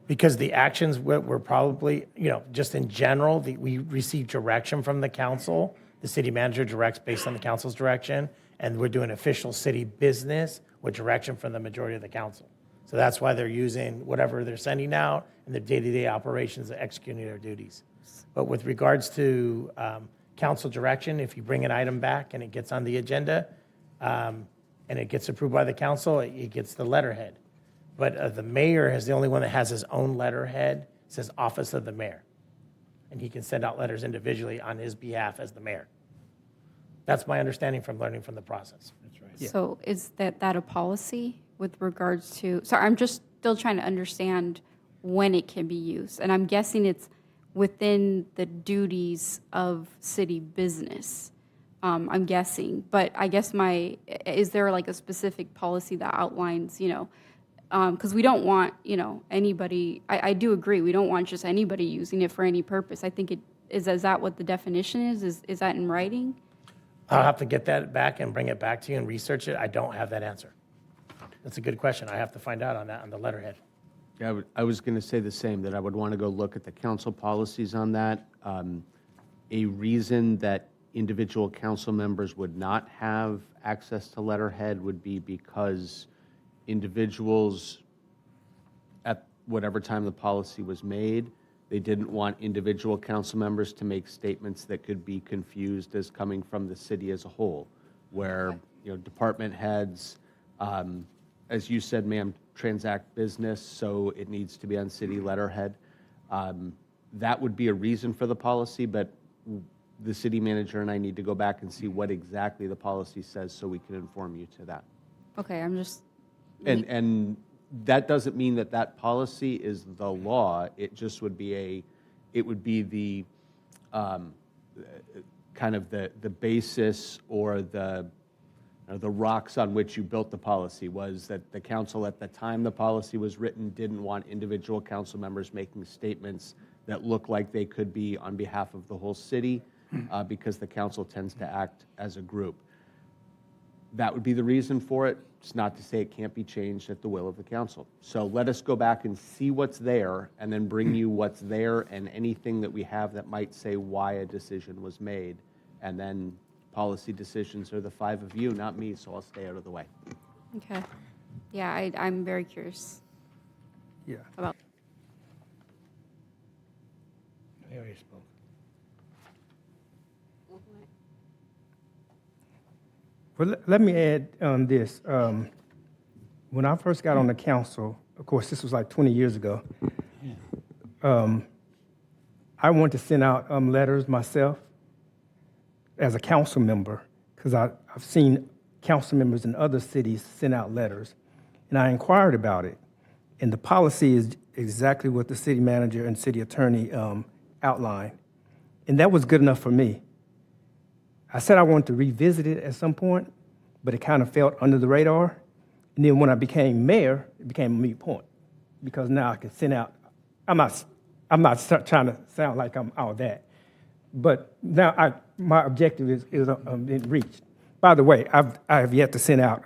Because the actions were probably, just in general, we receive direction from the council. The city manager directs based on the council's direction, and we're doing official city business with direction from the majority of the council. So that's why they're using whatever they're sending out in their day-to-day operations of executing their duties. But with regards to council direction, if you bring an item back and it gets on the agenda and it gets approved by the council, it gets the letterhead. But the mayor is the only one that has his own letterhead. It says Office of the Mayor. And he can send out letters individually on his behalf as the mayor. That's my understanding from learning from the process. That's right. Yeah. So is that a policy with regards to, sorry, I'm just still trying to understand when it can be used. And I'm guessing it's within the duties of city business. I'm guessing, but I guess is there like a specific policy that outlines, because we don't want, anybody, I do agree, we don't want just anybody using it for any purpose. I think is that what the definition is? Is that in writing? I'll have to get that back and bring it back to you and research it. I don't have that answer. That's a good question. I have to find out on that, on the letterhead. Yeah, I was going to say the same, that I would want to go look at the council policies on that. A reason that individual council members would not have access to letterhead would be because individuals, at whatever time the policy was made, they didn't want individual council members to make statements that could be confused as coming from the city as a whole, where department heads, as you said, ma'am, transact business, so it needs to be on city letterhead. That would be a reason for the policy, but the city manager and I need to go back and see what exactly the policy says so we can inform you to that. Okay, I'm just. And that doesn't mean that policy is the law. It just would be the kind of the basis or the rocks on which you built the policy, was that the council at the time the policy was written didn't want individual council members making statements that look like they could be on behalf of the whole city, because the council tends to act as a group. That would be the reason for it. It's not to say it can't be changed at the will of the council. So let us go back and see what's there, and then bring you what's there and anything that we have that might say why a decision was made. And then policy decisions are the five of you, not me, so I'll stay out of the way. Okay. Yeah, I'm very curious. Yeah. About. He already spoke. Well, let me add this. When I first got on the council, of course, this was like 20 years ago, I wanted to send out letters myself as a council member, because I've seen council members in other cities send out letters, and I inquired about it. And the policy is exactly what the city manager and city attorney outlined, and that was good enough for me. I said I wanted to revisit it at some point, but it kind of felt under the radar. And then when I became mayor, it became a moot point, because now I can send out. I'm not trying to sound like I'm all that, but now my objective is been reached. By the way, I have yet to send out.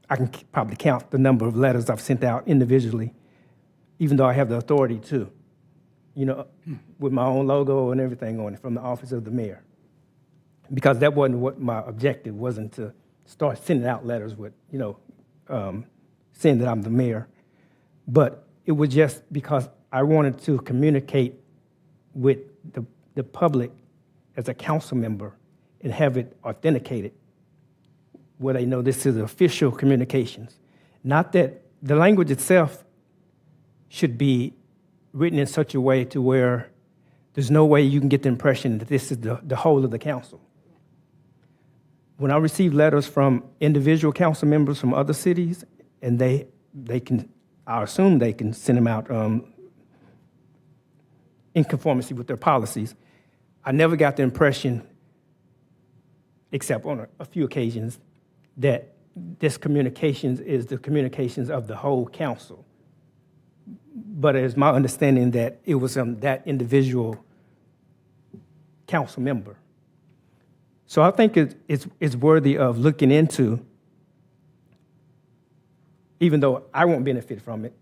I can probably count the number of letters I've sent out individually, even though I have the authority to, with my own logo and everything on it from the office of the mayor. Because that wasn't what my objective wasn't to start sending out letters with, saying that I'm the mayor. But it was just because I wanted to communicate with the public as a council member and have it authenticated where they know this is official communications. Not that the language itself should be written in such a way to where there's no way you can get the impression that this is the whole of the council. When I receive letters from individual council members from other cities, and they can, I assume they can send them out in conformity with their policies, I never got the impression, except on a few occasions, that this communications is the communications of the whole council. But it's my understanding that it was that individual council member. So I think it's worthy of looking into, even though I won't benefit from it,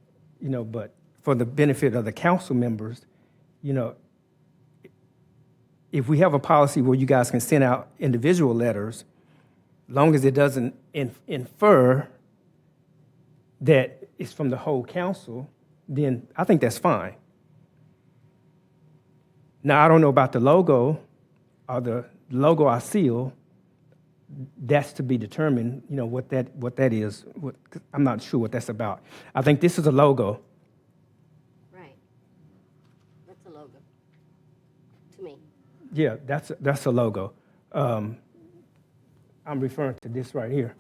but for the benefit of the council members, if we have a policy where you guys can send out individual letters, long as it doesn't infer that it's from the whole council, then I think that's fine. Now, I don't know about the logo or the logo I seal. That's to be determined, what that is. I'm not sure what that's about. I think this is a logo. Right. That's a logo. To me. Yeah, that's a logo. I'm referring to this right here.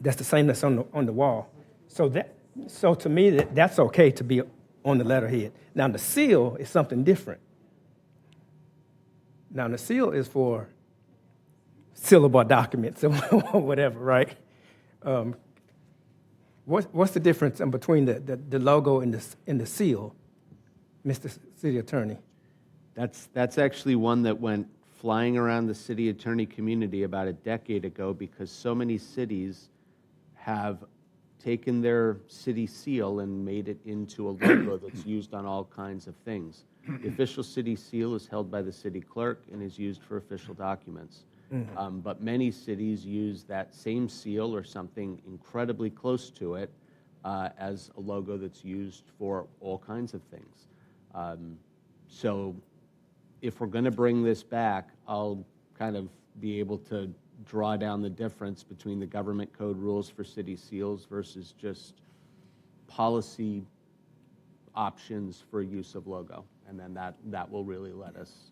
That's the same that's on the wall. So to me, that's okay to be on the letterhead. Now the seal is something different. Now the seal is for sealable documents or whatever, right? What's the difference between the logo and the seal, Mr. City Attorney? That's actually one that went flying around the city attorney community about a decade ago, because so many cities have taken their city seal and made it into a logo that's used on all kinds of things. The official city seal is held by the city clerk and is used for official documents. But many cities use that same seal or something incredibly close to it as a logo that's used for all kinds of things. So if we're going to bring this back, I'll kind of be able to draw down the difference between the government code rules for city seals versus just policy options for use of logo. And then that will really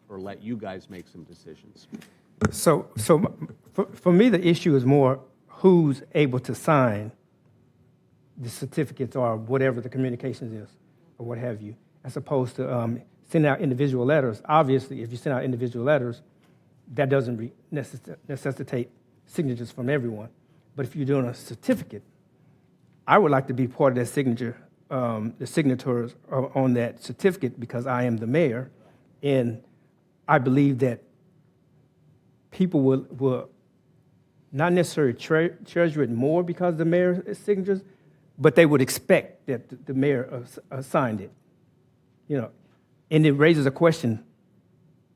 let you guys make some decisions. So for me, the issue is more who's able to sign the certificates or whatever the communications is or what have you, as opposed to sending out individual letters. Obviously, if you send out individual letters, that doesn't necessitate signatures from everyone. But if you're doing a certificate, I would like to be part of that signature, the signatories on that certificate, because I am the mayor, and I believe that people will not necessarily treasure it more because of the mayor's signatures, but they would expect that the mayor signed it. And it raises a question.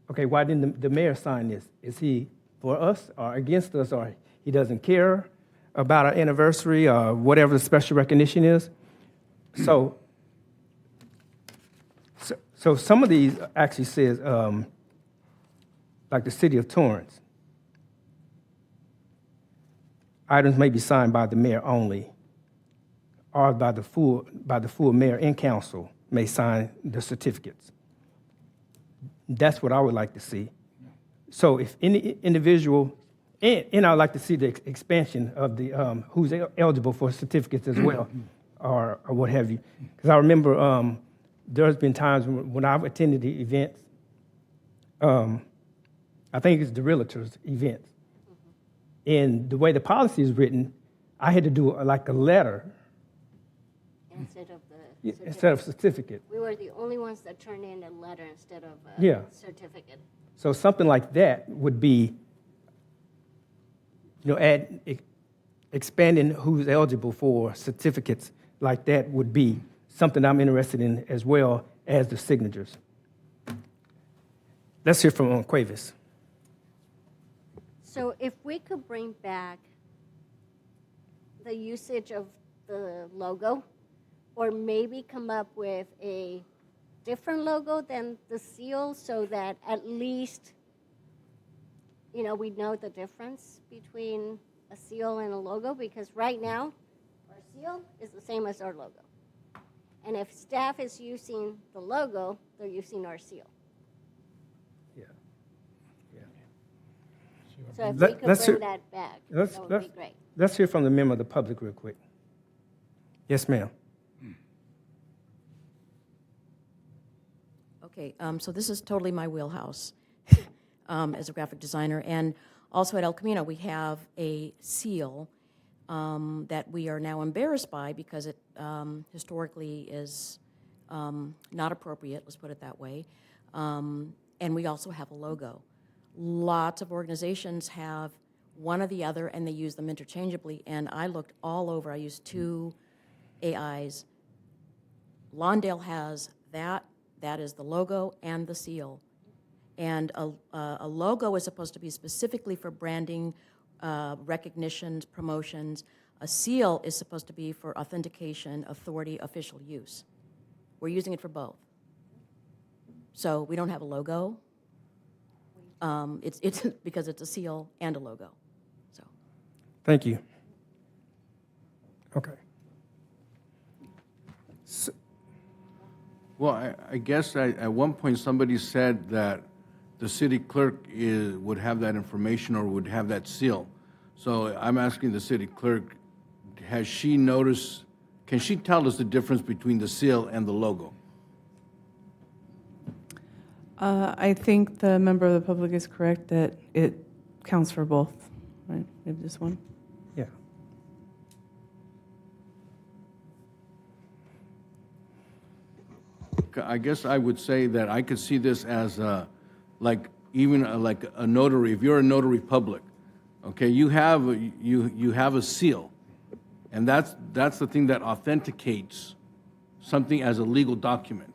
Okay, why didn't the mayor sign this? Is he for us or against us, or he doesn't care about our anniversary or whatever the special recognition is? So So some of these actually says, like the city of Torrance, items may be signed by the mayor only, or by the full mayor and council may sign the certificates. That's what I would like to see. So if any individual, and I'd like to see the expansion of the who's eligible for certificates as well, or what have you. Because I remember there's been times when I've attended the events. I think it's the realtors events, and the way the policy is written, I had to do like a letter instead of certificate. We were the only ones that turned in a letter instead of a certificate. So something like that would be, expanding who's eligible for certificates like that would be something I'm interested in as well as the signatures. Let's hear from Cuevas. So if we could bring back the usage of the logo, or maybe come up with a different logo than the seal so that at least, we know the difference between a seal and a logo, because right now our seal is the same as our logo. And if staff is using the logo, they're using our seal. So if we could bring that back, that would be great. Let's hear from the member of the public real quick. Yes, ma'am. Okay, so this is totally my wheelhouse as a graphic designer. And also at El Camino, we have a seal that we are now embarrassed by because it historically is not appropriate, let's put it that way. And we also have a logo. Lots of organizations have one or the other, and they use them interchangeably. And I looked all over. I used 2 AIs. Lawndale has that. That is the logo and the seal. And a logo is supposed to be specifically for branding, recognitions, promotions. A seal is supposed to be for authentication, authority, official use. We're using it for both. So we don't have a logo. It's because it's a seal and a logo. So. Thank you. Okay. Well, I guess at one point somebody said that the city clerk would have that information or would have that seal. So I'm asking the city clerk, has she noticed, can she tell us the difference between the seal and the logo? I think the member of the public is correct that it counts for both, right? We have this one. Yeah. I guess I would say that I could see this as like a notary. If you're a notary public, okay, you have a seal, and that's the thing that authenticates something as a legal document.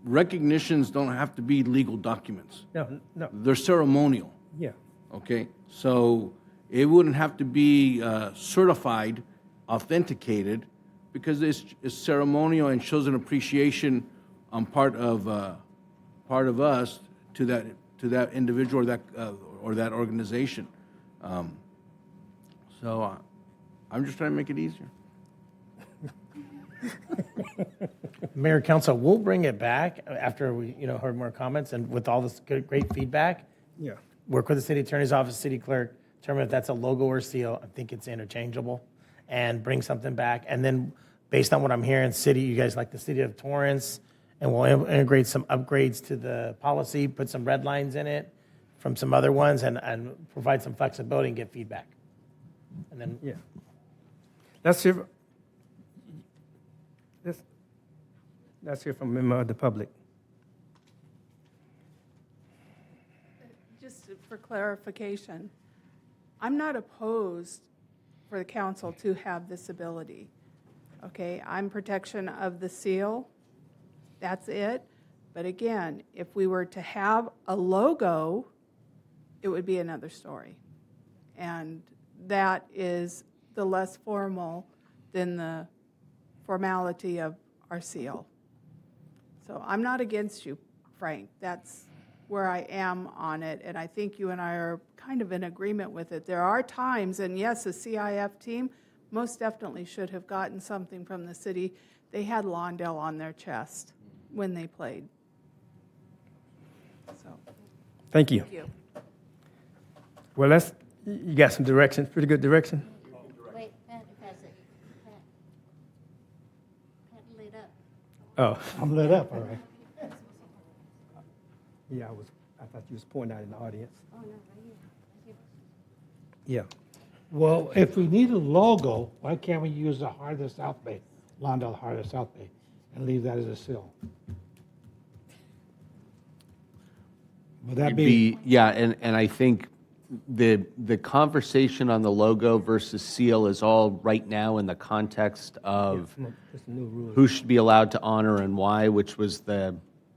Recognitions don't have to be legal documents. No. They're ceremonial. Yeah. Okay, so it wouldn't have to be certified, authenticated, because it's ceremonial and shows an appreciation on part of us to that individual or that organization. So I'm just trying to make it easier. Mayor, Council, we'll bring it back after we heard more comments and with all this great feedback. Yeah. Work with the city attorney's office, city clerk, determine if that's a logo or seal. I think it's interchangeable, and bring something back. And then, based on what I'm hearing, you guys like the city of Torrance, and we'll integrate some upgrades to the policy, put some red lines in it from some other ones, and provide some flexibility and get feedback. And then, yeah. Let's hear from a member of the public. Just for clarification, I'm not opposed for the council to have this ability. Okay, I'm protection of the seal, that's it. But again, if we were to have a logo, it would be another story. And that is the less formal than the formality of our seal. So I'm not against you, Frank. That's where I am on it, and I think you and I are kind of in agreement with it. There are times, and yes, the CIF team most definitely should have gotten something from the city. They had Lawndale on their chest when they played. So, Thank you. thank you. Well, you got some direction, pretty good direction? Wait, Pat has it. Pat lit up. Oh. I'm lit up, all right. Yeah, I thought you was pointing out in the audience. Oh, no, right here. Right Yeah. here. Well, if we need a logo, why can't we use the Heart of the South Bay, Lawndale Heart of the South Bay, and leave that as a seal? Would that be? Yeah, and I think the conversation on the logo versus seal is all right now in the context of Just a new rule. who should be allowed to honor and why, which was the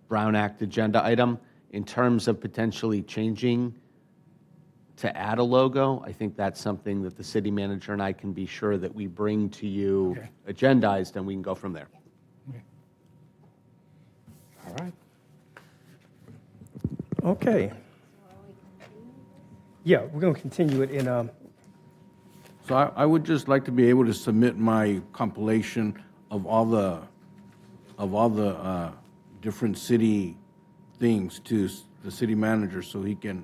Brown Act agenda item. In terms of potentially changing to add a logo, I think that's something that the city manager and I can be sure that we bring to you agendized, and we can go from there. All right. Okay. Yeah, we're going to continue it in, So I would just like to be able to submit my compilation of all the different city things to the city manager, so he can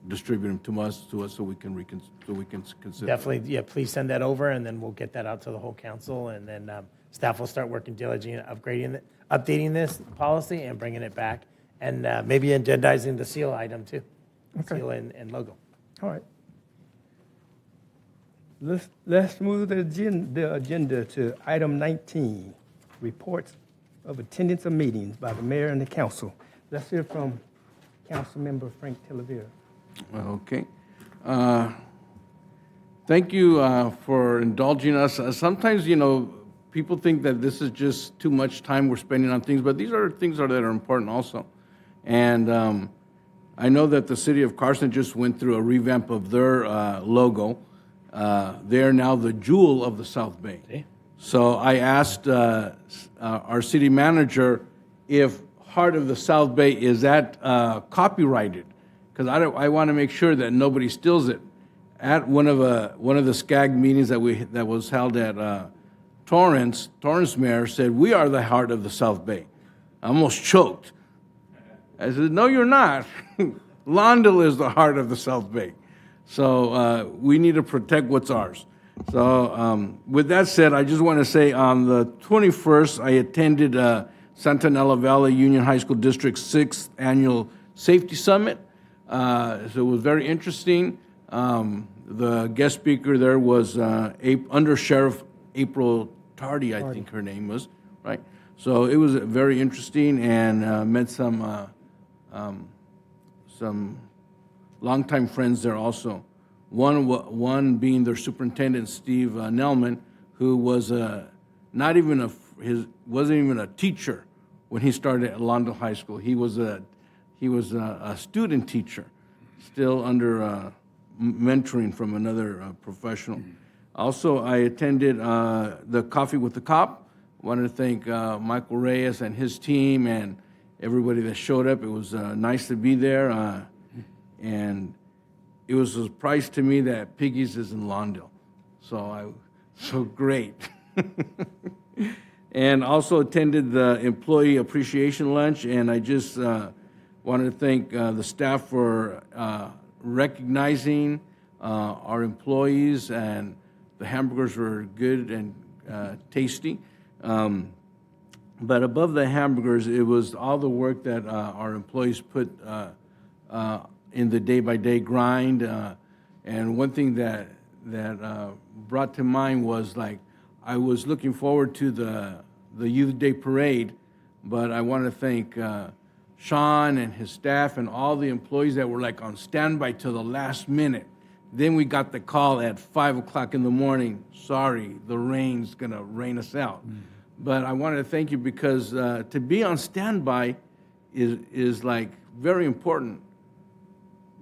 distribute them to us so we can consider. Definitely, yeah, please send that over, and then we'll get that out to the whole council, and then staff will start working diligently, updating this policy and bringing it back, and maybe agendizing the seal item too. Okay. Seal and logo. all right. Let's move the agenda to item 19, reports of attendance of meetings by the mayor and the council. Let's hear from Councilmember Frank Talavera. Okay. Thank you for indulging us. Sometimes, people think that this is just too much time we're spending on things, but these are things that are important also. And I know that the city of Carson just went through a revamp of their logo. They're now the jewel of the South Bay. So I asked our city manager if Heart of the South Bay, is that copyrighted? Because I want to make sure that nobody steals it. At one of the SCAG meetings that was held at Torrance mayor said, "We are the heart of the South Bay." I almost choked. I said, "No, you're not. Lawndale is the heart of the South Bay." So we need to protect what's ours. So with that said, I just want to say on the 21st, I attended Santa Anela Valley Union High School District's 6th Annual Safety Summit. So it was very interesting. The guest speaker there was Under Sheriff April Tardy, I think her name was, right? So it was very interesting, and met some longtime friends there also. One being their superintendent, Steve Nelman, who was wasn't even a teacher when he started at Lawndale High School. He was a student teacher, still under mentoring from another professional. Also, I attended the Coffee with the Cop. I wanted to thank Michael Reyes and his team and everybody that showed up. It was nice to be there, and it was a surprise to me that Piggy's is in Lawndale. So great. And also attended the employee appreciation lunch, and I just wanted to thank the staff for recognizing our employees, and the hamburgers were good and tasty. But above the hamburgers, it was all the work that our employees put in the day-by-day grind. And one thing that brought to mind was, like, I was looking forward to the Youth Day Parade, but I want to thank Sean and his staff and all the employees that were like on standby till the last minute. Then we got the call at 5 o'clock in the morning, sorry, the rain's gonna rain us out. But I wanted to thank you because to be on standby is like very important.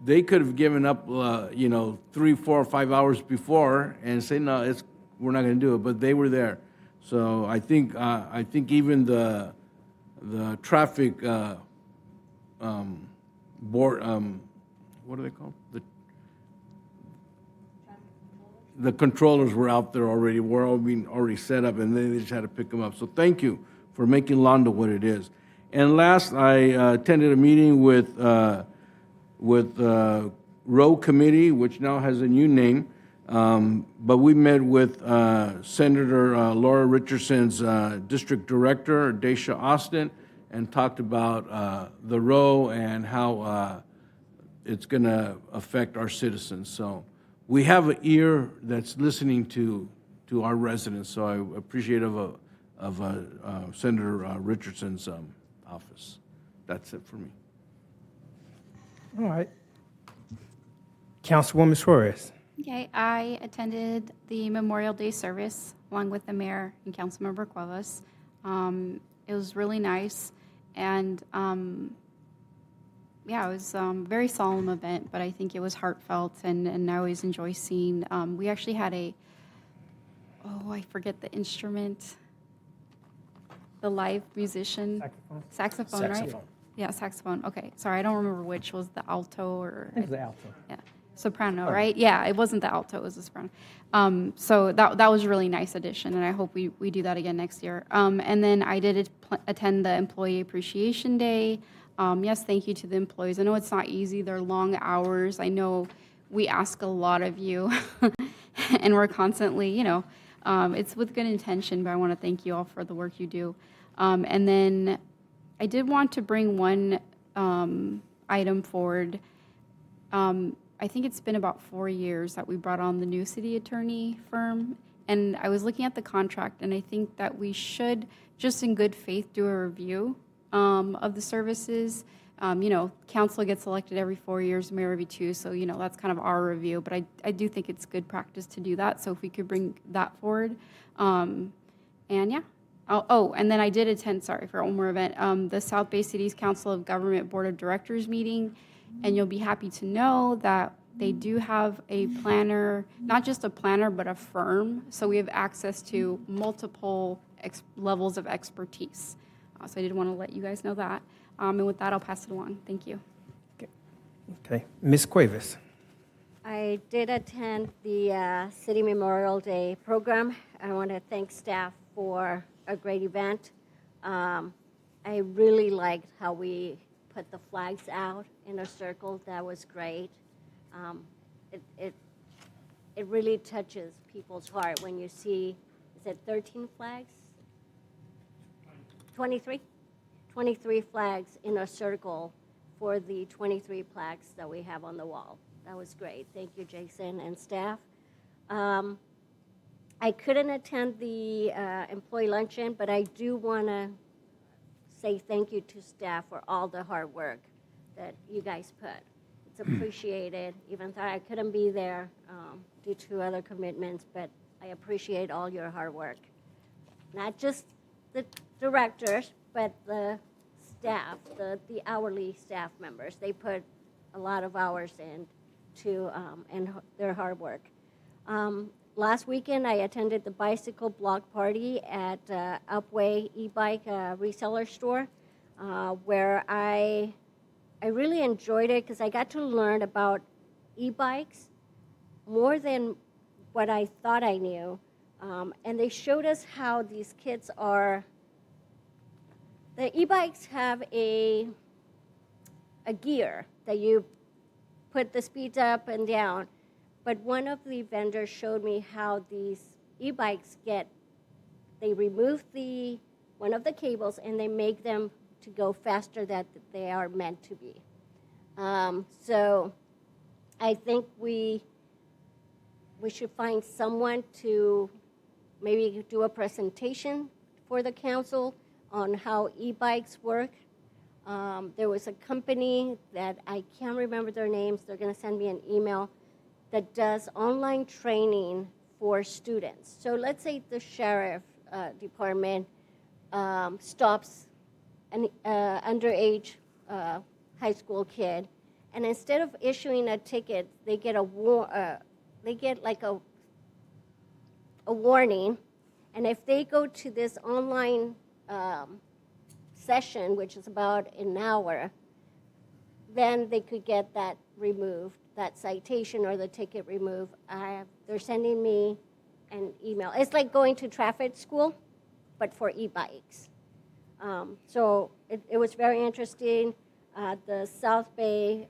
They could have given up, 3, 4, or 5 hours before and say, no, we're not gonna do it, but they were there. So I think even the the traffic board, what are they called? The controllers were out there already, were all being already set up, and then they just had to pick them up. So thank you for making Lawndale what it is. And last, I attended a meeting with Row Committee, which now has a new name, but we met with Senator Laura Richardson's District Director, Daisha Austin, and talked about the Row and how it's going to affect our citizens. So we have an ear that's listening to our residents, so I appreciate of Senator Richardson's office. That's it for me. All right. Councilwoman Suarez. Okay, I attended the Memorial Day service along with the mayor and Councilmember Cuevas. It was really nice, and yeah, it was a very solemn event, but I think it was heartfelt, and I always enjoy seeing. We actually had I forget the instrument, the live musician. Saxophone, right? Saxophone. Yeah, saxophone. Okay, sorry, I don't remember which was the alto or. I think the alto. Yeah, soprano, right? Yeah, it wasn't the alto, it was the soprano. So that was a really nice addition, and I hope we do that again next year. And then I did attend the Employee Appreciation Day. Yes, thank you to the employees. I know it's not easy. They're long hours. I know we ask a lot of you, and we're constantly, it's with good intention, but I want to thank you all for the work you do. And then I did want to bring one item forward. I think it's been about 4 years that we brought on the new city attorney firm, and I was looking at the contract, and I think that we should, just in good faith, do a review of the services. Council gets elected every 4 years, mayor every 2, so, that's kind of our review, but I do think it's good practice to do that, so if we could bring that forward. And yeah. And then I did attend, sorry, for one more event, the South Bay Cities Council of Government Board of Directors meeting, and you'll be happy to know that they do have a planner, not just a planner, but a firm, so we have access to multiple levels of expertise. So I did want to let you guys know that. And with that, I'll pass it along. Thank you. Okay. Ms. Cuevas. I did attend the City Memorial Day program. I want to thank staff for a great event. I really liked how we put the flags out in a circle. That was great. It really touches people's heart when you see, is it 13 flags? 23? 23 flags in a circle for the 23 plaques that we have on the wall. That was great. Thank you, Jason and staff. I couldn't attend the employee luncheon, but I do want to say thank you to staff for all the hard work that you guys put. It's appreciated, even though I couldn't be there due to other commitments, but I appreciate all your hard work. Not just the directors, but the staff, the hourly staff members. They put a lot of hours into and their hard work. Last weekend, I attended the bicycle block party at Upway e-bike reseller store, where I really enjoyed it because I got to learn about e-bikes more than what I thought I knew. And they showed us how these kids are. The e-bikes have a gear that you put the speeds up and down. But one of the vendors showed me how these e-bikes they remove one of the cables and they make them to go faster than they are meant to be. So I think we should find someone to maybe do a presentation for the council on how e-bikes work. There was a company that I can't remember their names. They're going to send me an email that does online training for students. So let's say the sheriff department stops an underage high school kid, and instead of issuing a ticket, they get like a warning. And if they go to this online session, which is about an hour, then they could get that removed, that citation or the ticket removed. They're sending me an email. It's like going to traffic school, but for e-bikes. So it was very interesting. The South Bay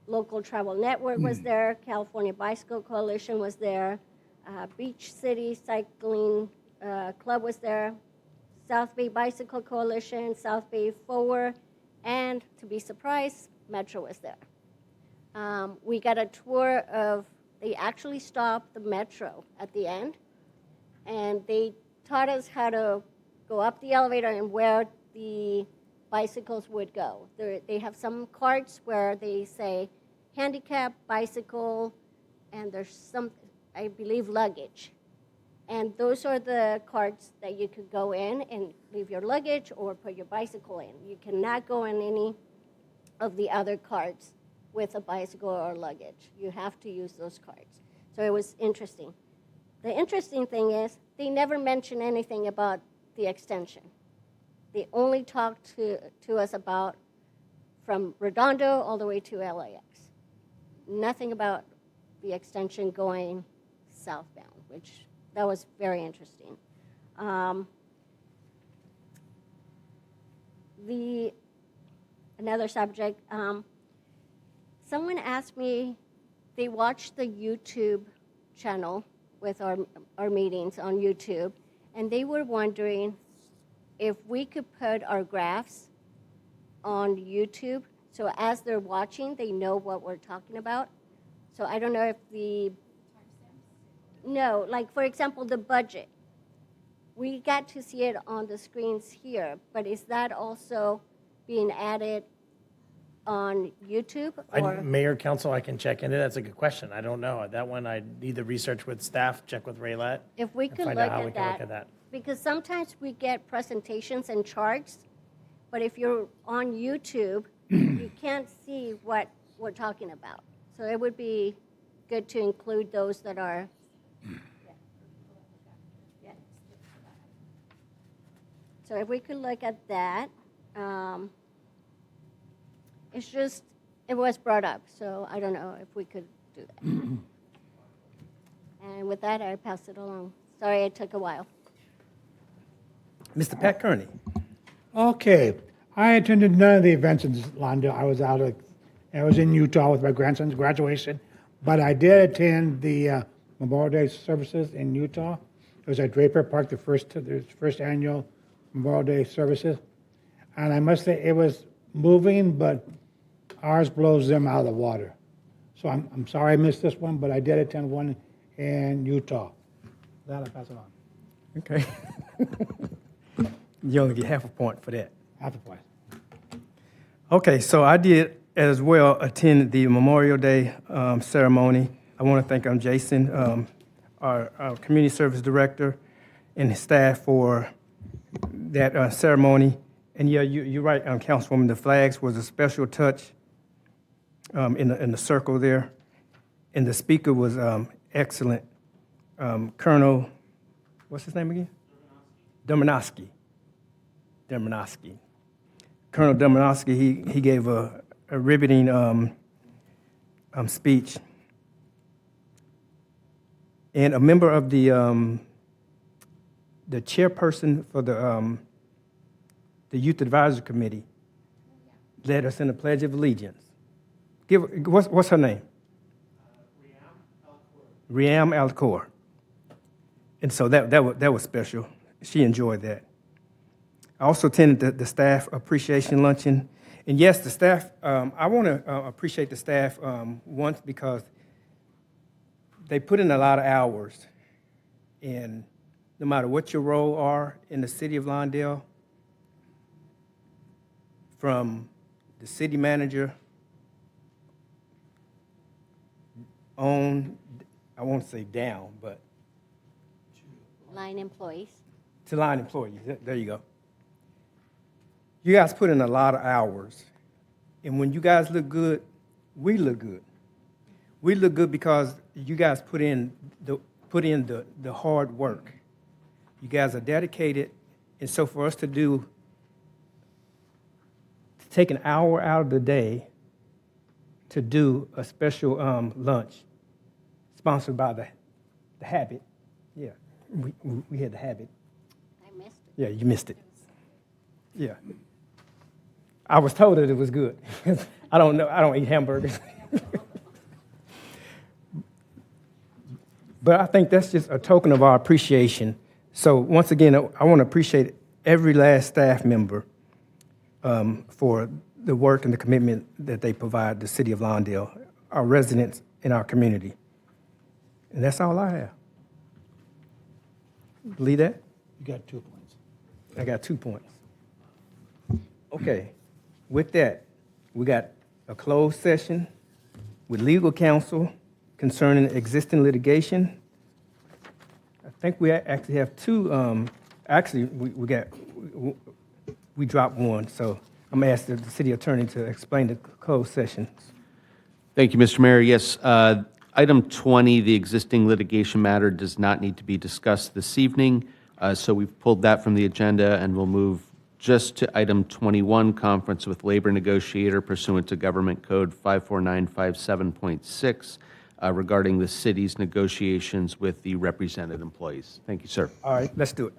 Local Travel Network was there. California Bicycle Coalition was there. Beach City Cycling Club was there. South Bay Bicycle Coalition, South Bay Forward, and to be surprised, Metro was there. We got a tour of, they actually stopped the Metro at the end, and they taught us how to go up the elevator and where the bicycles would go. They have some carts where they say handicap, bicycle, and there's some, I believe, luggage. And those are the carts that you could go in and leave your luggage or put your bicycle in. You cannot go in any of the other carts with a bicycle or luggage. You have to use those carts. So it was interesting. The interesting thing is they never mentioned anything about the extension. They only talked to us about from Redondo all the way to LAX. Nothing about the extension going southbound, which that was very interesting. Another subject, someone asked me, they watched the YouTube channel with our meetings on YouTube, and they were wondering if we could put our graphs on YouTube, so as they're watching, they know what we're talking about. So I don't know if no, like for example, the budget. We got to see it on the screens here, but is that also being added on YouTube? Or? Mayor, Council, I can check into that. That's a good question. I don't know. That one I need to research with staff, check with Raylette. If we could look at that, because sometimes we get presentations and charts, but if you're on YouTube, you can't see what we're talking about. So it would be good to include those that are. So if we could look at that, it's just, it was brought up, so I don't know if we could do that. And with that, I pass it along. Sorry it took a while. Mr. Pat Kearney. Okay. I attended none of the events in Lawndale. I was in Utah with my grandson's graduation, but I did attend the Memorial Day services in Utah. It was at Draper Park, the first annual Memorial Day services. And I must say it was moving, but ours blows them out of the water. So I'm sorry I missed this one, but I did attend one in Utah. That I pass it on. Okay. You only get half a point for that. Half a point. Okay, so I did as well attend the Memorial Day ceremony. I want to thank Jason, our community service director, and his staff for that ceremony. And yeah, you're right, Councilwoman. The flags was a special touch in the circle there, and the speaker was excellent. Colonel, what's his name again? Dominowski. Colonel Dominowski. He gave a riveting speech, and a member of the chairperson for the Youth Advisory Committee led us in the Pledge of Allegiance. What's her name? Riam Alcor. And so that was special. She enjoyed that. I also attended the staff appreciation luncheon. And yes, the staff, I want to appreciate the staff once because they put in a lot of hours. And no matter what your role are in the city of Lawndale, from the city manager on, I won't say down, but Line employees. to line employees. There you go. You guys put in a lot of hours. And when you guys look good, we look good. We look good because you guys put in the hard work. You guys are dedicated. And so for us to do take an hour out of the day to do a special lunch sponsored by the Habit. Yeah, we had the Habit. I missed it. Yeah, you missed it. Yeah. I was told that it was good. I don't know. I don't eat hamburgers. But I think that's just a token of our appreciation. So once again, I want to appreciate every last staff member for the work and the commitment that they provide the city of Lawndale, our residents, and our community. And that's all I have. Believe that? You got 2 points. I got 2 points. Okay. With that, we got a closed session with legal counsel concerning existing litigation. I think we actually have two. Actually, we dropped one. So I'm going to ask the city attorney to explain the closed session. Thank you, Mr. Mayor. Yes, item 20, the existing litigation matter, does not need to be discussed this evening. So we've pulled that from the agenda, and we'll move just to item 21, conference with labor negotiator pursuant to Government Code 54957.6 regarding the city's negotiations with the represented employees. Thank you, sir. All right, let's do it.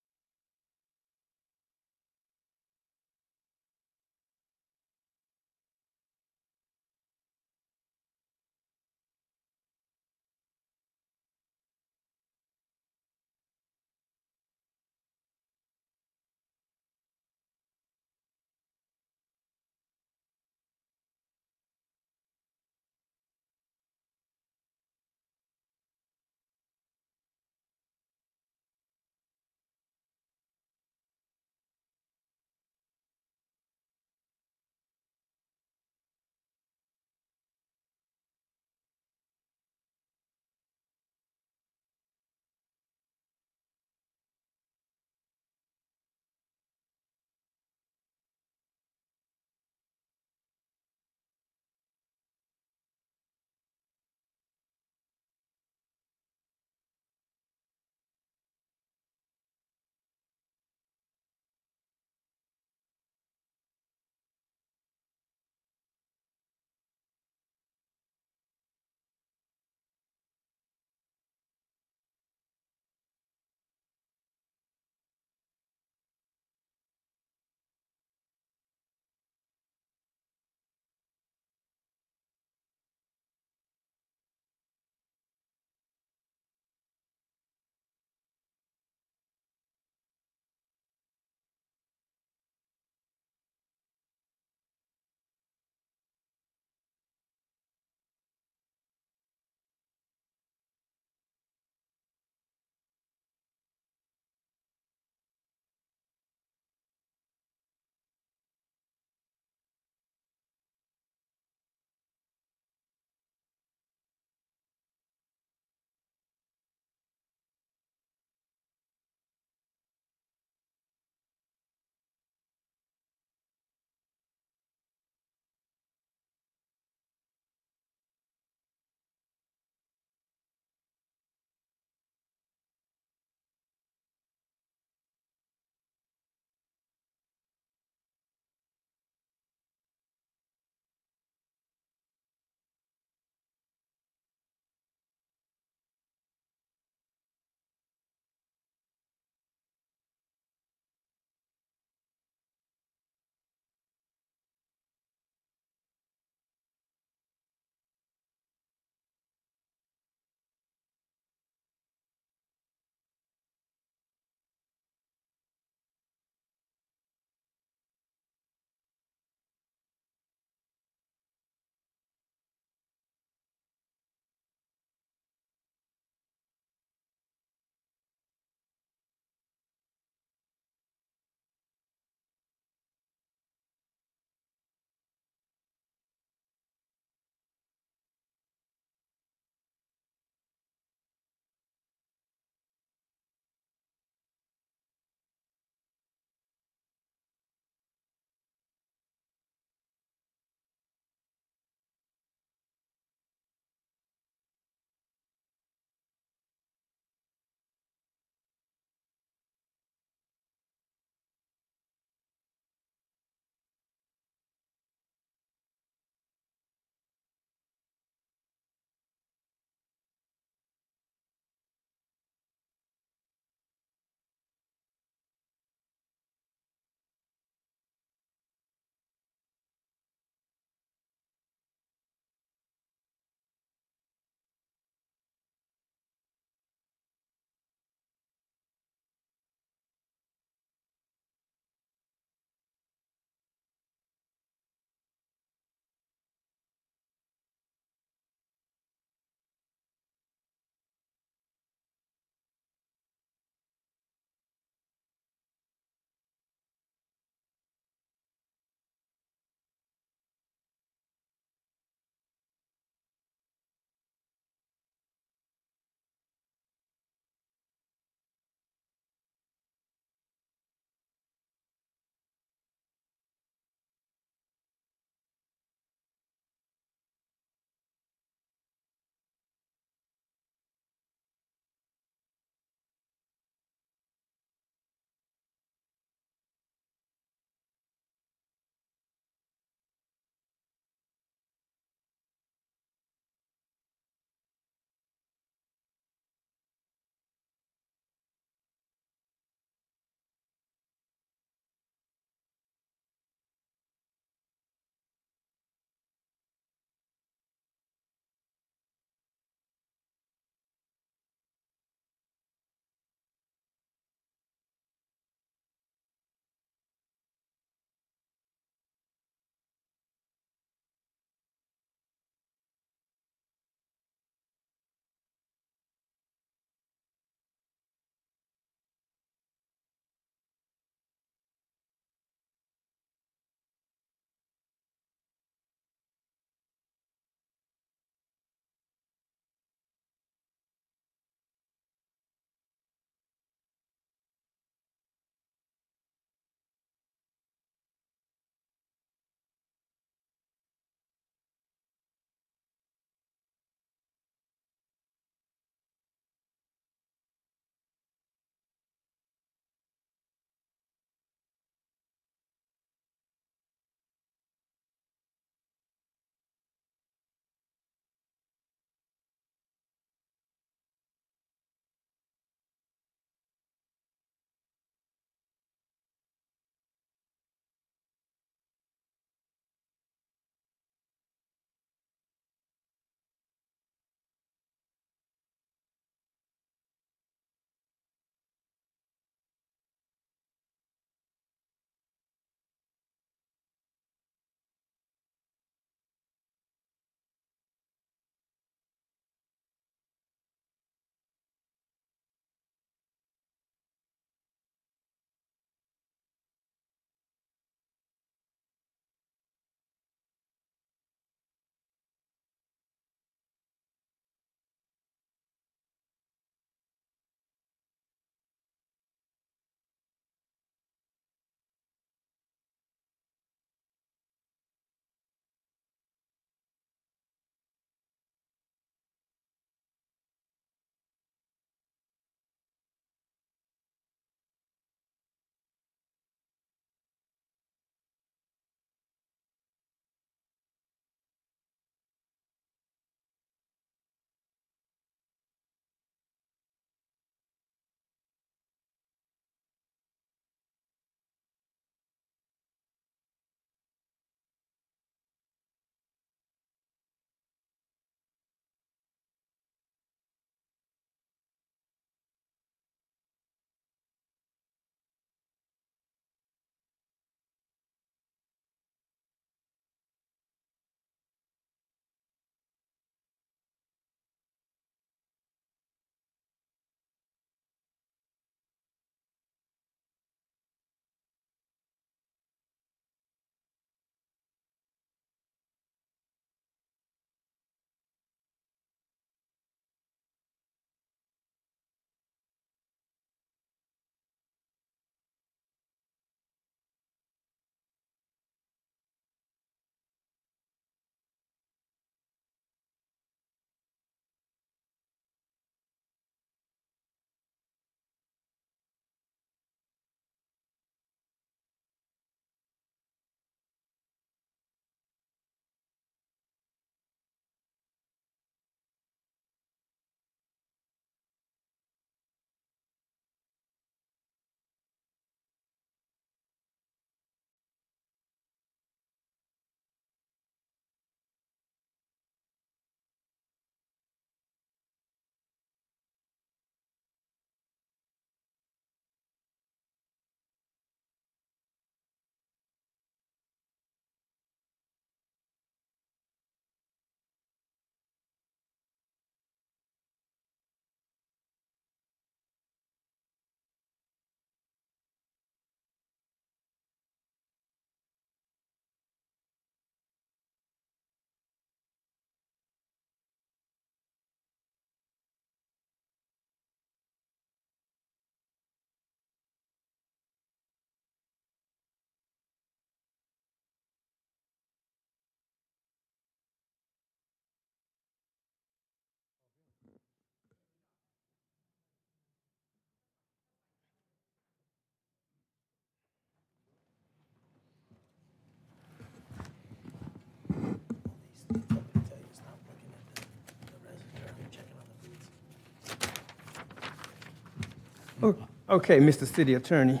Okay, Mr. City Attorney.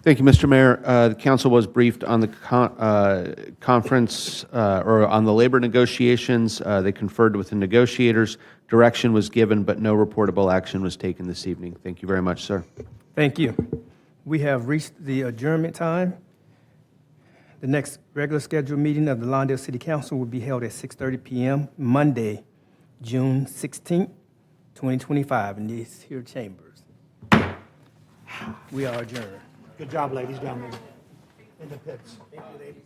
Thank you, Mr. Mayor. The council was briefed on the conference or on the labor negotiations. They conferred with the negotiators. Direction was given, but no reportable action was taken this evening. Thank you very much, sir. Thank you. We have reached the adjournment time. The next regular scheduled meeting of the Lawndale City Council will be held at 6:30 p.m. Monday, June 16th, 2025, in these here chambers. We are adjourned. Good job, ladies, down there in the pits. Thank you, ladies.